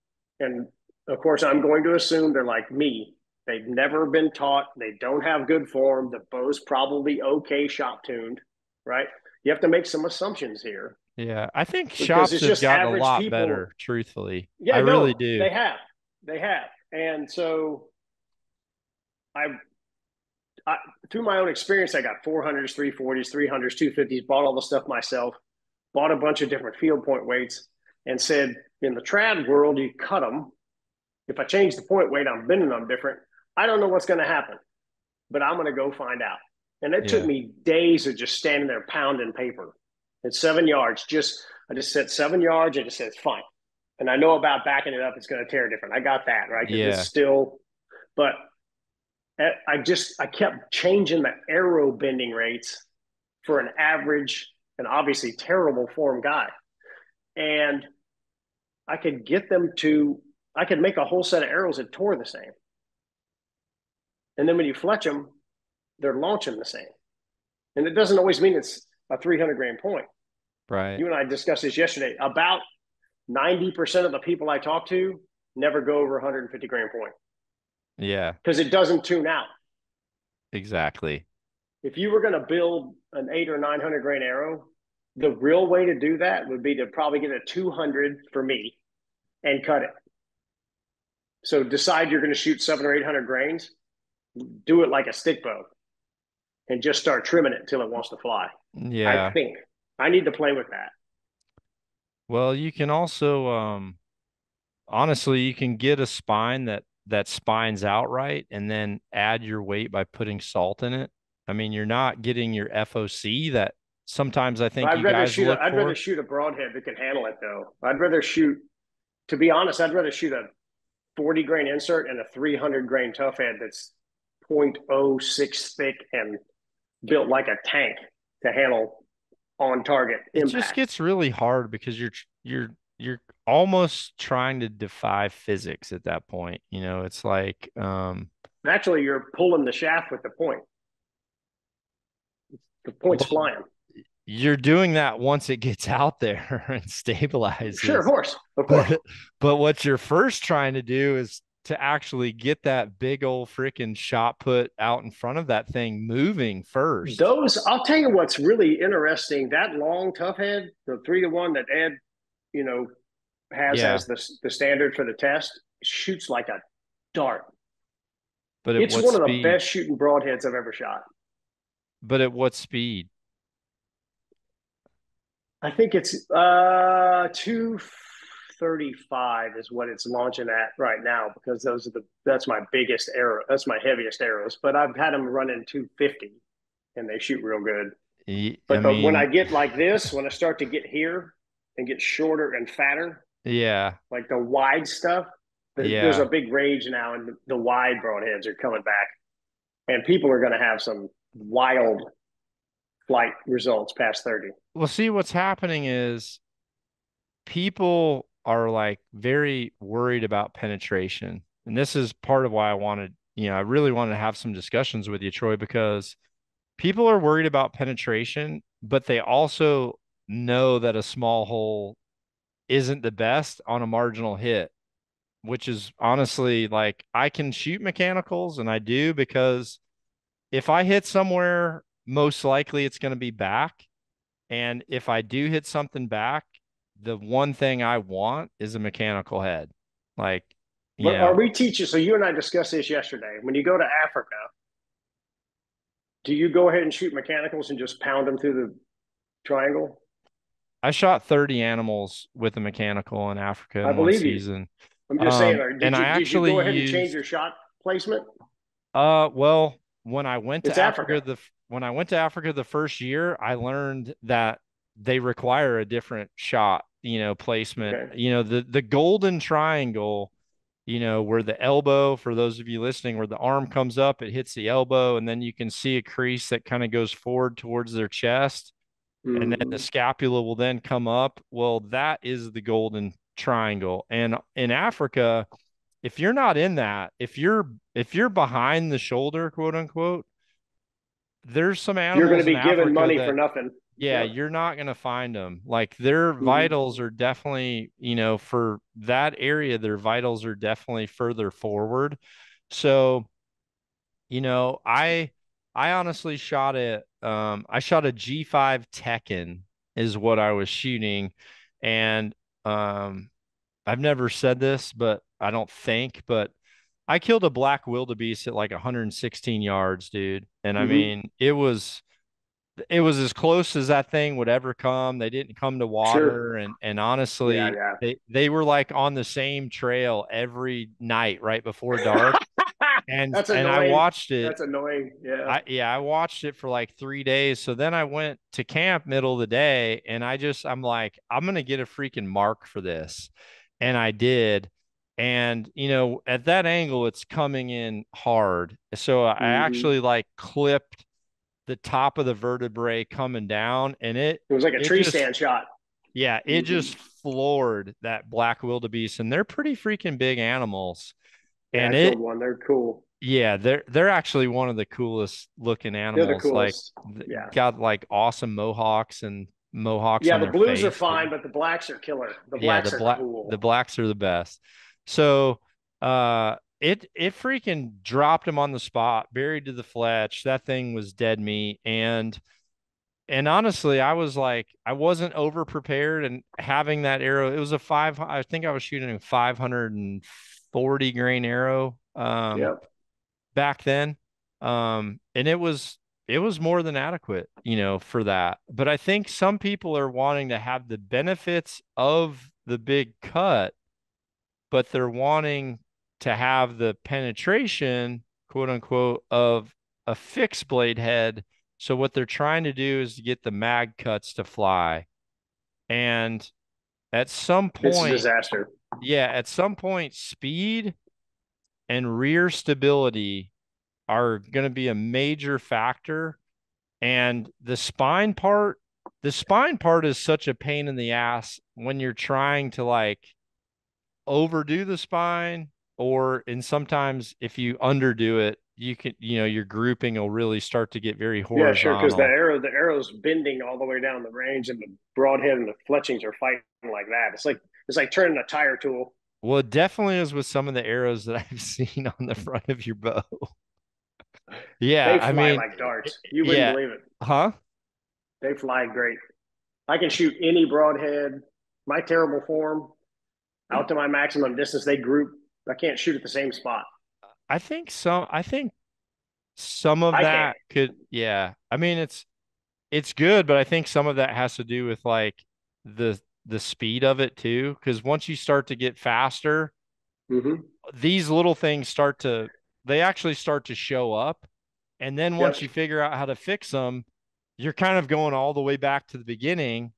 and of course, I'm going to assume they're like me. They've never been taught. They don't have good form. The bow's probably okay shop tuned, right? You have to make some assumptions here Yeah. I think because shops it's have just gotten a average lot people. better, truthfully. I Yeah, really no, do. they have, and so I, I through my own experience, I got 400s, 340s, 300s, 250s, bought all the stuff myself, bought a bunch of different field point weights, and said in the trad world, you cut them. If I change the point weight, I'm bending them different. I don't know what's going to happen, but I'm going to go find out. And it took Yeah. me days of just standing there pounding paper. At 7 yards, I just said 7 yards. I just said it's fine. And I know about backing it up, it's going to tear different. I got that right because it's Yeah. still, but I kept changing the arrow bending rates for an average and obviously terrible form guy. And I could get them to, I could make a whole set of arrows that tore the same. And then when you fletch them, they're launching the same. And it doesn't always mean it's a 300 grain point. Right. You and I discussed this yesterday. About 90% of the people I talk to never go over 150 grain point Yeah. because it doesn't tune out. Exactly. If you were going to build an 800 or 900 grain arrow, the real way to do that would be to probably get a 200 for me and cut it. So decide you're going to shoot 700 or 800 grains, do it like a stick bow and just start trimming it until it wants to fly. I Yeah. think I need to play with that. Well, you can also honestly, you can get a spine that spines outright and then add your weight by putting salt in it. I mean, you're not getting your FOC that sometimes I think you guys look I'd rather for. shoot a broadhead that can handle it though. I'd rather shoot, to be honest, I'd rather shoot a 40 grain insert and a 300 grain tough head that's 0.06 thick and built like a tank to handle on target It just impact. gets really hard because you're almost trying to defy physics at that point. It's like Actually, you're pulling the shaft with the point. The point's well, flying. you're doing that once it gets out there and Sure, of stabilizes. course, of course. But what you're first trying to do is to actually get that big old freaking shot put out in front of that thing moving first. Those, I'll tell you what's really interesting. That long tough head, the 3-to-1 that Ed, you know, has Yeah, as the standard for the test, shoots like a dart. but at It's what one of the speed? best shooting broadheads I've ever shot. But at what speed? I think it's 235 is what it's launching at right now because that's my biggest arrow. That's my heaviest arrows. But I've had them running 250 and they shoot real good. I But when I mean, get like this, when I start to get here and get shorter and fatter, yeah, like the wide stuff, there's a yeah. big rage now, and the wide broadheads are coming back, and people are going to have some wild flight results past 30. Well, see, what's happening is people are like very worried about penetration. And this is part of why I really wanted to have some discussions with you, Troy, because people are worried about penetration, but they also know that a small hole isn't the best on a marginal hit, which is honestly like I can shoot mechanicals and I do because if I hit somewhere, most likely it's going to be back. And if I do hit something back, the one thing I want is a mechanical head. Like, you But are know, we teaching? So you and I discussed this yesterday. When you go to Africa, do you go ahead and shoot mechanicals and just pound them through the triangle? I shot 30 animals with a mechanical in Africa I in one believe you. season. I'm just saying. And I Did you actually go ahead and change used your shot placement? well, when I went to It's Africa Africa. the when I went to Africa the first year, I learned that they require a different shot, placement. Okay. The golden triangle where the elbow, for those of you listening, where the arm comes up, it hits the elbow, and then you can see a crease that kind of goes forward towards their chest, and then the Mm-hmm. scapula will then come up. Well, that is the golden triangle. And in Africa, if you're not in that, if you're behind the shoulder, quote unquote, there's some You're going to animals in be giving Africa money for that, nothing. yeah, Yep. you're not going to find them. Like their Mm-hmm. vitals are definitely, for that area, their vitals are definitely further forward. So, I honestly shot I shot a G5 Tekken is what I was shooting. And um I've never said this, but I don't think, but I killed a black wildebeest at like 116 yards, dude. And I Mm-hmm. mean, it was as close as that thing would ever come. They didn't come to Sure. water, and Yeah, honestly, yeah. they were like on the same trail every night right before dark. And That's and I annoying. watched it. That's annoying. Yeah. I watched it for like 3 days. So then I went to camp middle of the day, and I'm like, I'm gonna get a freaking mark for this. And I did. And at that angle, it's coming in hard. So I Mm-hmm. actually like clipped the top of the vertebrae coming down, and it It was like a it tree just stand shot. yeah, it Mm-hmm. just floored that black wildebeest, and they're pretty freaking big animals. Yeah, I And killed one. They're cool. yeah, they're actually one of the coolest looking They're the animals. Like coolest. Yeah. got like awesome mohawks Yeah, on the their blues are face, fine, dude. but the blacks are killer. The Yeah, blacks are the cool. blacks are the best. So it freaking dropped him on the spot, buried to the fletch. That thing was dead meat. And honestly, I was like, I wasn't over prepared, and having that arrow, it was I think I was shooting a 540 grain arrow Yep. back then. And it was more than adequate, for that. But I think some people are wanting to have the benefits of the big cut, but they're wanting to have the penetration, quote unquote, of a fixed blade head. So what they're trying to do is to get the mag cuts to fly. And at some It's a point, disaster. yeah, at some point, speed and rear stability are going to be a major factor. And the spine part is such a pain in the ass when you're trying to like overdo the spine, and sometimes if you underdo it, your grouping will really start to get very Yeah, sure. Because horizontal. the arrow's bending all the way down the range, and the broadhead and the fletchings are fighting like that. It's like turning a tire tool. Well, it definitely is with some of the arrows that I've seen on the front of your bow. Yeah, They I fly mean, like darts. You wouldn't yeah, believe it. huh? They fly great. I can shoot any broadhead. My terrible form out to my maximum distance. They group. I can't shoot at the same spot. I think some of I can. that could, yeah. I mean, it's good, but I think some of that has to do with like the speed of it too. Because once you start to get faster, Mm-hmm. these little things they actually start to show up. And then once Yep. you figure out how to fix them, you're kind of going all the way back to the beginning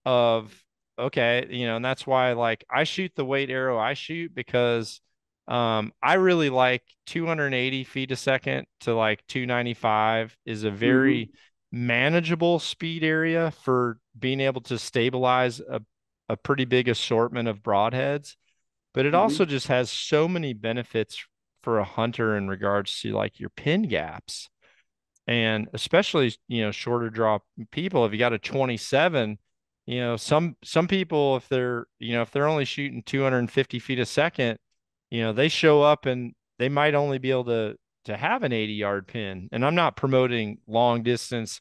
of, okay, and that's why like I shoot the weight arrow I shoot, because I really like 280 feet a second to like 295 is a very Mm-hmm. manageable speed area for being able to stabilize a pretty big assortment of broadheads. But it also Mm-hmm. just has so many benefits for a hunter in regards to like your pin gaps, and especially shorter draw people. If you got a 27, some people, if they're only shooting 250 feet a second, they show up and they might only be able to have an 80-yard pin. And I'm not promoting long distance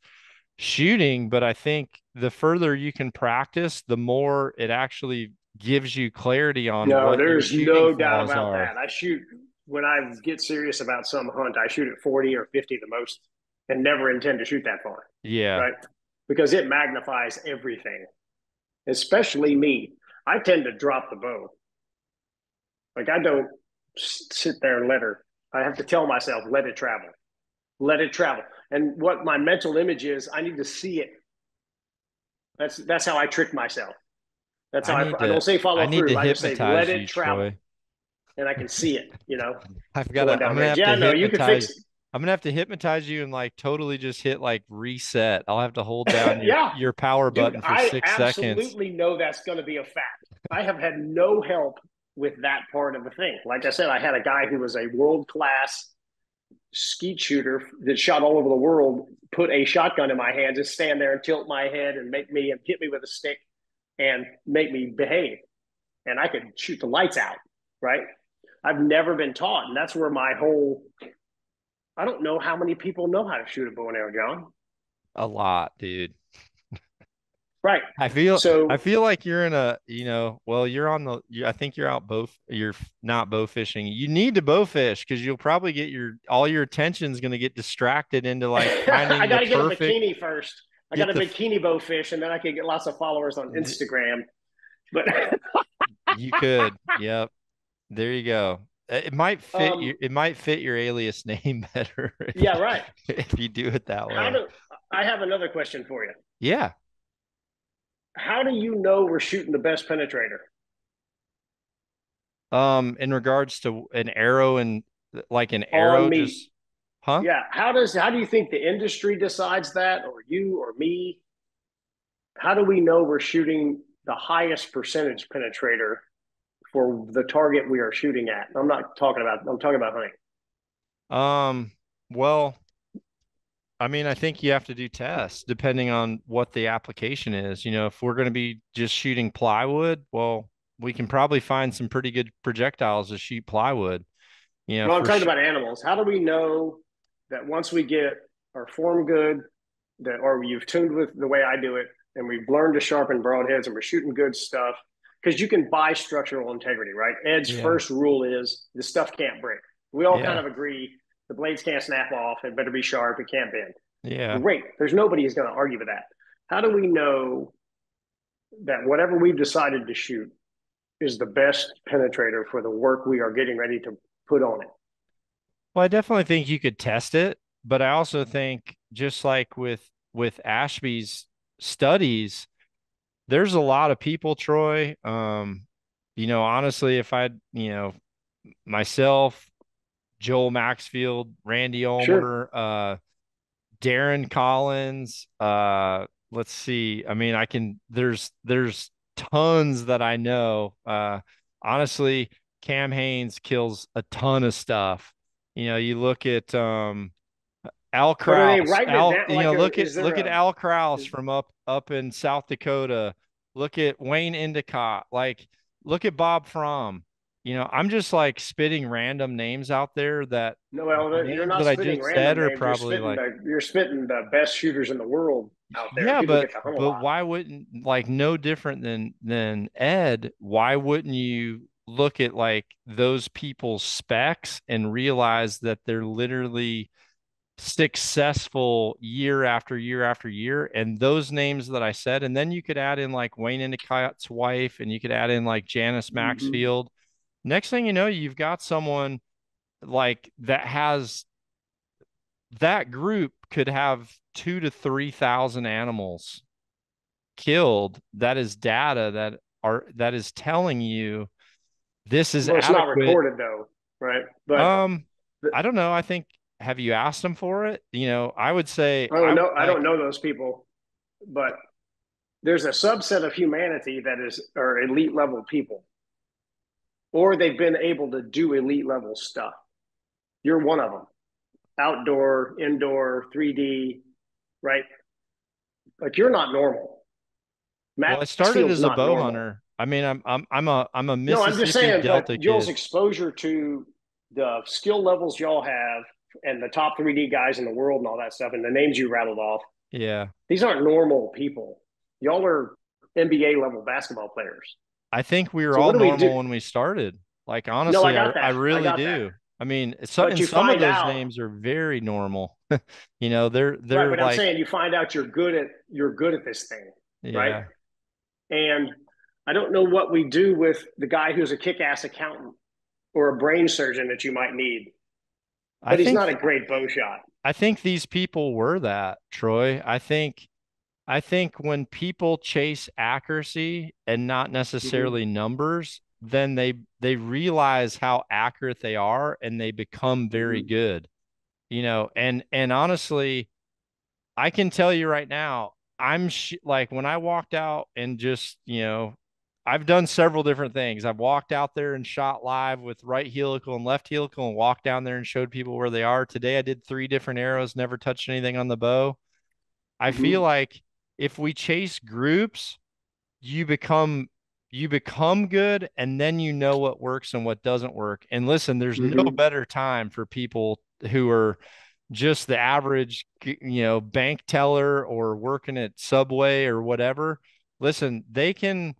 shooting, but I think the further you can practice, the more it actually gives you clarity on No, what your there's shooting no doubt flaws about are. that. I shoot when I get serious about some hunt. I shoot at 40 or 50 the most, and never intend to shoot that far, Yeah. right? Because it magnifies everything, especially me. I tend to drop the bow. Like I don't sit there and let her. I have to tell myself, let it travel, let it travel. And what my mental image is, I need to see it. That's how I trick myself. That's I how need I to don't say I follow need to through. I just say let hypnotize it you, travel. Troy. and I can see it, I've got going to, I'm down going to range. have Yeah, to no, you can fix hypnotize. it. I'm going to have to hypnotize you and like totally just hit like reset. I'll have to hold down Yeah, your power dude, button for I 6 seconds. absolutely know that's going to be a fact. I have had no help with that part of the thing. Like I said, I had a guy who was a world class skeet shooter that shot all over the world put a shotgun in my hand, just stand there and tilt my head and make me and hit me with a stick and make me behave. And I could shoot the lights out, right? I've never been taught. And that's where my whole, I don't know how many people know how to shoot a bow and arrow, John. A lot, dude. Right. I So, feel like you're in a, well, you're on I think you're out you're not bow fishing. You need to bow fish because you'll probably get all your attention's going to get distracted into like I finding the got to get a perfect, bikini first. I got get a the, bikini bow fish, and then I can get lots of followers on Instagram. But you could, yep. There you go. It might fit your alias name better yeah, right. if you do it that How way. do I have another question for you? Yeah. How do you know we're shooting the best penetrator In regards to an arrow and like an on arrow meat? just, huh? Yeah, how do you think the industry decides that, or you or me? How do we know we're shooting the highest percentage penetrator for the target we are shooting at? I'm talking about hunting. Um, well, I mean, I think you have to do tests depending on what the application is. If we're going to be just shooting plywood, well, we can probably find some pretty good projectiles to shoot plywood. Well, I'm For talking sure. about animals. How do we know that once we get our form good, that or you've tuned with the way I do it, and we've learned to sharpen broadheads, and we're shooting good stuff? Because you can buy structural integrity, right? Ed's Yeah. first rule is the stuff can't break. We all kind Yeah. of agree the blades can't snap off. It better be sharp. It can't bend. Yeah. Great. There's nobody who's going to argue with that. How do we know that whatever we've decided to shoot is the best penetrator for the work we are getting ready to put on it? Well, I definitely think you could test it, but I also think just like with Ashby's studies, there's a lot of people, Troy. Honestly, if I, myself, Joel Maxfield, Randy Sure. Ulmer, Darren Collins, let's see. I mean, there's tons that I know. Honestly, Cam Haynes kills a ton of stuff. You look at Al But are they Kraus. writing it down? Like, is there Look at a? Al Kraus Is, from up in South Dakota. Look at Wayne Endicott. Like, look at Bob Fromm. I'm just like spitting random names out there that no, the well, you're names not that I spitting just said random are names. probably like, You're spitting the best shooters in the world out there. yeah, People get to hunt a but lot. why wouldn't like no different than Ed? Why wouldn't you look at like those people's specs and realize that they're literally successful year after year after year? And those names that I said, and then you could add in like Wayne Endicott's wife, and you could add in like Janice Mm-hmm. Maxfield. Next thing you know, you've got someone like that group could have 2 to 3 thousand animals killed. That is data that is telling you this is Well, it's not adequate. recorded though, right? But Um, the, I don't know. I think, have you asked them for it? I would say I I don't would know. I don't like, know those people, but there's a subset of humanity that is are elite level people, or they've been able to do elite level stuff. You're one of them. Outdoor, indoor, 3D, right? Like you're not normal. well, I started Maxfield's as a not bow normal. hunter. I mean, I'm a No, I'm just Mississippi saying, Delta but Joel's kid. exposure to the skill levels y'all have and the top 3D guys in the world and all that stuff and the names you rattled off, Yeah. these aren't normal people. Y'all are NBA level basketball players. I think we were So all what do we do? normal when we started. Like No, I honestly, got I that. I really got that. do. I mean, But and you some of find those out, names are very normal. right? They're But I'm like, saying you find out you're good at this thing, right? yeah. And I don't know what we do with the guy who's a kick-ass accountant or a brain surgeon that you might need, I but he's think not a great bow shot. I think these people were that, Troy. I think when people chase accuracy and not Mm-hmm. necessarily numbers, then they realize how accurate they are and they become very Mm-hmm. good, and honestly, I can tell you right now, like when I walked out and just, I've done several different things. I've walked out there and shot live with right helical and left helical and walked down there and showed people where they are. Today I did 3 different arrows, never touched anything on the bow. I feel Mm-hmm. like if we chase groups, you become you become good, and then you know what works and what doesn't work. And listen, there's no Mm-hmm. better time for people who are just the average, bank teller or working at Subway or whatever. Listen, they can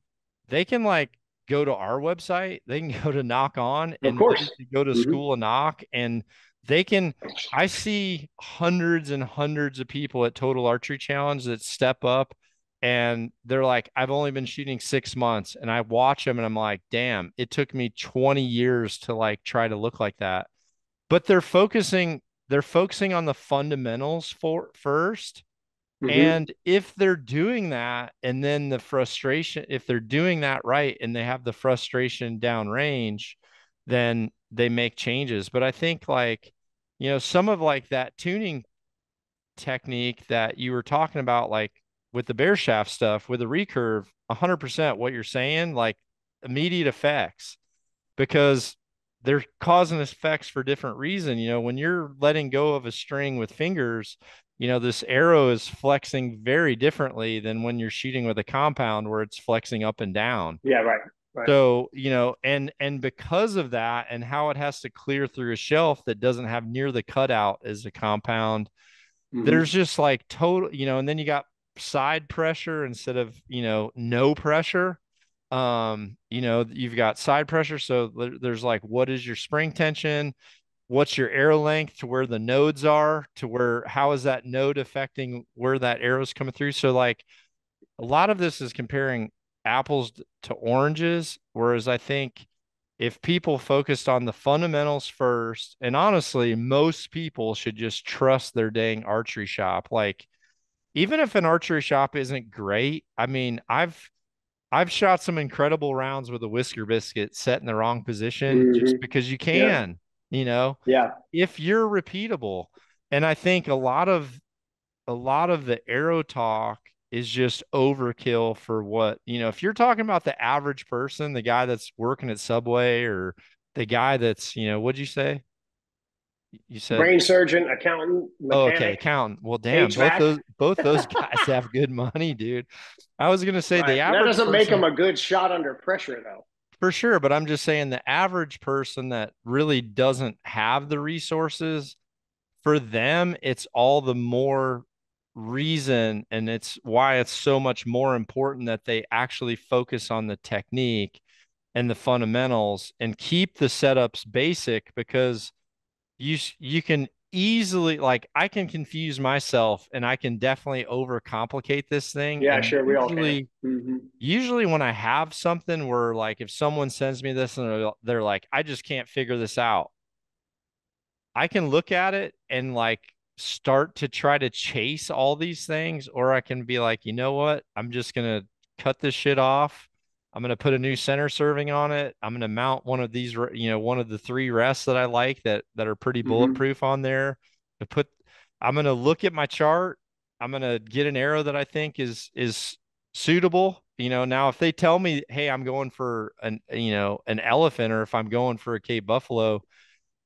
like go to our website, they can go to Knock On Of and course. literally go to Mm-hmm. School of Knock, and they can I see hundreds and hundreds of people at Total Archery Challenge that step up and they're like, I've only been shooting 6 months. And I watch them and I'm like, damn, it took me 20 years to like try to look like that. But they're focusing on the fundamentals for first. Mm-hmm. And if they're doing that, and then the frustration, if they're doing that right and they have the frustration downrange, then they make changes. But I think like, some of like that tuning technique that you were talking about, like with the bear shaft stuff, with the recurve, 100% what you're saying, like immediate effects, because they're causing effects for different reason. When you're letting go of a string with fingers, this arrow is flexing very differently than when you're shooting with a compound where it's flexing up and down. Yeah, right. Right. So, and because of that and how it has to clear through a shelf that doesn't have near the cutout as a compound, there's Mm-hmm. just like total, and then you got side pressure instead of, no pressure. You've got side pressure. So there's like, what is your spring tension? What's your arrow length to where the nodes are, to where, how is that node affecting where that arrow's coming through? So like a lot of this is comparing apples to oranges, whereas I think if people focused on the fundamentals first, and honestly, most people should just trust their dang archery shop. Like, even if an archery shop isn't great, I mean, I've shot some incredible rounds with a whisker biscuit set in the wrong position just Mm-hmm. because you Yeah. can, you know, Yeah. if you're repeatable. And I think a lot of the arrow talk is just overkill for what, if you're talking about the average person, the guy that's working at Subway, or the guy that's, what'd you say? You said, Brain surgeon, accountant, oh, okay, mechanic, accountant. Well, damn, both HVAC. those guys have good money, dude. I was gonna say the Right. That average doesn't make him person a good shot under pressure, though. for sure, but I'm just saying the average person that really doesn't have the resources, for them, it's all the more reason, and it's why it's so much more important that they actually focus on the technique and the fundamentals and keep the setups basic, because you can easily, like, I can confuse myself and I can definitely overcomplicate this thing. Yeah, And sure. We all can. Mm-hmm. usually when I have something where, like, if someone sends me this and they're like, I just can't figure this out, I can look at it and like start to try to chase all these things, or I can be like, you know what? I'm just gonna cut this shit off. I'm gonna put a new center serving on it. I'm gonna mount one of these, one of the 3 rests that I like that are pretty Mm-hmm. bulletproof on there. To put, I'm gonna look at my chart. I'm gonna get an arrow that I think is suitable. Now if they tell me, hey, I'm going for an elephant, or if I'm going for a Cape Buffalo,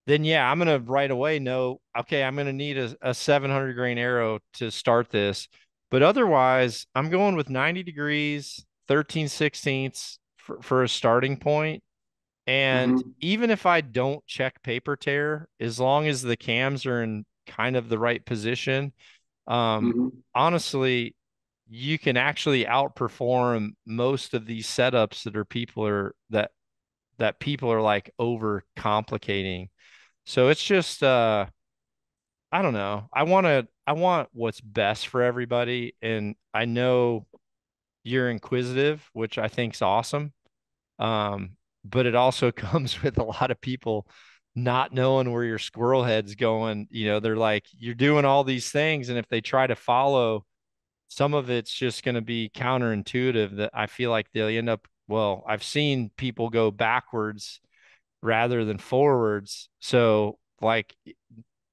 then yeah, I'm gonna right away know, okay, I'm gonna need a 700 grain arrow to start this. But otherwise, I'm going with 90 degrees, 13 sixteenths for a starting point. And Mm-hmm. even if I don't check paper tear, as long as the cams are in kind of the right position, um, Mm-hmm. honestly, you can actually outperform most of these setups that people are like over complicating. So it's just I don't know. I want what's best for everybody, and I know you're inquisitive, which I think's awesome. But it also comes with a lot of people not knowing where your squirrel head's going. They're like, you're doing all these things, and if they try to follow, some of it's just going to be counterintuitive that I feel like they'll end up well, I've seen people go backwards rather than forwards. So like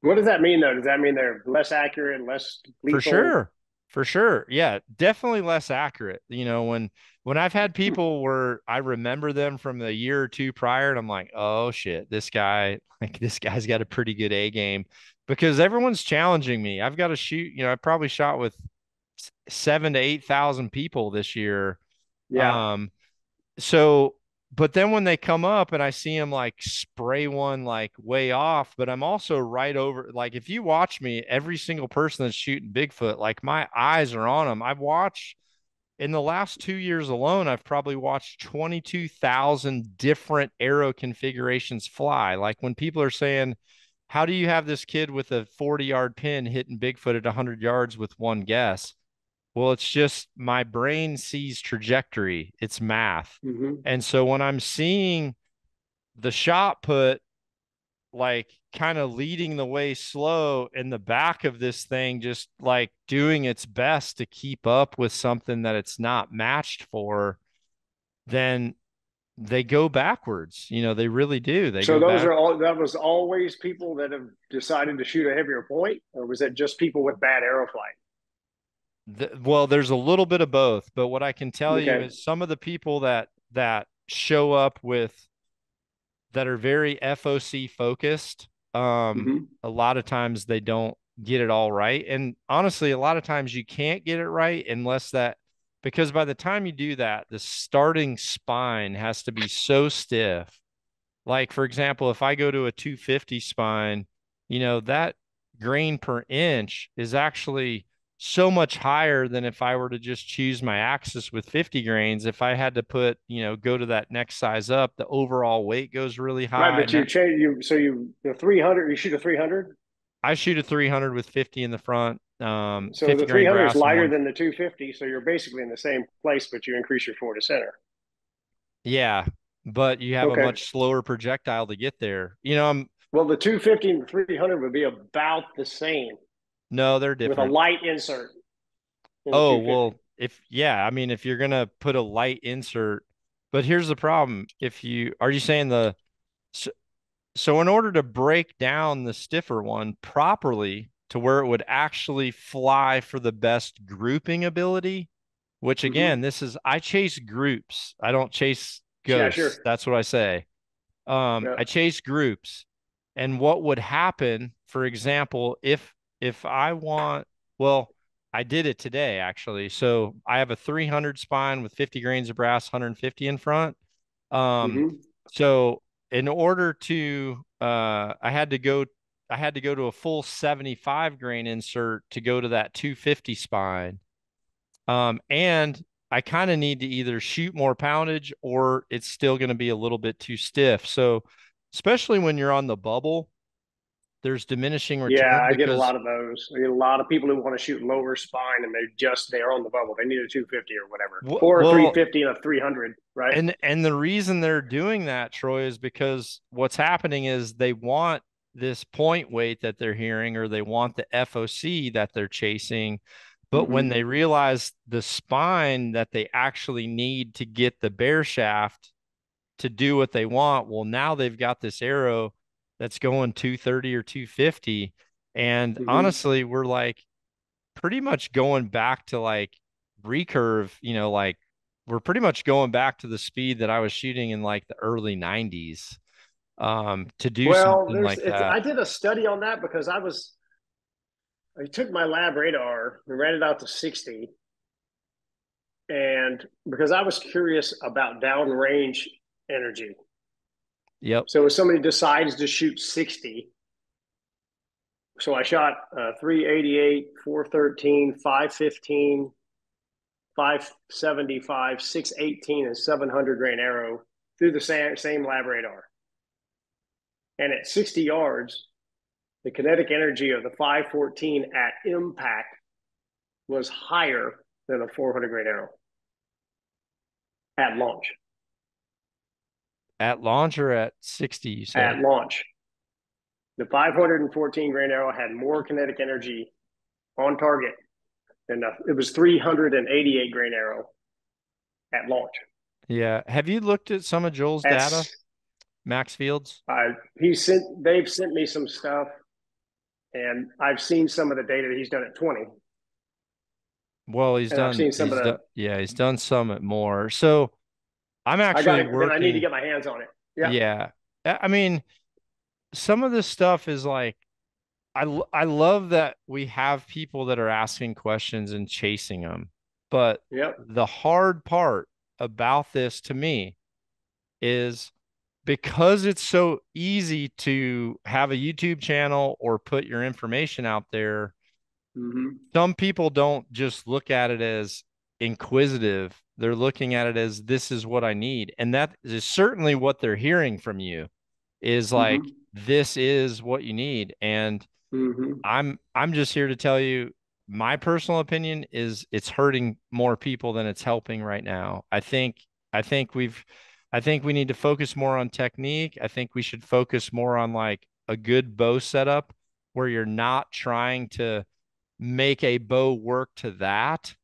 What does that mean, though? Does that mean they're less accurate, less for lethal? sure. For sure. Yeah, definitely less accurate. When I've had people where I remember them from the year or two prior and I'm like, "Oh shit, this guy, like this guy's got a pretty good A game." Because everyone's challenging me. I've got to shoot, I probably shot with 7 to 8,000 people this year. Yeah. Um, so but then when they come up and I see them like spray one like way off, but I'm also right over, like if you watch me, every single person that's shooting Bigfoot, like my eyes are on them. I've watched in the last 2 years alone, I've probably watched 22,000 different arrow configurations fly. Like when people are saying, how do you have this kid with a 40-yard pin hitting Bigfoot at 100 yards with one guess? Well, it's just my brain sees trajectory, it's math. Hmm. And so when I'm seeing the shot put like kind of leading the way slow in the back of this thing, just like doing its best to keep up with something that it's not matched for, then they go backwards. They really do. They So go those back. are all. That was always people that have decided to shoot a heavier point, or was it just people with bad arrow flight? Well, there's a little bit of both, but what I can tell you Okay. is some of the people that show up with that are very FOC focused, Hmm. a lot of times they don't get it all right. And honestly, a lot of times you can't get it right unless because by the time you do that, the starting spine has to be so stiff. Like, for example, if I go to a 250 spine, that grain per inch is actually so much higher than if I were to just choose my axis with 50 grains. If I had to go to that next size up, the overall weight goes really Right, high. but you change you. So you the 300. You shoot a 300. I shoot a 300 with 50 in the front, So 50 the grain 300 is brass and lighter one. than the 250. So you're basically in the same place, but you increase your forward to center. Yeah, but you have a Okay. much slower projectile to get there. Well, the 250 and the 300 would be about the same No, they're with a different. light insert in the Oh, 250. well, yeah, I mean, if you're gonna put a light insert, but here's the problem. Are you saying so, so in order to break down the stiffer one properly to where it would actually fly for the best grouping ability, which again, Hmm. I chase groups. I don't chase Yeah, ghosts. sure. That's what I say. Yeah. I chase groups. And what would happen, for example, if I want, well, I did it today actually. So I have a 300 spine with 50 grains of brass, 150 in front. Um, Hmm. so in order to, I had to go to a full 75 grain insert to go to that 250 spine. And I kind of need to either shoot more poundage or it's still going to be a little bit too stiff. So, especially when you're on the bubble, there's diminishing Yeah, return I get a because, lot of those. I get a lot of people who want to shoot lower spine and they're on the bubble. They need a 250 or whatever, or a well, 350 and a 300, right? and the reason they're doing that, Troy, is because what's happening is they want this point weight that they're hearing or they want the FOC that they're chasing. But when Hmm. they realize the spine that they actually need to get the bear shaft to do what they want. Well, now they've got this arrow that's going 230 or 250. And Hmm. honestly, we're like pretty much going back to like recurve, like we're pretty much going back to the speed that I was shooting in like the early 90s to do Well, something like that. I did a study on that because I took my lab radar and ran it out to 60, and because I was curious about downrange energy. Yep. So if somebody decides to shoot 60, so I shot 388, 413, 515, 575, 618, and 700 grain arrow through the same lab radar. And at 60 yards, the kinetic energy of the 514 at impact was higher than a 400 grain arrow at launch. At launch or at 60, you said? At launch, the 514 grain arrow had more kinetic energy on target than it was 388 grain arrow at launch. Yeah. Have you looked at some of Joel's data, That's Max Fields? they've sent me some stuff, and I've seen some of the data that he's done at 20, Well, and I've seen some of the. he's done some at more. So I'm I got actually it, then I need to working. get my hands on it. Yeah, Yeah. I mean, some of this stuff is like, I love that we have people that are asking questions and chasing them. But yep, the hard part about this to me is because it's so easy to have a YouTube channel or put your information out there, mm-hmm. some people don't just look at it as inquisitive. They're looking at it as this is what I need. And that is certainly what they're hearing from you is like, Mm-hmm. this is what you need. And Mm-hmm. I'm just here to tell you my personal opinion is it's hurting more people than it's helping right now. I think we've I think we need to focus more on technique. I think we should focus more on like a good bow setup where you're not trying to make a bow work to that.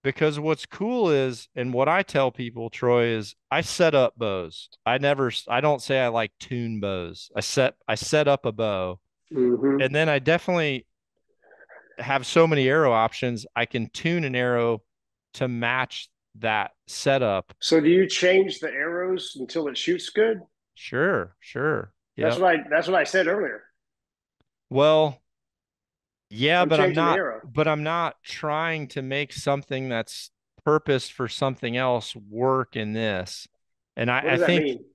Because what's cool is, and what I tell people, Troy, is I set up bows. I don't say I like tune bows. I set up a bow, Mm-hmm. and then I definitely have so many arrow options. I can tune an arrow to match that setup. So do you change the arrows until it shoots good? Sure, sure. That's Yep. what I said earlier. Well, yeah, I'm changing the arrow. but I'm not trying to make something that's purposed for something else work in this. And What I does that think mean?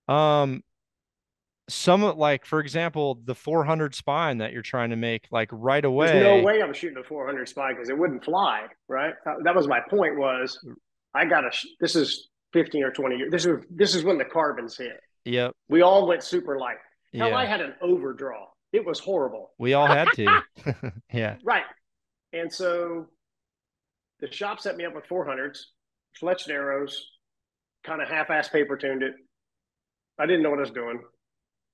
um some of like for example, the 400 spine that you're trying to make like right There's no away. way I'm shooting a 400 spy because it wouldn't fly, right? That was my point. Was I got to? This is 15 or 20 years. This is when the carbons hit. Yep. We all went super light. Hell, I Yeah. had an overdraw. It was horrible. We all had to. Yeah. Right. And so the shop set me up with 400s, fletched arrows, kind of half-ass paper tuned it. I didn't know what I was doing,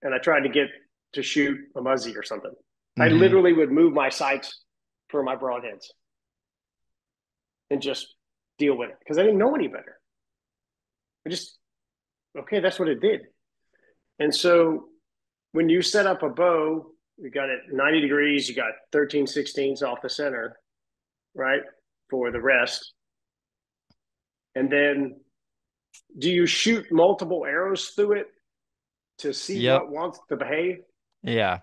and I tried to get to shoot a muzzy or something. I Hmm. literally would move my sights for my broadheads and just deal with it because I didn't know any better. I just okay, that's what it did. And so when you set up a bow, you got it 90 degrees, you got 13/16 off the center, right? For the rest. And then do you shoot multiple arrows through it to see Yep. what wants to behave? Yeah.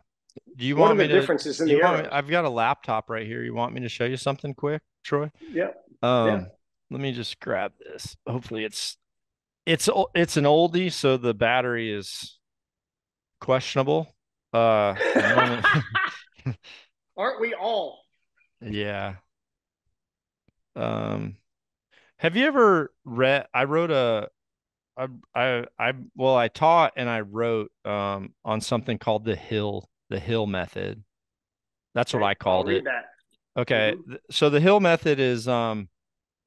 Do you What are want the me to, differences in do you the want me, arrows? I've got a laptop right here. You want me to show you something quick, Troy? Yeah. Yeah. Um, Let me just grab this. Hopefully it's an oldie, so the battery is questionable. The moment. Aren't we all? Yeah. Um, have you ever read, I wrote a, well, I taught and I wrote, on something called the Hill method. That's what Okay. I I'll called read it. that. Okay. Mm-hmm. So the Hill method is, and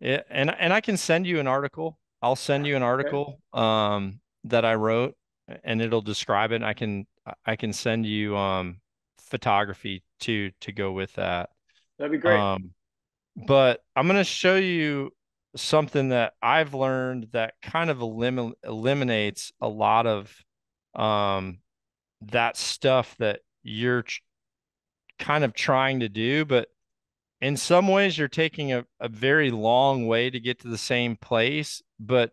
I can send you an article. I'll send you an Okay. article that I wrote and it'll describe it. I can send you photography to go with that. That'd be great. Um but I'm going to show you something that I've learned that kind of eliminates a lot of um that stuff that you're kind of trying to do, but in some ways you're taking a very long way to get to the same place, but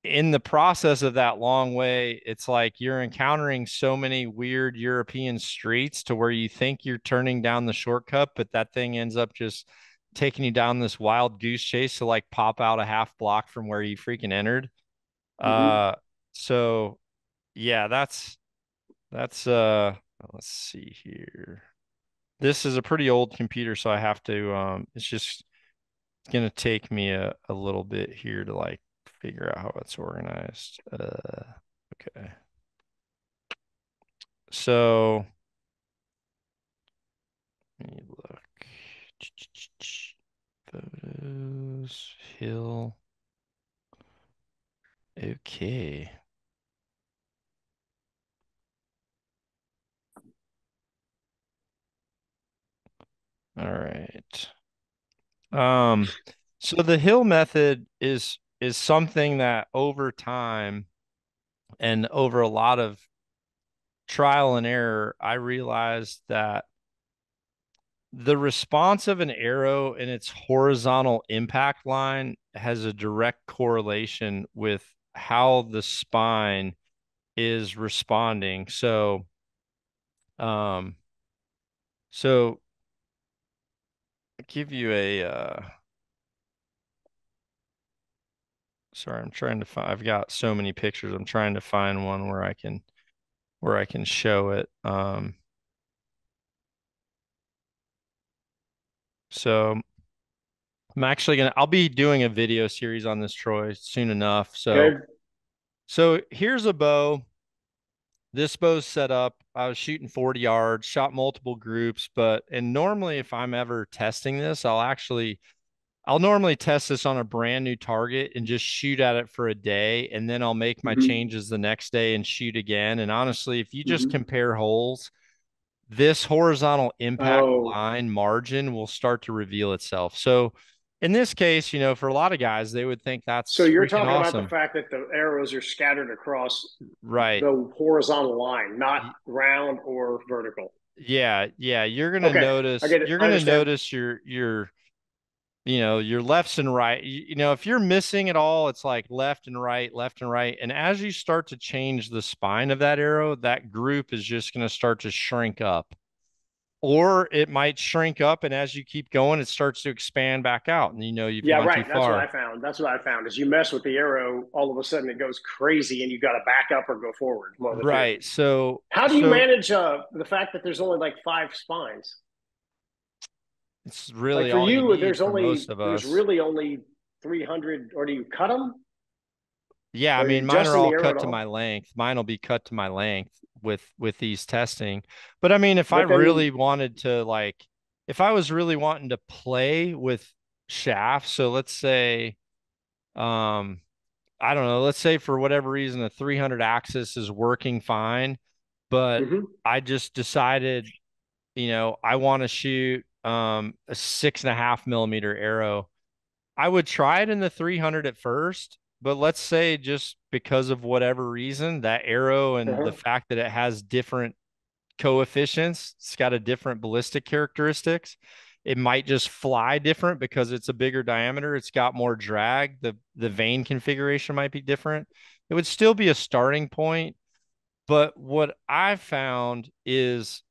in the process of that long way, it's like you're encountering so many weird European streets to where you think you're turning down the shortcut, but that thing ends up just taking you down this wild goose chase to like pop out a half block from where you freaking entered. Mm-hmm. Uh, so yeah, that's let's see here. This is a pretty old computer, so I have to it's just gonna take me a little bit here to like figure out how it's organized. Okay. So let me look. Photos, Hill. Okay. All right. Um, so the Hill method is is something that over time and over a lot of trial and error, I realized that the response of an arrow in its horizontal impact line has a direct correlation with how the spine is responding. Um, so I'll give you a sorry, I'm trying to find, I've got so many pictures. I'm trying to find one where I can show it. So I'll be doing a video series on this, Troy, soon enough. Okay. So here's a bow. This bow's set up. I was shooting 40 yards, shot multiple groups, and normally if I'm ever testing this, I'll normally test this on a brand new target and just shoot at it for a day. And then I'll make my Mm-hmm. changes the next day and shoot again. And honestly, if you just Mm-hmm. compare holes, this horizontal impact Oh, line margin will start to reveal itself. So in this case, for a lot of guys, they would think so that's you're freaking talking about the awesome. fact that the arrows are scattered across Right. the horizontal line, not round or vertical. Yeah, yeah. You're gonna Okay, I notice get it. you're I gonna understand. notice your lefts and right. If you're missing at all, it's like left and right, left and right. And as you start to change the spine of that arrow, that group is just gonna start to shrink up. Or it might shrink up, and as you keep going, it starts to expand back out, and you've Yeah, gone too right. That's what I far. found. That's what I found. Is you mess with the arrow, all of a sudden it goes crazy, and you got to back up or go forward. One of the two. Right. So How do you so manage the fact that there's only like five spines? it's Like really for all you you, need for most of there's us. really only 300, or do you cut them, Yeah, I or are you mean, mine are adjusting the all arrow cut at to my all? length. Mine will be cut to my length with these testing. But I mean, But then, if I was really wanting to play with shafts, so let's say, um, I don't know, let's say for whatever reason a 300 axis is working fine, but mm-hmm, I just decided, I want to shoot a 6.5 millimeter arrow. I would try it in the 300 at first, but let's say just because of whatever reason, that arrow and the uh-huh, fact that it has different coefficients, it's got a different ballistic characteristics. It might just fly different because it's a bigger diameter. It's got more drag. The vane configuration might be different. It would still be a starting point, but what I've found is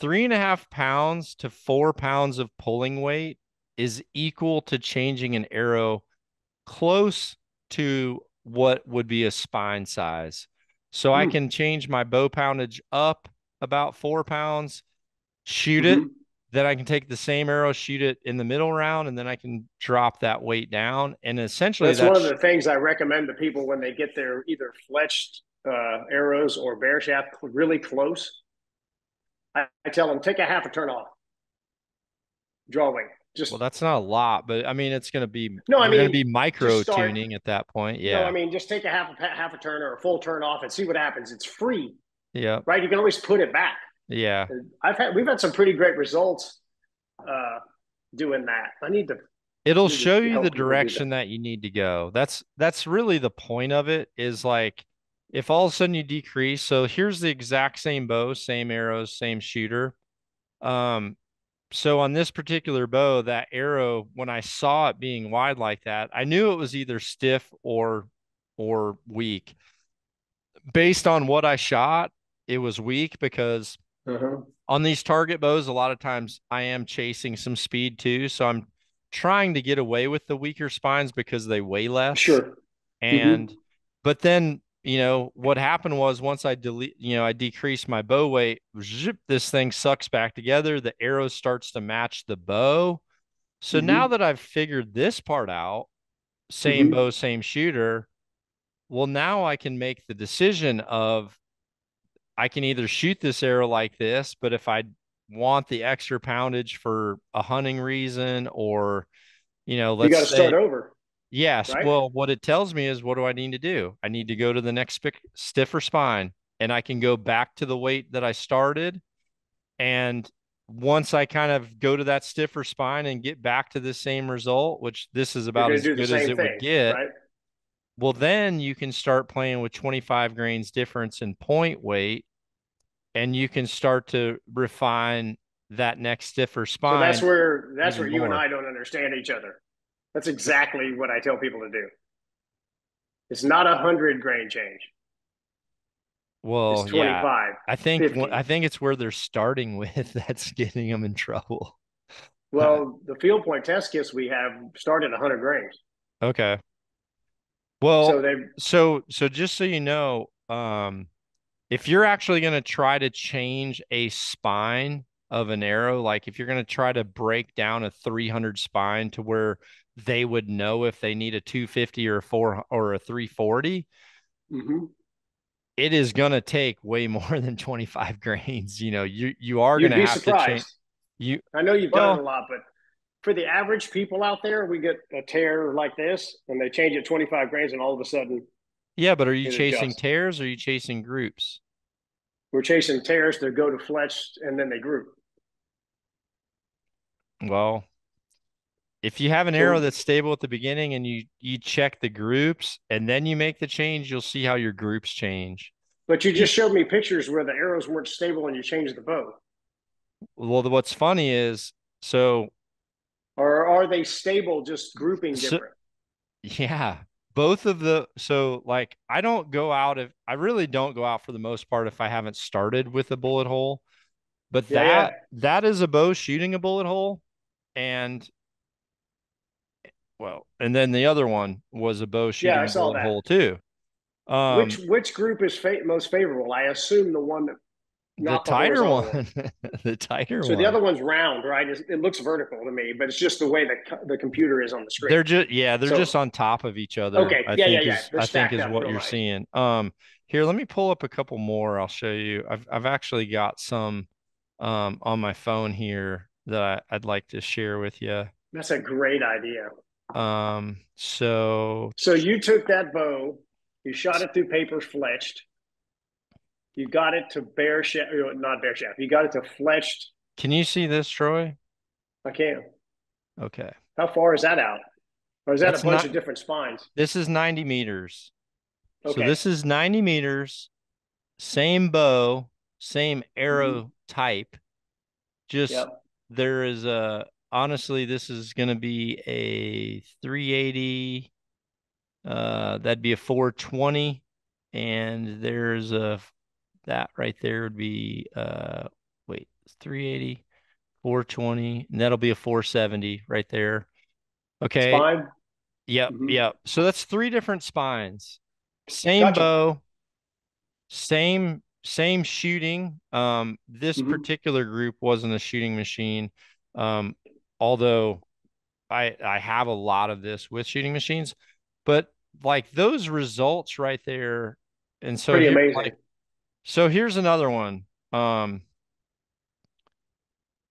3.5 pounds to 4 pounds of pulling weight is equal to changing an arrow close to what would be a spine size. So I mm, can change my bow poundage up about 4 pounds, shoot it. mm-hmm. Then I can take the same arrow, shoot it in the middle round, and then I can drop that weight down. And essentially, That's one of the things I recommend to people when they get their either fletched arrows or bear shaft really close. I tell them take a half a turn off drawing. well, Just that's not a lot, but I mean, no, I we're going to mean be just micro start. tuning at that point. No, I Yeah. mean just take a half a turn or a full turn off and see what happens. It's free, Yeah. right? You can always put it back. Yeah. We've had some pretty great results uh, doing that. It'll Need show to you the help people do that. direction that you need to go. That's really the point of it is like if all of a sudden you decrease, so here's the exact same bow, same arrows, same shooter. Um, so on this particular bow, that arrow, when I saw it being wide like that, I knew it was either stiff or weak. Based on what I shot, it was weak because Uh-huh. on these target bows, a lot of times I am chasing some speed too. So I'm trying to get away with the weaker spines because they weigh less. Sure. Mm-hmm. And, but then, what happened was once I decreased my bow weight, zip, this thing sucks back together. The arrow starts to match the bow. So now Mm-hmm. that I've figured this part out, same Mm-hmm. bow, same shooter, well, now I can make the decision of I can either shoot this arrow like this, but if I want the extra poundage for a hunting reason, or, You let's got to start say, over, yes, right? well, what it tells me is what do I need to do? I need to go to the next stiffer spine and I can go back to the weight that I started. And once I kind of go to that stiffer spine and get back to the same result, which this is You're about going to as do the good as same it would thing, get, right? Well, then you can start playing with 25 grains difference in point weight, and you can start to refine that next stiffer So spine that's where even you and more. I don't understand each other. That's exactly what I tell people to do. It's not 100 grain change. It's Well, yeah. 25, I 50. think it's where they're starting with that's getting them in trouble. Well, the field point test kits we have start at 100 grains. Okay. Well, So they, so just so you know, if you're actually going to try to change a spine of an arrow, like if you're going to try to break down a 300 spine to where they would know if they need a 250 or a 4 or a 340, mm-hmm. it is going to take way more than 25 grains. You are going You'd to be have to change. surprised. You I know you've hunted well, a lot, but for the average people out there, we get a tear like this and they change it 25 grains and all of a sudden yeah, but are you it chasing adjusts. tears or are you chasing groups? We're chasing tears to go to fletched and then they group. Well, if you have an arrow So, that's stable at the beginning and you check the groups and then you make the change, you'll see how your groups change. but you Pe- just showed me pictures where the arrows weren't stable and you changed the bow. Well, what's funny is so Or are they stable, just grouping so different? yeah, both of the so like I don't go out if I really don't go out for the most part if I haven't started with a bullet hole, but Yeah, yeah. that is a bow shooting a bullet hole and well, and then the other one was a bow Yeah, I shooting a saw bullet that. hole too. Um, Which group is most favorable? I assume the one that the not the tighter horizontal one. one, the tighter So the one. other one's round, right? It looks vertical to me, but it's just the way the computer is on the screen. They're just So on top of each other. okay, yeah, yeah, yeah. They're I think stacked is up what real you're nice. seeing. Here, let me pull up a couple more. I'll show you. I've actually got some on my phone here that I'd like to share with you. That's a great idea. So So you took that bow, you shot it through paper fletched, you got it to bare shaft, not bare shaft. You got it to fletched. can you see this, Troy? I can't. Okay. How far is that out? Or is that a That's bunch not of different spines? This is 90 meters. So Okay. this is 90 meters, same bow, same Mm-hmm. arrow type. Just Yep. there is a honestly, this is going to be a 380. That'd be a 420, and there's a that right there would be wait, 380, 420, and that'll be a 470 right there. Okay. Spine. Yep, Mm-hmm. yep. So that's three different spines. Same Gotcha. bow, same shooting. This Mm-hmm. particular group wasn't a shooting machine. Although I have a lot of this with shooting machines, but like those results right there. And so Pretty here amazing. like so here's another one. Um,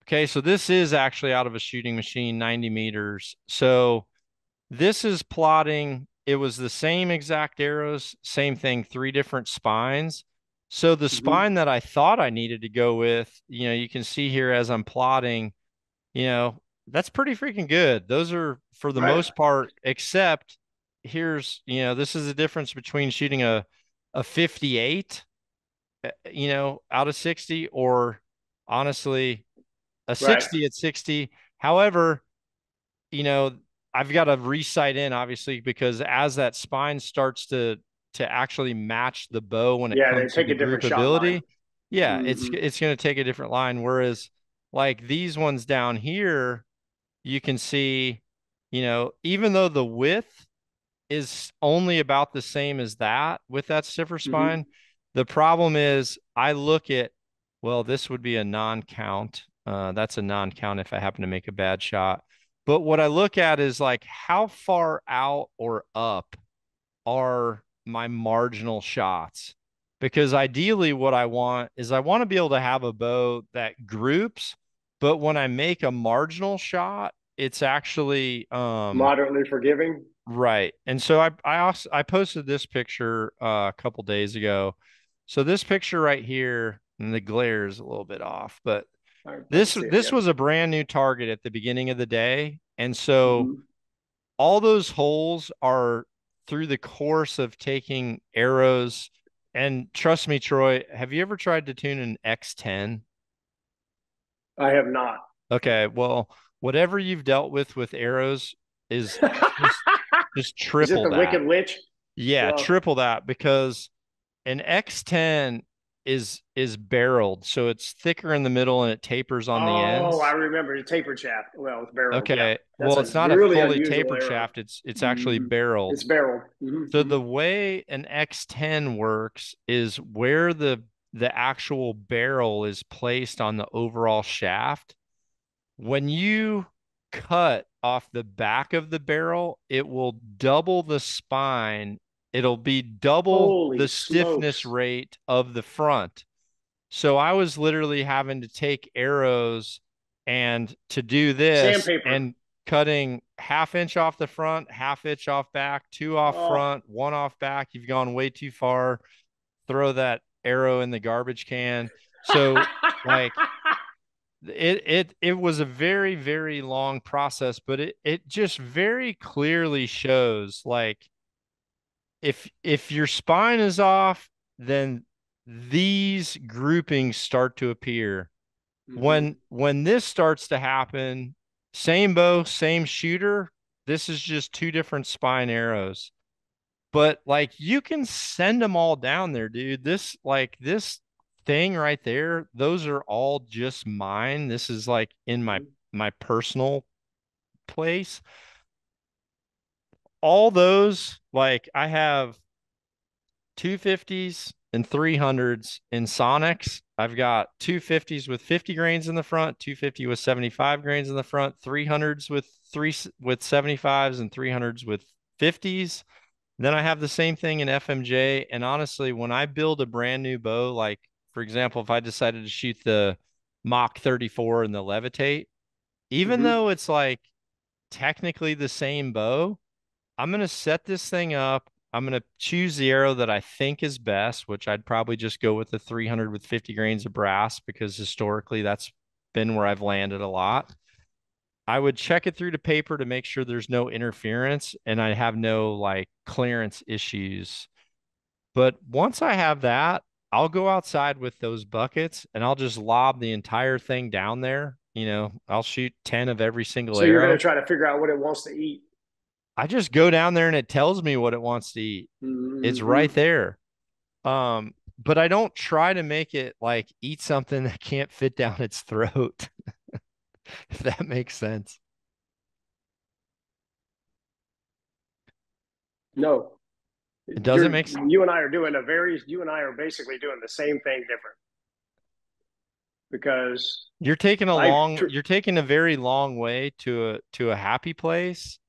okay, so this is actually out of a shooting machine, 90 meters. So this is plotting. It was the same exact arrows, same thing, three different spines. So the Mm-hmm. spine that I thought I needed to go with, you can see here as I'm plotting, you know, that's pretty freaking good. Those are for the Right. most part, except here's, this is the difference between shooting a 58, out of 60 or honestly a Right. 60 at 60. However, you know, I've got to resight in obviously because as that spine starts to actually match the bow when it Yeah, they comes to take the a different shot line. groupability, yeah, Mm-hmm. it's going to take a different line. Whereas like these ones down here, you can see, even though the width is only about the same as that with that stiffer Mm-hmm. spine, the problem is I look at, well, this would be a non-count. That's a non-count if I happen to make a bad shot. But what I look at is like how far out or up are my marginal shots? Because ideally, what I want is I want to be able to have a bow that groups, but when I make a marginal shot, it's actually Moderately forgiving. right. And so I posted this picture a couple days ago. So this picture right here, and the glare is a little bit off, but I can see it. this Yep. was a brand new target at the beginning of the day. And so Mm-hmm. all those holes are through the course of taking arrows, and trust me, Troy, have you ever tried to tune an X10? I have not. Okay, well, whatever you've dealt with arrows is just just Is it triple the that. Wicked Witch? Yeah, Well, triple that because an X10 is barreled, so it's thicker in the middle and it tapers on the oh, I ends. remember the tapered shaft. Well, it's barreled. Yeah, Okay, that's well, a it's not a really fully unusual tapered arrow. shaft, it's actually Hmm. barreled. It's barreled. So Hmm. the way an X10 works is where the actual barrel is placed on the overall shaft. When you cut off the back of the barrel, it will double the spine. It'll be double Holy the stiffness smokes! rate of the front. So I was literally having to take arrows and to do this Sandpaper. and cutting half inch off the front, half inch off back, two off Oh, front, one off back. You've gone way too far. Throw that arrow in the garbage can. So like it was a very, very long process, but it just very clearly shows like if your spine is off, then these groupings start to appear. hmm. When this starts to happen, same bow, same shooter, this is just two different spine arrows. But like you can send them all down there, dude. This thing right there, those are all just mine. This is like in my Hmm. my personal place. All those, like I have 250s and 300s in Sonics. I've got 250s with 50 grains in the front, 250 with 75 grains in the front, 300s with 75s and 300s with 50s. Then I have the same thing in FMJ. And honestly, when I build a brand new bow, like for example, if I decided to shoot the Mach 34 and the Levitate, even Hmm. though it's like technically the same bow, I'm going to set this thing up. I'm going to choose the arrow that I think is best, which I'd probably just go with the 300 with 50 grains of brass because historically that's been where I've landed a lot. I would check it through to paper to make sure there's no interference and I have no like clearance issues. But once I have that, I'll go outside with those buckets and I'll just lob the entire thing down there. I'll shoot 10 of every single So you're going to arrow. try to figure out what it wants to eat. I just go down there and it tells me what it wants to eat. It's right Hmm. there. But I don't try to make it like eat something that can't fit down its throat, if that makes sense. No, It doesn't you're make sense. you and I are doing a very. You and I are basically doing the same thing different because You're taking a very long way to a happy place.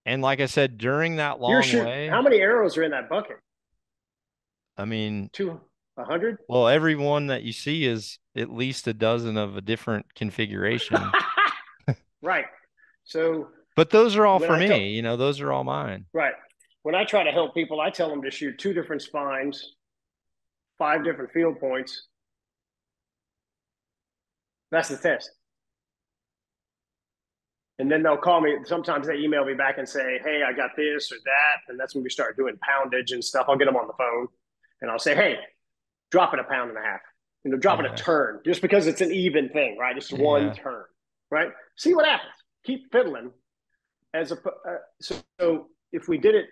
And like I said, during that you're long shooting. How way, many arrows are in that bucket? I mean, 100. well, every one that you see is at least a dozen of a different configuration. Right. So But those are all when for I tell me, those are all mine. right when I try to help people, I tell them to shoot two different spines, five different field points. That's the test. And then they'll call me. Sometimes they email me back and say, "Hey, I got this or that," and that's when we start doing poundage and stuff. I'll get them on the phone, and I'll say, "Hey, drop it a pound and a half. Drop it a Yeah. turn, just because it's an even thing, right? It's one Yeah. turn, right? See what happens. Keep fiddling. So if we did it,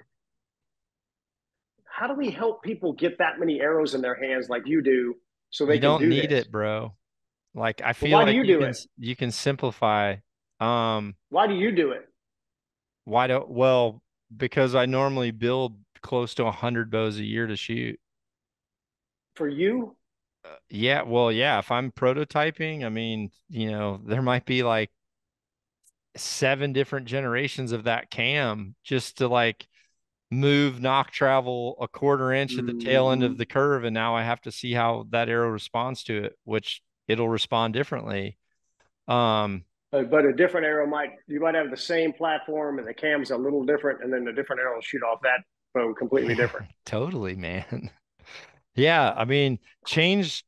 how do we help people get that many arrows in their hands like you do, so they You can don't do need this? it, bro. Like I But feel why do like you do it? you can simplify. Um, Why do you do it why don't well, because I normally build close to 100 bows a year to shoot. for you? Yeah, well, yeah, if I'm prototyping, I mean, there might be like 7 different generations of that cam just to like move knock travel a quarter inch at the tail end of Mm-hmm. the curve, and now I have to see how that arrow responds to it, which it'll respond differently. Um, But a different arrow you might have the same platform and the cam's a little different, and then the different arrow will shoot off that bow completely yeah, different. totally, man. Yeah, I mean, I change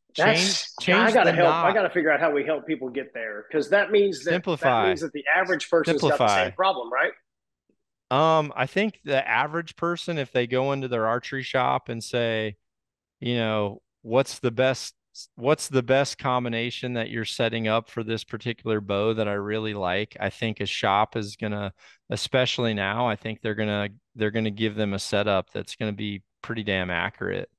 got the to help. I knot, got to figure out how we help people get there because that means that simplify, the average person's got the simplify. same problem, right? I think the average person, if they go into their archery shop and say, what's the best combination that you're setting up for this particular bow that I really like? I think a shop is gonna, especially now, I think they're gonna give them a setup that's gonna be pretty damn accurate.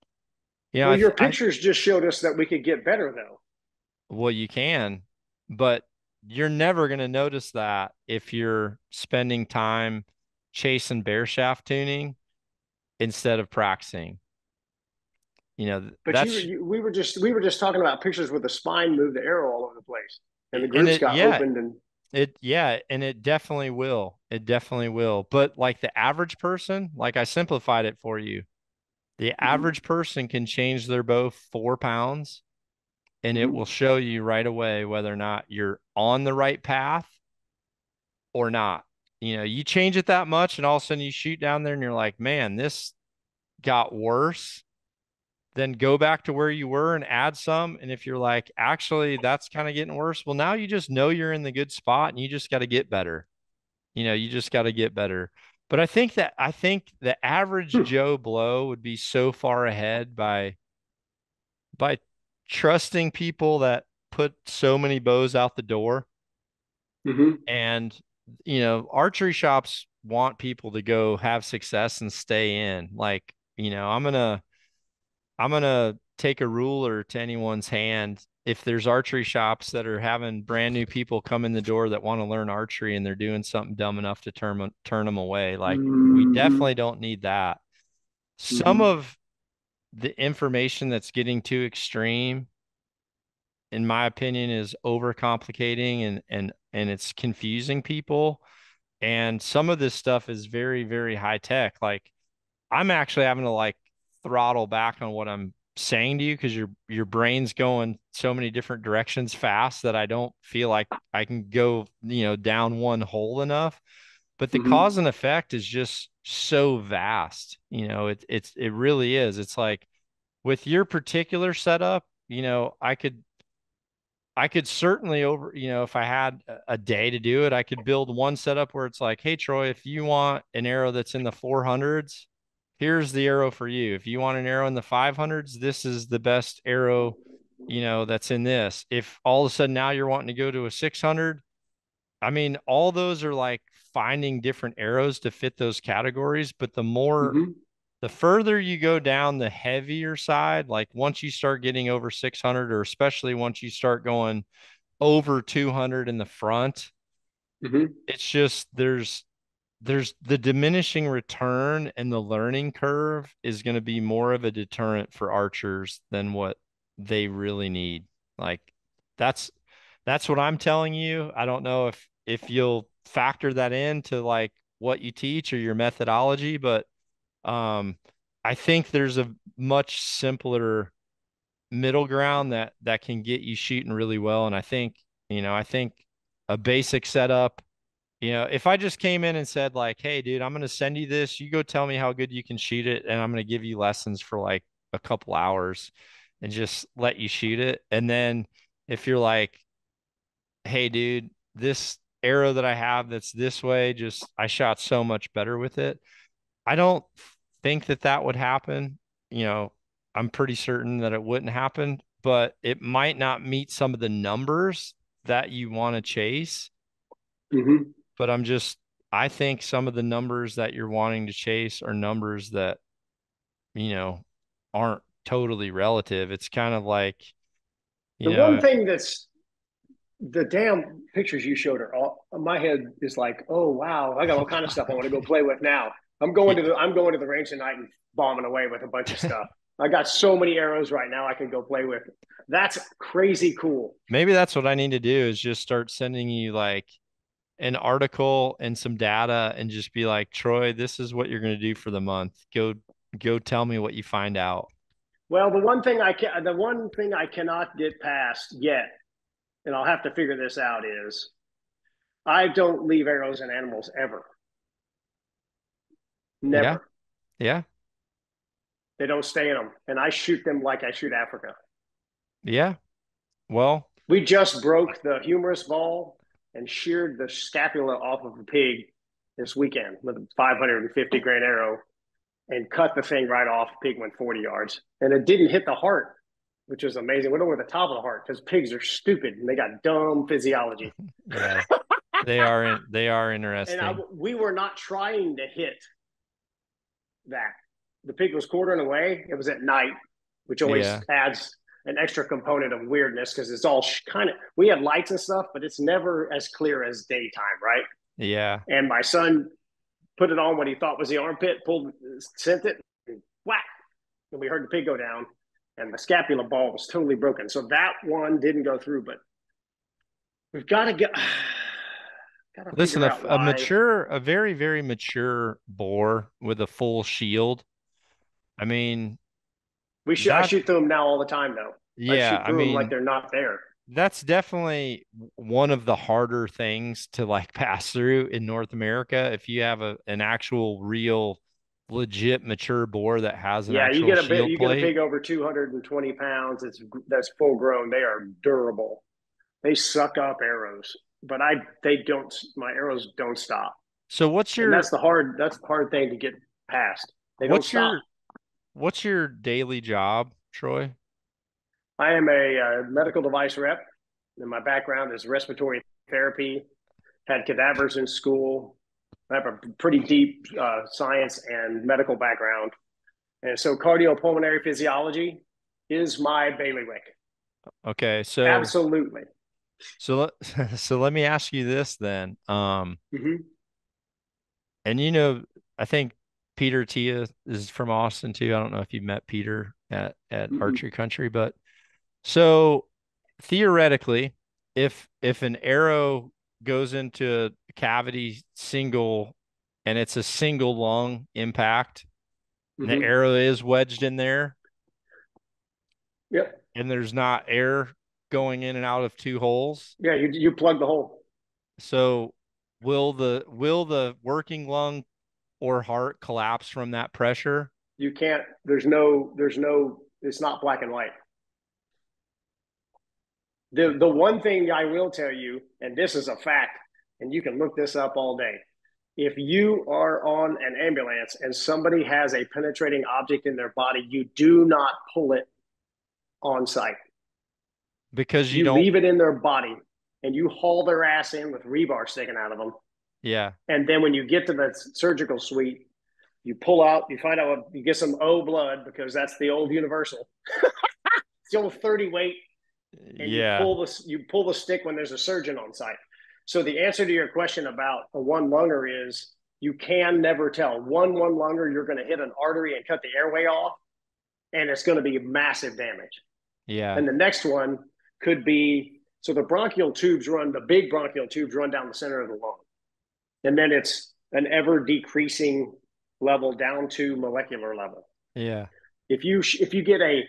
Well, I your th I pictures just showed us that we could get better, though. Well, you can, but you're never gonna notice that if you're spending time chasing bear shaft tuning instead of practicing. But we were just talking about pictures with the spine moved the arrow all over the place, and the and grooves it got yeah, opened. And and it definitely will. It definitely will. But like the average person, like I simplified it for you, the mm-hmm, average person can change their bow 4 pounds and it will mm-hmm, show you right away whether or not you're on the right path or not. You change it that much and all of a sudden you shoot down there and you're like, man, this got worse. Then go back to where you were and add some. And if you're like, actually, that's kind of getting worse, well, now you just know you're in the good spot and you just got to get better. You just got to get better. But I think the average Joe Blow would be so far ahead by trusting people that put so many bows out the door. mm-hmm. And archery shops want people to go have success and stay in. Like, I'm gonna take a ruler to anyone's hand. If there's archery shops that are having brand new people come in the door that want to learn archery and they're doing something dumb enough to turn them away, like we Mm-hmm. definitely don't need that. Some Mm-hmm. of the information that's getting too extreme, in my opinion, is overcomplicating and it's confusing people. And some of this stuff is very, very high tech. Like I'm actually having to like throttle back on what I'm saying to you because your brain's going so many different directions fast that I don't feel like I can go, down one hole enough. But the cause Mm-hmm. and effect is just so vast. It really is. It's like with your particular setup, I could certainly if I had a day to do it, I could build one setup where it's like, hey, Troy, if you want an arrow that's in the 400s, here's the arrow for you. If you want an arrow in the 500s, this is the best arrow, that's in this. If all of a sudden now you're wanting to go to a 600, I mean, all those are like finding different arrows to fit those categories. But Mm-hmm. the further you go down the heavier side, like once you start getting over 600, or especially once you start going over 200 in the front, Mm-hmm. it's just there's the diminishing return and the learning curve is going to be more of a deterrent for archers than what they really need. Like that's that's what I'm telling you. I don't know if you'll factor that into like what you teach or your methodology, but um I think there's a much simpler middle ground that can get you shooting really well. And I think a basic setup, if I just came in and said like, hey, dude, I'm going to send you this, you go tell me how good you can shoot it, and I'm going to give you lessons for like a couple hours and just let you shoot it. And then if you're like, hey, dude, this arrow that I have that's this way, just I shot so much better with it. I don't think that would happen. You know, I'm pretty certain that it wouldn't happen, but it might not meet some of the numbers that you want to chase. Mm-hmm. But I think some of the numbers that you're wanting to chase are numbers that, you know, aren't totally relative. It's kind of like, you The one know, thing that's the damn pictures you showed are all my head is like, oh wow, I got all kind of stuff I want to go play with now. I'm going to the range tonight and bombing away with a bunch of stuff. I got so many arrows right now I can go play with. That's crazy cool. maybe that's what I need to do is just start sending you like an article and some data and just be like, Troy, this is what you're going to do for the month. Go tell me what you find out. Well, the one thing I cannot get past yet, and I'll have to figure this out is I don't leave arrows in animals ever. Yeah. Never. Yeah. They don't stay in them, and I shoot them like I shoot Africa. Yeah. Well, We just broke the humerus ball and sheared the scapula off of a pig this weekend with a 550 grain arrow and cut the thing right off. Pig went 40 yards, and it didn't hit the heart, which was amazing. Went over the top of the heart because pigs are stupid and they got dumb physiology. Yeah. They are interesting. We were not trying to hit that. The pig was quartering away. It was at night, which always Yeah. adds an extra component of weirdness because it's all kind of, we had lights and stuff, but it's never as clear as daytime, right? Yeah. And my son put it on what he thought was the armpit, sent it, and whack. And we heard the pig go down, and the scapula ball was totally broken. So that one didn't go through, but we've got to get, got to Listen, figure out why. a very, very mature boar with a full shield. I mean, I that, shoot through them now all the time, though. I yeah, shoot I through them like mean, they're not there. that's definitely one of the harder things to like pass through in North America. If you have an actual, real, legit mature boar that has an Yeah, actual shield you get a plate. pig over 220 pounds. That's full grown. They are durable. They suck up arrows, but they don't. My arrows don't stop, So and that's the hard thing to get past. They don't what's stop. what's your daily job, Troy? I am a medical device rep, and my background is respiratory therapy. Had cadavers in school. I have a pretty deep science and medical background, and so cardiopulmonary physiology is my bailiwick. Okay, Absolutely. so let me ask you this then. Mm-hmm. And you know, I think Peter Tia is from Austin too. I don't know if you met Peter at Mm-hmm. Archery Country, but so theoretically, if an arrow goes into a cavity single and it's a single lung impact, and the Mm-hmm. arrow is wedged in there Yep. and there's not air going in and out of two holes. Yeah, you plug the hole. So will the working lung or heart collapse from that pressure? You can't. There's no. It's not black and white. The one thing I will tell you, and this is a fact, and you can look this up all day. If you are on an ambulance and somebody has a penetrating object in their body, you do not pull it on site. Because you You don't, leave it in their body and you haul their ass in with rebar sticking out of them. yeah, And then when you get to the surgical suite, you pull out, you find out, you get some O blood because that's the old universal. It's the old 30 weight, and yeah, you pull the stick when there's a surgeon on site. So the answer to your question about a one lunger is you can never tell. One lunger, you're going to hit an artery and cut the airway off, and it's going to be massive damage. yeah, And the next one could be, so the big bronchial tubes run down the center of the lung, and then it's an ever decreasing level down to molecular level. yeah, If you get a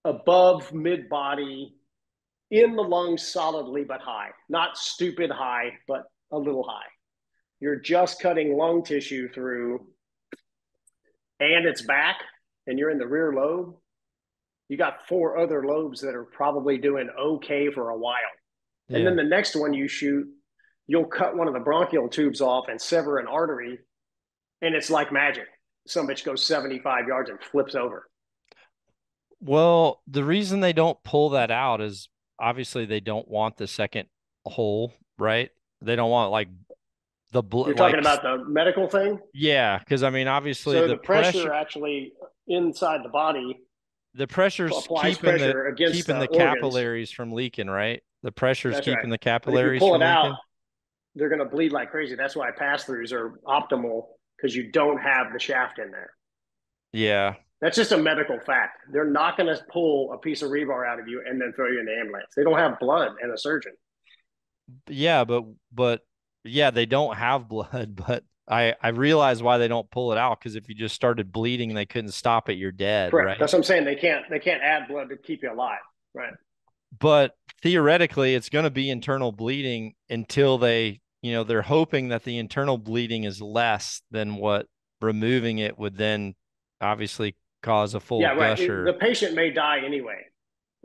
above mid body in the lungs solidly but high, not stupid high, but a little high. You're just cutting lung tissue through, and it's back, and you're in the rear lobe. You got four other lobes that are probably doing okay for a while. And then yeah. the next one you shoot, you'll cut one of the bronchial tubes off and sever an artery, and it's like magic. Some bitch goes 75 yards and flips over. Well, the reason they don't pull that out is obviously they don't want the second hole, right? They don't want like the You're blood, talking like, about the medical thing. yeah, because I mean, obviously So the pressure actually inside the body the pressure's applies pressure against keeping the the organs. capillaries from leaking, right? The pressure's That's right. keeping the But if you capillaries pull it from out, leaking. they're going to bleed like crazy. That's why pass throughs are optimal because you don't have the shaft in there. Yeah. That's just a medical fact. They're not going to pull a piece of rebar out of you and then throw you in the ambulance. They don't have blood and a surgeon. Yeah, but yeah, they don't have blood, but I realize why they don't pull it out because if you just started bleeding and they couldn't stop it, you're dead, Correct. right? That's what I'm saying. They can't add blood to keep you alive. Right. But theoretically, it's going to be internal bleeding until they're hoping that the internal bleeding is less than what removing it would then obviously cause a full Yeah. Right. gusher. The patient may die anyway.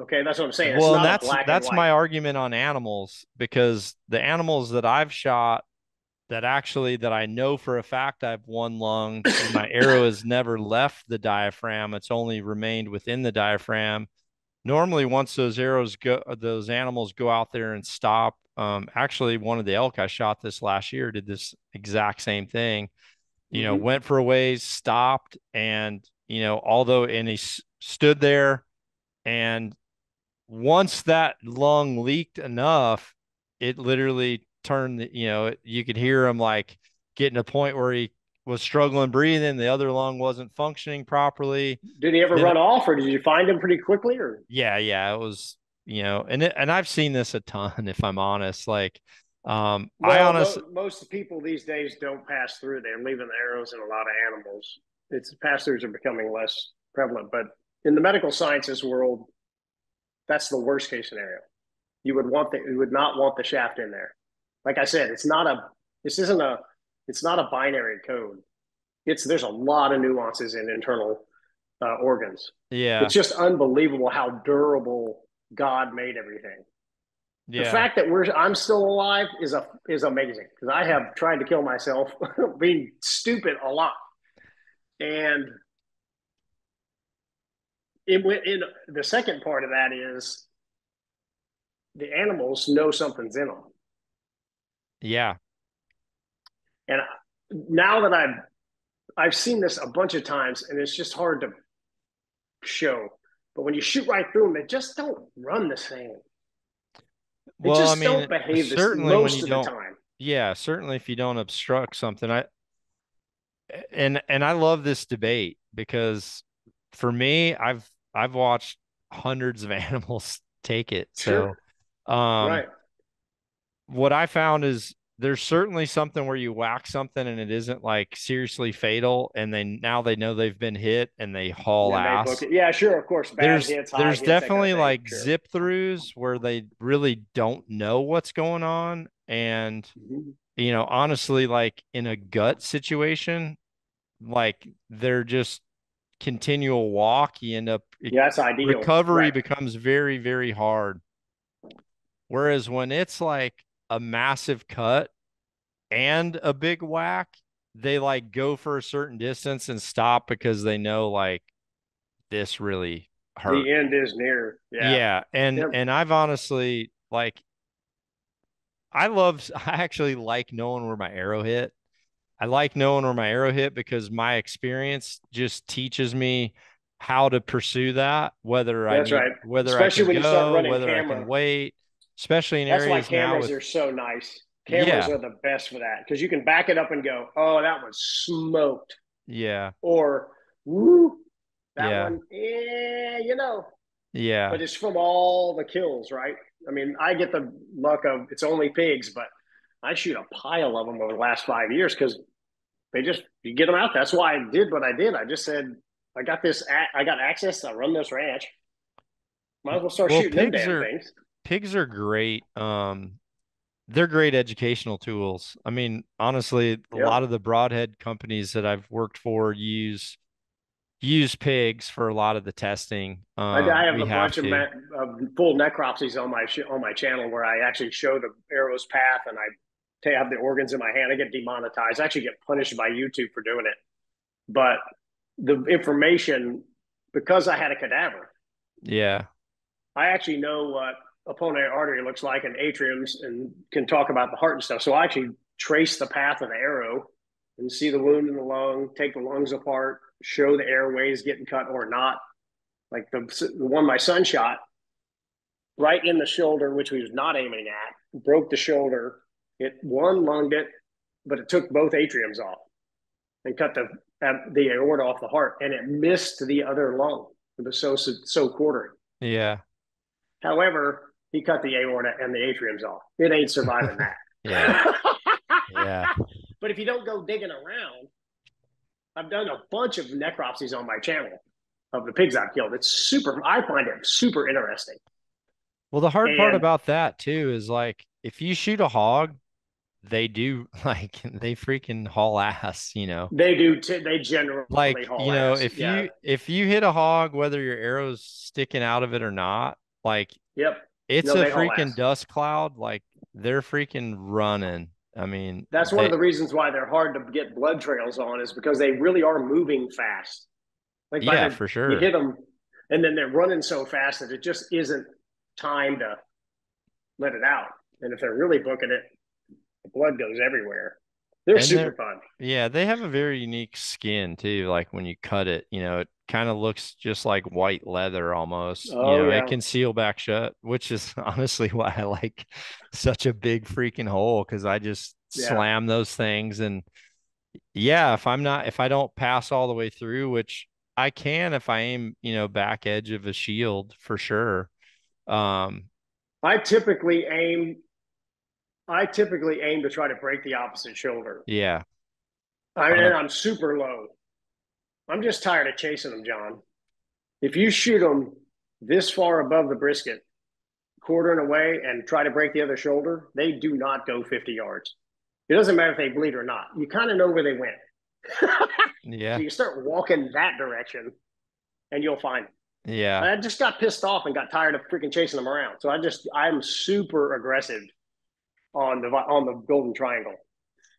Okay. That's what I'm saying. It's Well, and not a black and that's white. my argument on animals because the animals that I've shot that I know for a fact I've one lung. So my arrow has never left the diaphragm. It's only remained within the diaphragm. Normally, once those animals go out there and stop. Actually, one of the elk I shot this last year did this exact same thing. Mm-hmm. Went for a ways, stopped, and and he stood there, and once that lung leaked enough, it literally turned, you could hear him like getting to a point where he was struggling breathing. The other lung wasn't functioning properly. Did he ever Then, run off, or did you find him pretty quickly? Or yeah, yeah, it was, and I've seen this a ton, if I'm honest. Like, I well, honestly, most people these days don't pass through. They're leaving the arrows in a lot of animals. It's pass throughs are becoming less prevalent, but in the medical sciences world, that's the worst case scenario. You would not want the shaft in there. Like I said, this isn't a it's not a binary code. There's a lot of nuances in internal organs. yeah, It's just unbelievable how durable God made everything. The yeah. fact that I'm still alive is amazing because I have tried to kill myself being stupid a lot. And in the second part of that is the animals know something's in them. Yeah. And now that I've seen this a bunch of times, and it's just hard to show. But when you shoot right through them, they just don't run the same. They Well, I just mean, don't behave this certainly when you most of the don't, time. yeah, certainly if you don't obstruct something, and I love this debate because for me, I've watched hundreds of animals take it. So, Sure, um, right. what I found is there's certainly something where you whack something and it isn't like seriously fatal, and they know they've been hit and they And haul then they book ass. it. Yeah, sure, of course. Bad hits, high There's hits, that kind of definitely thing. like Sure. zip throughs where they really don't know what's going on. And, Mm-hmm. honestly, like in a gut situation, like they're just continual walk. Yeah, that's ideal. Recovery Right. becomes very, very hard. Whereas when it's like a massive cut and a big whack, they like go for a certain distance and stop because they know like this really hurt. The end is near. Yeah. Yeah, Yeah. and I've honestly like I actually like knowing where my arrow hit. I like knowing where my arrow hit because my experience just teaches me how to pursue that, That's right. whether I Especially can when you start go, running whether I can camera. wait, especially in That's why areas now cameras with, are so nice. Cameras yeah, are the best for that because you can back it up and go, oh, that was smoked. yeah, Or, woo, that yeah, one, yeah. but it's from all the kills, right? I mean, I get the luck of it's only pigs, but I shoot a pile of them over the last 5 years because you get them out. That's why I did what I did. I just said, I got access. I run this ranch. Might as well start Well, shooting them damn things. pigs are great. They're great educational tools. I mean, honestly, a Yeah. lot of the broadhead companies that I've worked for use pigs for a lot of the testing. I have We a have bunch to. of full necropsies on my channel where I actually show the arrow's path and I have the organs in my hand. I get demonetized. I actually get punished by YouTube for doing it. But the information, because I had a cadaver, Yeah. I actually know what a pulmonary artery looks like and atriums and can talk about the heart and stuff. So I actually trace the path of the arrow and see the wound in the lung, take the lungs apart, show the airways getting cut or not. Like the one my son shot right in the shoulder, which he was not aiming at, broke the shoulder. It one lunged it, but it took both atriums off and cut the aorta off the heart, and it missed the other lung. It was so quartering. Yeah. However, he cut the aorta and the atriums off. It ain't surviving Yeah. that. Yeah. But if you don't go digging around, I've done a bunch of necropsies on my channel of the pigs I've killed. I find it super interesting. Well, the hard part And about that too is like if you shoot a hog, they do like they freaking haul ass. they generally Like, haul ass. Yeah. if you hit a hog, whether your arrow's sticking out of it or not, like Yep. it's No, a they haul freaking ass. dust cloud. Like they're freaking running. I mean, That's one of the reasons why they're hard to get blood trails on, is because they really are moving fast. Like yeah, for you sure. hit them, and then they're running so fast that it just isn't time to let it out. And if they're really booking it, the blood goes everywhere. They're And super they're, fun. yeah, they have a very unique skin too. Like when you cut it, it kind of looks just like white leather almost. Oh It yeah, can seal back shut, which is honestly why I like such a big freaking hole, because I just yeah. slam those things. And yeah, if I don't pass all the way through, which I can if I aim, back edge of a shield for sure. Um, I typically aim. I typically aim to try to break the opposite shoulder. yeah, And I'm super low. I'm just tired of chasing them, John. If you shoot them this far above the brisket, quartering away, and try to break the other shoulder, they do not go 50 yards. It doesn't matter if they bleed or not. You kind of know where they went. yeah, So you start walking that direction, and you'll find them. yeah. I just got pissed off and got tired of freaking chasing them around. So I'm super aggressive on the golden triangle.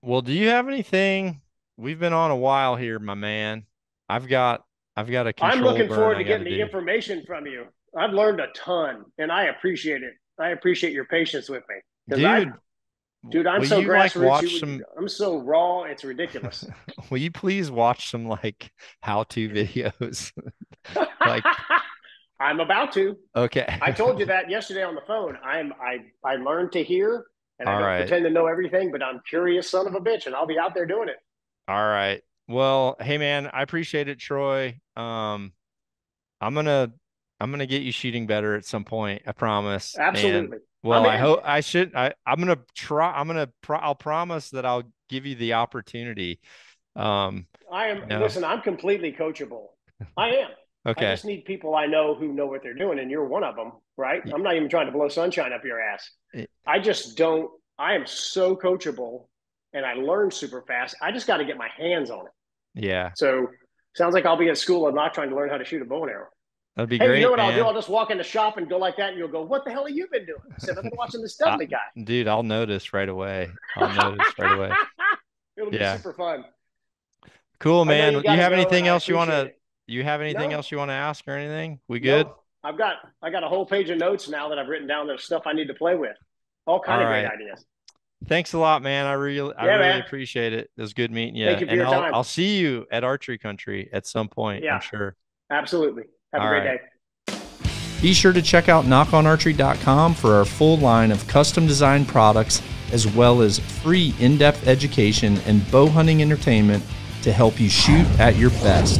Well, do you have anything? We've been on a while here, my man. I've got a I'm control looking burn forward I to got to getting the do. information from you. I've learned a ton, and I appreciate it. I appreciate your patience with me, because Dude, I'm will so you like grassroots. watch some I'm so raw. It's ridiculous. will you please watch some like how-to videos? Like, I'm about to. okay. I told you that yesterday on the phone. I learned to hear, and I All don't right. pretend to know everything, but I'm curious, son of a bitch, and I'll be out there doing it. All right. Well, hey man, I appreciate it, Troy. I'm gonna get you shooting better at some point, I promise. And Absolutely, well, I'm I in. hope I should. I'm gonna try. I'll promise that I'll give you the opportunity. Um, I am. you know, Listen, I'm completely coachable. I am. I okay. just need people I know who know what they're doing, and you're one of them, right? I'm not even trying to blow sunshine up your ass. Y- I just don't. I am so coachable, and I learn super fast. I just got to get my hands on it. Yeah, So sounds like I'll be at school. I'm not trying to learn how to shoot a bow and arrow. that'd be Hey, you know great, what I'll do? man. I'll just walk in the shop and go like that, and you'll go, "What the hell have you been doing?" I said, "I've been watching this I, Dudley guy." dude, I'll notice right away. I'll notice right away. It'll be Yeah. super fun. Cool, I know man. you got to go, and I appreciate it. You have anything No, else you want to ask or anything? We good? nope. I got a whole page of notes now that I've written down. There's stuff I need to play with. All All kind of great right. ideas. Thanks a lot, man. I Yeah, really man. appreciate it. It was good meeting you. Thank you for And your time. I'll see you at Archery Country at some point, I'm Yeah, sure. absolutely. Have a All great right. day. Be sure to check out knockonarchery.com for our full line of custom designed products, as well as free in-depth education and bow hunting entertainment to help you shoot at your best.